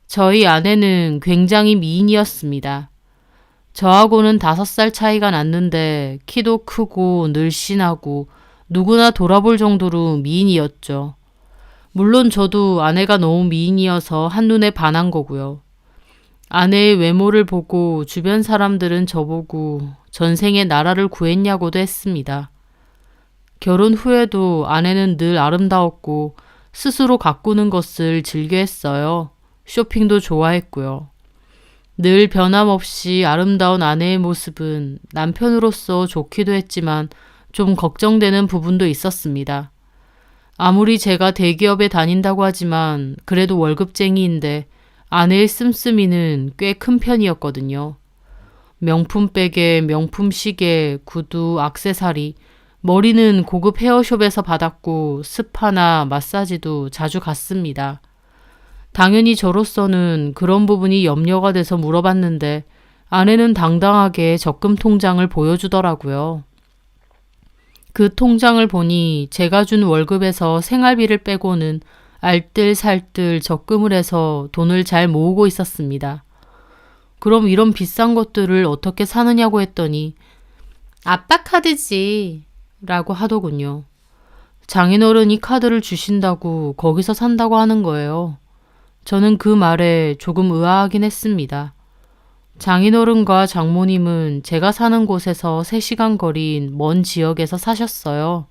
저희 아내는 굉장히 미인이었습니다. 저하고는 5살 차이가 났는데 키도 크고 늘씬하고 누구나 돌아볼 정도로 미인이었죠. 물론 저도 아내가 너무 미인이어서 한눈에 반한 거고요. 아내의 외모를 보고 주변 사람들은 저보고 전생에 나라를 구했냐고도 했습니다. 결혼 후에도 아내는 늘 아름다웠고 스스로 가꾸는 것을 즐겨했어요. 쇼핑도 좋아했고요. 늘 변함없이 아름다운 아내의 모습은 남편으로서 좋기도 했지만 좀 걱정되는 부분도 있었습니다. 아무리 제가 대기업에 다닌다고 하지만 그래도 월급쟁이인데 아내의 씀씀이는 꽤 큰 편이었거든요. 명품 베개, 명품 시계, 구두, 액세서리 머리는 고급 헤어숍에서 받았고 스파나 마사지도 자주 갔습니다. 당연히 저로서는 그런 부분이 염려가 돼서 물어봤는데 아내는 당당하게 적금 통장을 보여주더라고요. 그 통장을 보니 제가 준 월급에서 생활비를 빼고는 알뜰살뜰 적금을 해서 돈을 잘 모으고 있었습니다. 그럼 이런 비싼 것들을 어떻게 사느냐고 했더니 아빠 카드지 라고 하더군요. 장인어른이 카드를 주신다고 거기서 산다고 하는 거예요. 저는 그 말에 조금 의아하긴 했습니다. 장인어른과 장모님은 제가 사는 곳에서 3시간 거리인 먼 지역에서 사셨어요.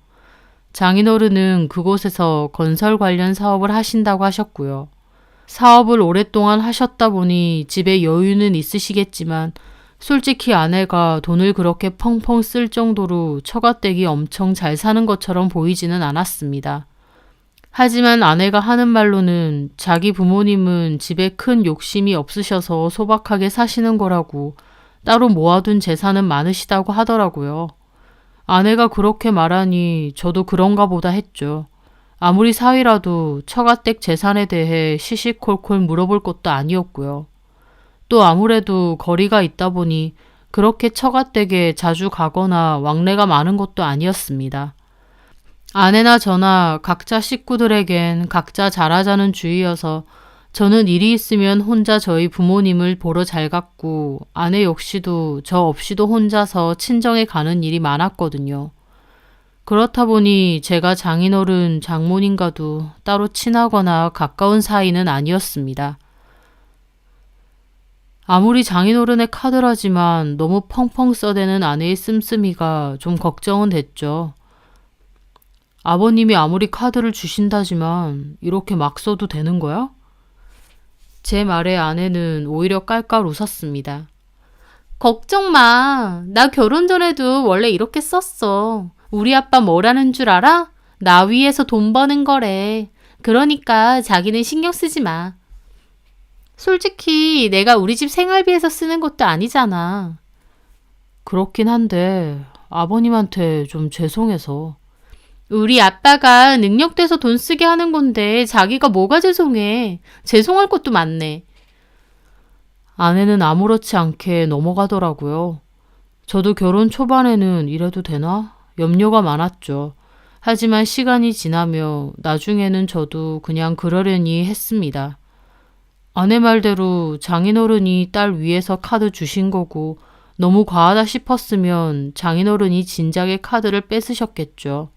장인어른은 그곳에서 건설 관련 사업을 하신다고 하셨고요. 사업을 오랫동안 하셨다 보니 집에 여유는 있으시겠지만 솔직히 아내가 돈을 그렇게 펑펑 쓸 정도로 처가댁이 엄청 잘 사는 것처럼 보이지는 않았습니다. 하지만 아내가 하는 말로는 자기 부모님은 집에 큰 욕심이 없으셔서 소박하게 사시는 거라고 따로 모아둔 재산은 많으시다고 하더라고요. 아내가 그렇게 말하니 저도 그런가 보다 했죠. 아무리 사위라도 처가댁 재산에 대해 시시콜콜 물어볼 것도 아니었고요. 또 아무래도 거리가 있다 보니 그렇게 처가댁에 자주 가거나 왕래가 많은 것도 아니었습니다. 아내나 저나 각자 식구들에겐 각자 잘하자는 주의여서 저는 일이 있으면 혼자 저희 부모님을 보러 잘 갔고 아내 역시도 저 없이도 혼자서 친정에 가는 일이 많았거든요. 그렇다 보니 제가 장인어른, 장모님과도 따로 친하거나 가까운 사이는 아니었습니다. 아무리 장인어른의 카드라지만 너무 펑펑 써대는 아내의 씀씀이가 좀 걱정은 됐죠. 아버님이 아무리 카드를 주신다지만 이렇게 막 써도 되는 거야? 제 말에 아내는 오히려 깔깔 웃었습니다. 걱정 마. 나 결혼 전에도 원래 이렇게 썼어. 우리 아빠 뭐라는 줄 알아? 나 위해서 돈 버는 거래. 그러니까 자기는 신경 쓰지 마. 솔직히 내가 우리 집 생활비에서 쓰는 것도 아니잖아. 그렇긴 한데 아버님한테 좀 죄송해서. 우리 아빠가 능력돼서 돈 쓰게 하는 건데 자기가 뭐가 죄송해. 죄송할 것도 많네. 아내는 아무렇지 않게 넘어가더라고요. 저도 결혼 초반에는 이래도 되나? 염려가 많았죠. 하지만 시간이 지나며 나중에는 저도 그냥 그러려니 했습니다. 아내 말대로 장인어른이 딸 위에서 카드 주신 거고 너무 과하다 싶었으면 장인어른이 진작에 카드를 뺏으셨겠죠.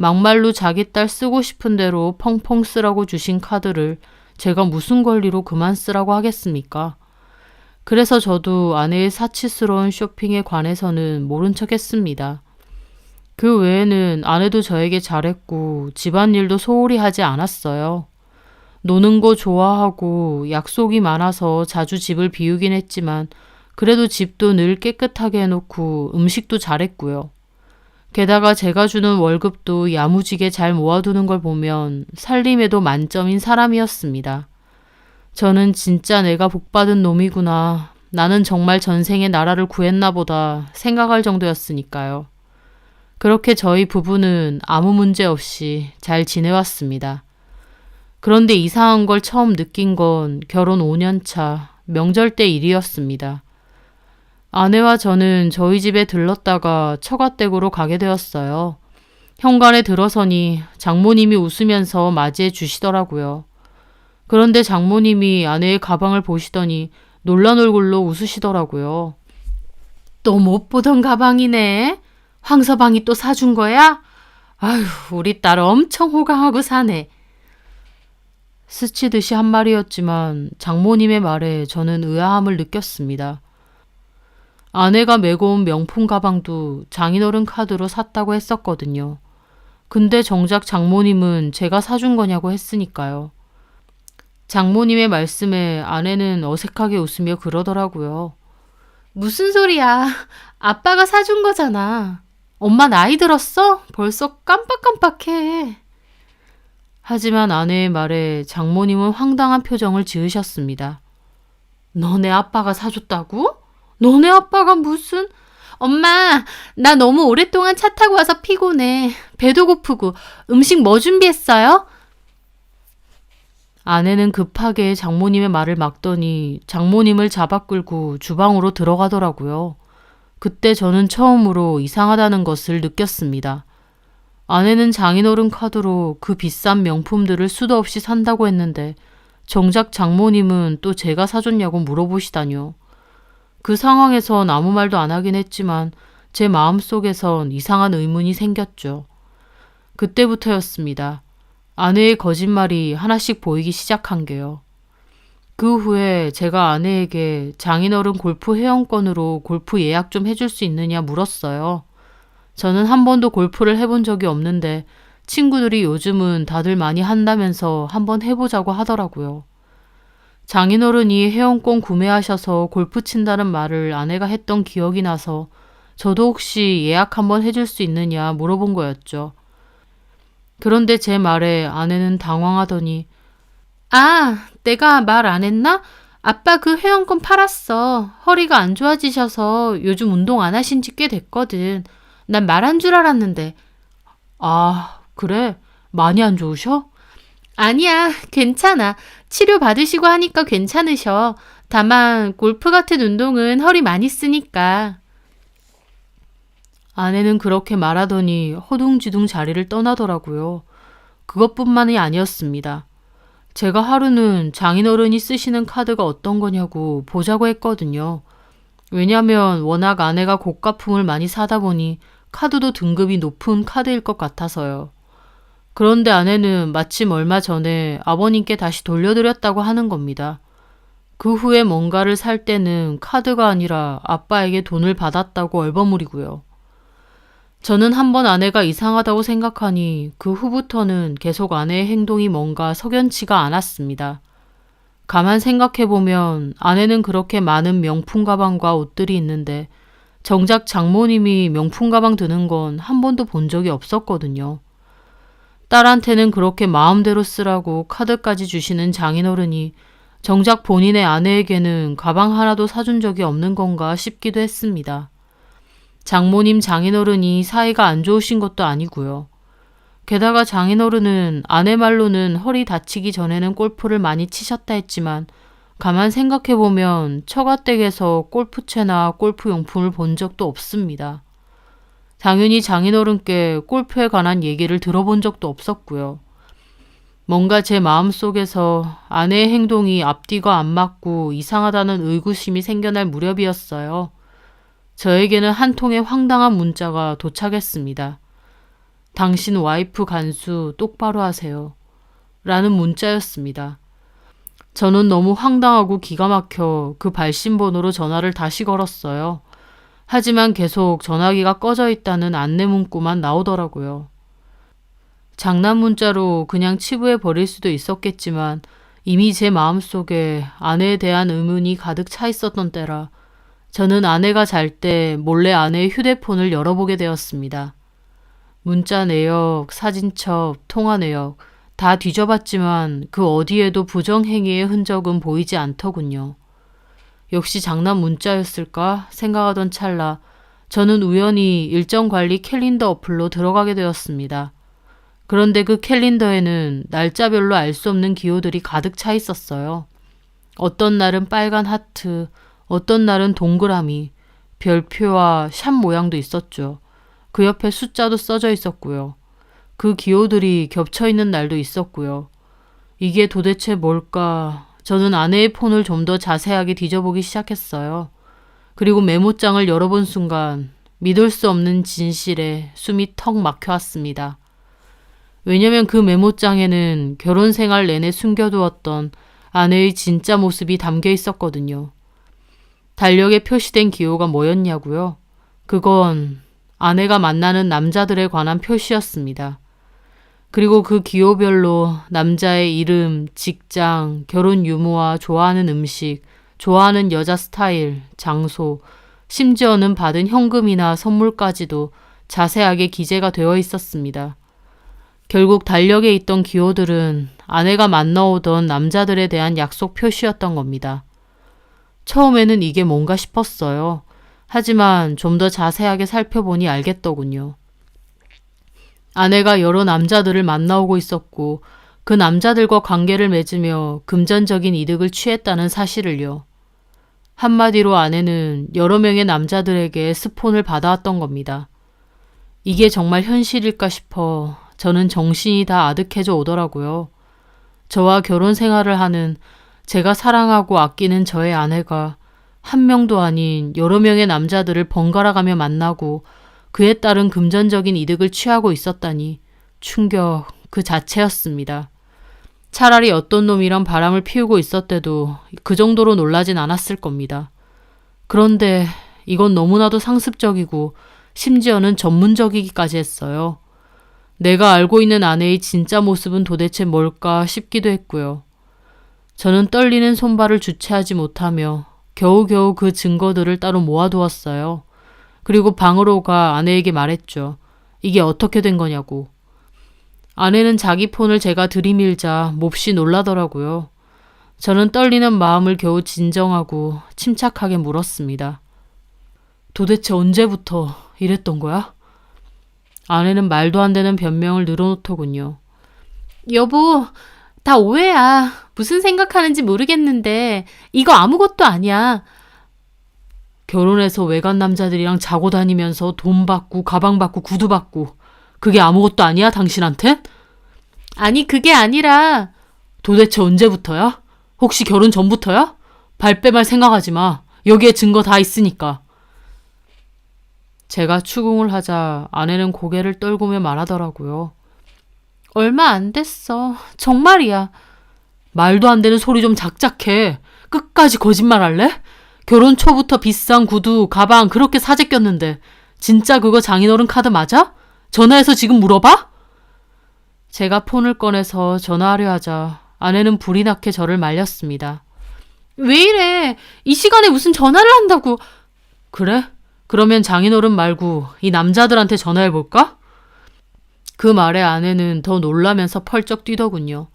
막말로 자기 딸 쓰고 싶은 대로 펑펑 쓰라고 주신 카드를 제가 무슨 권리로 그만 쓰라고 하겠습니까? 그래서 저도 아내의 사치스러운 쇼핑에 관해서는 모른 척 했습니다. 그 외에는 아내도 저에게 잘했고 집안일도 소홀히 하지 않았어요. 노는 거 좋아하고 약속이 많아서 자주 집을 비우긴 했지만 그래도 집도 늘 깨끗하게 해놓고 음식도 잘했고요. 게다가 제가 주는 월급도 야무지게 잘 모아두는 걸 보면 살림에도 만점인 사람이었습니다. 저는 진짜 내가 복받은 놈이구나. 나는 정말 전생에 나라를 구했나 보다 생각할 정도였으니까요. 그렇게 저희 부부는 아무 문제 없이 잘 지내왔습니다. 그런데 이상한 걸 처음 느낀 건 결혼 5년 차 명절 때 일이었습니다. 아내와 저는 저희 집에 들렀다가 처가댁으로 가게 되었어요. 현관에 들어서니 장모님이 웃으면서 맞이해 주시더라고요. 그런데 장모님이 아내의 가방을 보시더니 놀란 얼굴로 웃으시더라고요. 또 못 보던 가방이네. 황서방이 또 사준 거야? 아휴, 우리 딸 엄청 호강하고 사네. 스치듯이 한 말이었지만 장모님의 말에 저는 의아함을 느꼈습니다. 아내가 메고 온 명품 가방도 장인어른 카드로 샀다고 했었거든요. 근데 정작 장모님은 제가 사준 거냐고 했으니까요. 장모님의 말씀에 아내는 어색하게 웃으며 그러더라고요. 무슨 소리야. 아빠가 사준 거잖아. 엄마 나이 들었어? 벌써 깜빡깜빡해. 하지만 아내의 말에 장모님은 황당한 표정을 지으셨습니다. 너네 아빠가 사줬다고? 너네 아빠가 무슨? 엄마, 나 너무 오랫동안 차 타고 와서 피곤해. 배도 고프고. 음식 뭐 준비했어요? 아내는 급하게 장모님의 말을 막더니 장모님을 잡아 끌고 주방으로 들어가더라고요. 그때 저는 처음으로 이상하다는 것을 느꼈습니다. 아내는 장인어른 카드로 그 비싼 명품들을 수도 없이 산다고 했는데 정작 장모님은 또 제가 사줬냐고 물어보시다뇨. 그 상황에선 아무 말도 안 하긴 했지만 제 마음속에선 이상한 의문이 생겼죠. 그때부터였습니다. 아내의 거짓말이 하나씩 보이기 시작한 게요. 그 후에 제가 아내에게 장인어른 골프 회원권으로 골프 예약 좀 해줄 수 있느냐 물었어요. 저는 한 번도 골프를 해본 적이 없는데 친구들이 요즘은 다들 많이 한다면서 한번 해보자고 하더라고요. 장인어른이 회원권 구매하셔서 골프 친다는 말을 아내가 했던 기억이 나서 저도 혹시 예약 한번 해줄 수 있느냐 물어본 거였죠. 그런데 제 말에 아내는 당황하더니 아, 내가 말 안 했나? 아빠 그 회원권 팔았어. 허리가 안 좋아지셔서 요즘 운동 안 하신 지 꽤 됐거든. 난 말한 줄 알았는데. 아, 그래? 많이 안 좋으셔? 아니야, 괜찮아. 치료 받으시고 하니까 괜찮으셔. 다만 골프 같은 운동은 허리 많이 쓰니까. 아내는 그렇게 말하더니 허둥지둥 자리를 떠나더라고요. 그것뿐만이 아니었습니다. 제가 하루는 장인어른이 쓰시는 카드가 어떤 거냐고 보자고 했거든요. 왜냐면 워낙 아내가 고가품을 많이 사다 보니 카드도 등급이 높은 카드일 것 같아서요. 그런데 아내는 마침 얼마 전에 아버님께 다시 돌려드렸다고 하는 겁니다. 그 후에 뭔가를 살 때는 카드가 아니라 아빠에게 돈을 받았다고 얼버무리고요. 저는 한번 아내가 이상하다고 생각하니 그 후부터는 계속 아내의 행동이 뭔가 석연치가 않았습니다. 가만 생각해보면 아내는 그렇게 많은 명품 가방과 옷들이 있는데 정작 장모님이 명품 가방 드는 건 한 번도 본 적이 없었거든요. 딸한테는 그렇게 마음대로 쓰라고 카드까지 주시는 장인어른이 정작 본인의 아내에게는 가방 하나도 사준 적이 없는 건가 싶기도 했습니다. 장모님 장인어른이 사이가 안 좋으신 것도 아니고요. 게다가 장인어른은 아내 말로는 허리 다치기 전에는 골프를 많이 치셨다 했지만 가만 생각해보면 처가댁에서 골프채나 골프용품을 본 적도 없습니다. 당연히 장인어른께 골프에 관한 얘기를 들어본 적도 없었고요. 뭔가 제 마음속에서 아내의 행동이 앞뒤가 안 맞고 이상하다는 의구심이 생겨날 무렵이었어요. 저에게는 한 통의 황당한 문자가 도착했습니다. 당신 와이프 간수 똑바로 하세요. 라는 문자였습니다. 저는 너무 황당하고 기가 막혀 그 발신번호로 전화를 다시 걸었어요. 하지만 계속 전화기가 꺼져 있다는 안내 문구만 나오더라고요. 장난 문자로 그냥 치부해 버릴 수도 있었겠지만 이미 제 마음속에 아내에 대한 의문이 가득 차 있었던 때라 저는 아내가 잘 때 몰래 아내의 휴대폰을 열어보게 되었습니다. 문자 내역, 사진첩, 통화 내역 다 뒤져봤지만 그 어디에도 부정행위의 흔적은 보이지 않더군요. 역시 장난 문자였을까 생각하던 찰나 저는 우연히 일정 관리 캘린더 어플로 들어가게 되었습니다. 그런데 그 캘린더에는 날짜별로 알 수 없는 기호들이 가득 차 있었어요. 어떤 날은 빨간 하트, 어떤 날은 동그라미, 별표와 샵 모양도 있었죠. 그 옆에 숫자도 써져 있었고요. 그 기호들이 겹쳐 있는 날도 있었고요. 이게 도대체 뭘까? 저는 아내의 폰을 좀 더 자세하게 뒤져보기 시작했어요. 그리고 메모장을 열어본 순간 믿을 수 없는 진실에 숨이 턱 막혀왔습니다. 왜냐면 그 메모장에는 결혼 생활 내내 숨겨두었던 아내의 진짜 모습이 담겨 있었거든요. 달력에 표시된 기호가 뭐였냐고요? 그건 아내가 만나는 남자들에 관한 표시였습니다. 그리고 그 기호별로 남자의 이름, 직장, 결혼 유무와 좋아하는 음식, 좋아하는 여자 스타일, 장소, 심지어는 받은 현금이나 선물까지도 자세하게 기재가 되어 있었습니다. 결국 달력에 있던 기호들은 아내가 만나오던 남자들에 대한 약속 표시였던 겁니다. 처음에는 이게 뭔가 싶었어요. 하지만 좀 더 자세하게 살펴보니 알겠더군요. 아내가 여러 남자들을 만나오고 있었고 그 남자들과 관계를 맺으며 금전적인 이득을 취했다는 사실을요. 한마디로 아내는 여러 명의 남자들에게 스폰을 받아왔던 겁니다. 이게 정말 현실일까 싶어 저는 정신이 다 아득해져 오더라고요. 저와 결혼 생활을 하는 제가 사랑하고 아끼는 저의 아내가 한 명도 아닌 여러 명의 남자들을 번갈아가며 만나고 그에 따른 금전적인 이득을 취하고 있었다니 충격 그 자체였습니다. 차라리 어떤 놈이랑 바람을 피우고 있었대도 그 정도로 놀라진 않았을 겁니다. 그런데 이건 너무나도 상습적이고 심지어는 전문적이기까지 했어요. 내가 알고 있는 아내의 진짜 모습은 도대체 뭘까 싶기도 했고요. 저는 떨리는 손발을 주체하지 못하며 겨우겨우 그 증거들을 따로 모아두었어요. 그리고 방으로 가 아내에게 말했죠. 이게 어떻게 된 거냐고. 아내는 자기 폰을 제가 들이밀자 몹시 놀라더라고요. 저는 떨리는 마음을 겨우 진정하고 침착하게 물었습니다. 도대체 언제부터 이랬던 거야? 아내는 말도 안 되는 변명을 늘어놓더군요. 여보, 다 오해야. 무슨 생각하는지 모르겠는데 이거 아무것도 아니야. 결혼해서 외간 남자들이랑 자고 다니면서 돈 받고 가방 받고 구두 받고 그게 아무것도 아니야 당신한텐? 아니 그게 아니라 도대체 언제부터야? 혹시 결혼 전부터야? 발뺌할 생각하지 마. 여기에 증거 다 있으니까. 제가 추궁을 하자 아내는 고개를 떨구며 말하더라고요. 얼마 안 됐어. 정말이야. 말도 안 되는 소리 좀 작작해. 끝까지 거짓말할래? 결혼 초부터 비싼 구두, 가방 그렇게 사재 꼈는데 진짜 그거 장인어른 카드 맞아? 전화해서 지금 물어봐? 제가 폰을 꺼내서 전화하려 하자 아내는 불이 나게 저를 말렸습니다. 왜 이래? 이 시간에 무슨 전화를 한다고. 그래? 그러면 장인어른 말고 이 남자들한테 전화해볼까? 그 말에 아내는 더 놀라면서 펄쩍 뛰더군요.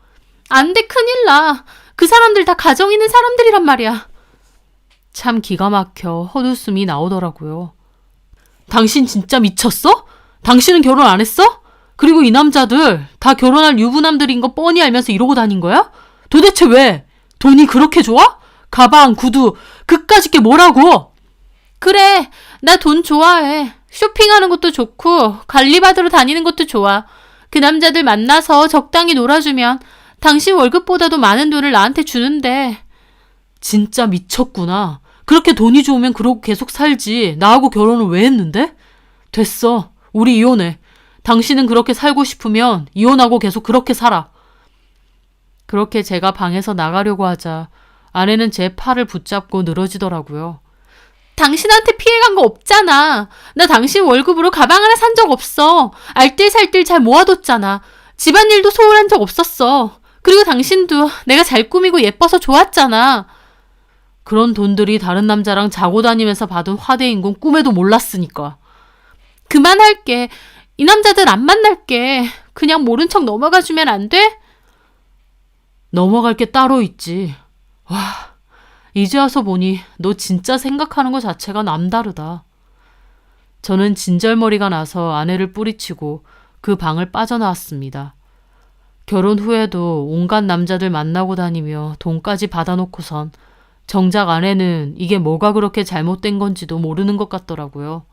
안 돼, 큰일 나. 그 사람들 다 가정 있는 사람들이란 말이야. 참 기가 막혀 헛웃음이 나오더라고요. 당신 진짜 미쳤어? 당신은 결혼 안 했어? 그리고 이 남자들 다 결혼할 유부남들인 거 뻔히 알면서 이러고 다닌 거야? 도대체 왜? 돈이 그렇게 좋아? 가방, 구두, 그까짓 게 뭐라고? 그래, 나 돈 좋아해. 쇼핑하는 것도 좋고 관리받으러 다니는 것도 좋아. 그 남자들 만나서 적당히 놀아주면 당신 월급보다도 많은 돈을 나한테 주는데. 진짜 미쳤구나. 그렇게 돈이 좋으면 그러고 계속 살지. 나하고 결혼을 왜 했는데? 됐어. 우리 이혼해. 당신은 그렇게 살고 싶으면 이혼하고 계속 그렇게 살아. 그렇게 제가 방에서 나가려고 하자 아내는 제 팔을 붙잡고 늘어지더라고요. 당신한테 피해간 거 없잖아. 나 당신 월급으로 가방 하나 산 적 없어. 알뜰살뜰 잘 모아뒀잖아. 집안일도 소홀한 적 없었어. 그리고 당신도 내가 잘 꾸미고 예뻐서 좋았잖아. 그런 돈들이 다른 남자랑 자고 다니면서 받은 화대인 건 꿈에도 몰랐으니까. 그만할게. 이 남자들 안 만날게. 그냥 모른 척 넘어가주면 안 돼? 넘어갈 게 따로 있지. 와, 이제 와서 보니 너 진짜 생각하는 것 자체가 남다르다. 저는 진절머리가 나서 아내를 뿌리치고 그 방을 빠져나왔습니다. 결혼 후에도 온갖 남자들 만나고 다니며 돈까지 받아놓고선 정작 아내는 이게 뭐가 그렇게 잘못된 건지도 모르는 것 같더라고요.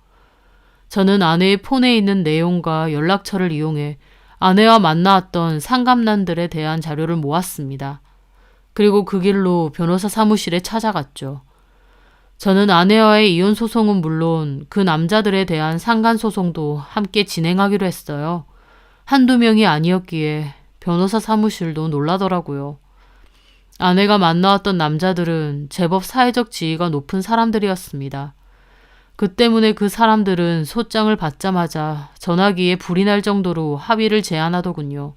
저는 아내의 폰에 있는 내용과 연락처를 이용해 아내와 만나왔던 상감남들에 대한 자료를 모았습니다. 그리고 그 길로 변호사 사무실에 찾아갔죠. 저는 아내와의 이혼 소송은 물론 그 남자들에 대한 상간 소송도 함께 진행하기로 했어요. 한두 명이 아니었기에 변호사 사무실도 놀라더라고요. 아내가 만나왔던 남자들은 제법 사회적 지위가 높은 사람들이었습니다. 그 때문에 그 사람들은 소장을 받자마자 전화기에 불이 날 정도로 합의를 제안하더군요.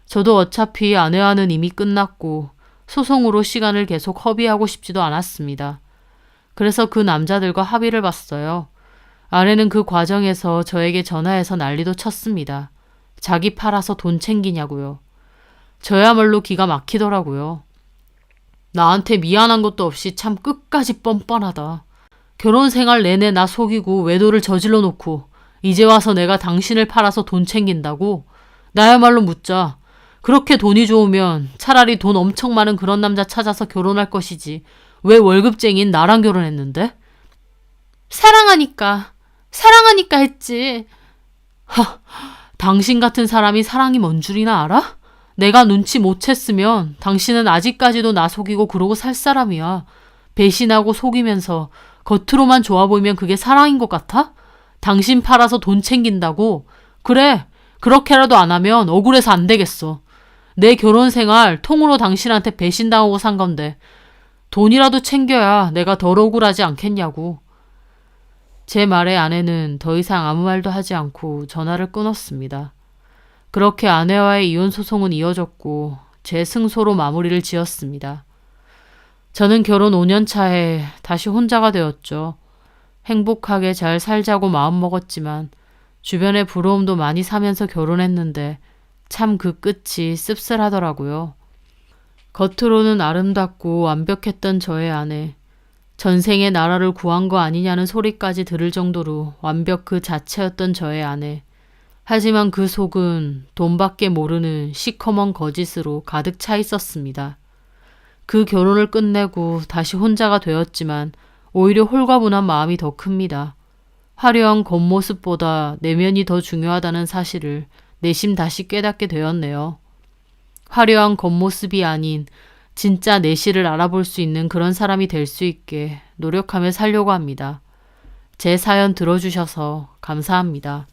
저도 어차피 아내와는 이미 끝났고 소송으로 시간을 계속 허비하고 싶지도 않았습니다. 그래서 그 남자들과 합의를 봤어요. 아내는 그 과정에서 저에게 전화해서 난리도 쳤습니다. 자기 팔아서 돈 챙기냐고요. 저야말로 기가 막히더라고요. 나한테 미안한 것도 없이 참 끝까지 뻔뻔하다. 결혼 생활 내내 나 속이고 외도를 저질러 놓고 이제 와서 내가 당신을 팔아서 돈 챙긴다고? 나야말로 묻자. 그렇게 돈이 좋으면 차라리 돈 엄청 많은 그런 남자 찾아서 결혼할 것이지. 왜 월급쟁이인 나랑 결혼했는데? 사랑하니까 했지. 당신 같은 사람이 사랑이 뭔 줄이나 알아? 내가 눈치 못 챘으면 당신은 아직까지도 나 속이고 그러고 살 사람이야. 배신하고 속이면서 겉으로만 좋아 보이면 그게 사랑인 것 같아? 당신 팔아서 돈 챙긴다고? 그래, 그렇게라도 안 하면 억울해서 안 되겠어. 내 결혼 생활 통으로 당신한테 배신당하고 산 건데 돈이라도 챙겨야 내가 덜 억울하지 않겠냐고. 제 말에 아내는 더 이상 아무 말도 하지 않고 전화를 끊었습니다. 그렇게 아내와의 이혼 소송은 이어졌고 제 승소로 마무리를 지었습니다. 저는 결혼 5년 차에 다시 혼자가 되었죠. 행복하게 잘 살자고 마음먹었지만 주변에 부러움도 많이 사면서 결혼했는데 참 그 끝이 씁쓸하더라고요. 겉으로는 아름답고 완벽했던 저의 아내, 전생에 나라를 구한 거 아니냐는 소리까지 들을 정도로 완벽 그 자체였던 저의 아내. 하지만 그 속은 돈밖에 모르는 시커먼 거짓으로 가득 차 있었습니다. 그 결혼을 끝내고 다시 혼자가 되었지만 오히려 홀가분한 마음이 더 큽니다. 화려한 겉모습보다 내면이 더 중요하다는 사실을 내심 다시 깨닫게 되었네요. 화려한 겉모습이 아닌 진짜 내실을 알아볼 수 있는 그런 사람이 될 수 있게 노력하며 살려고 합니다. 제 사연 들어주셔서 감사합니다.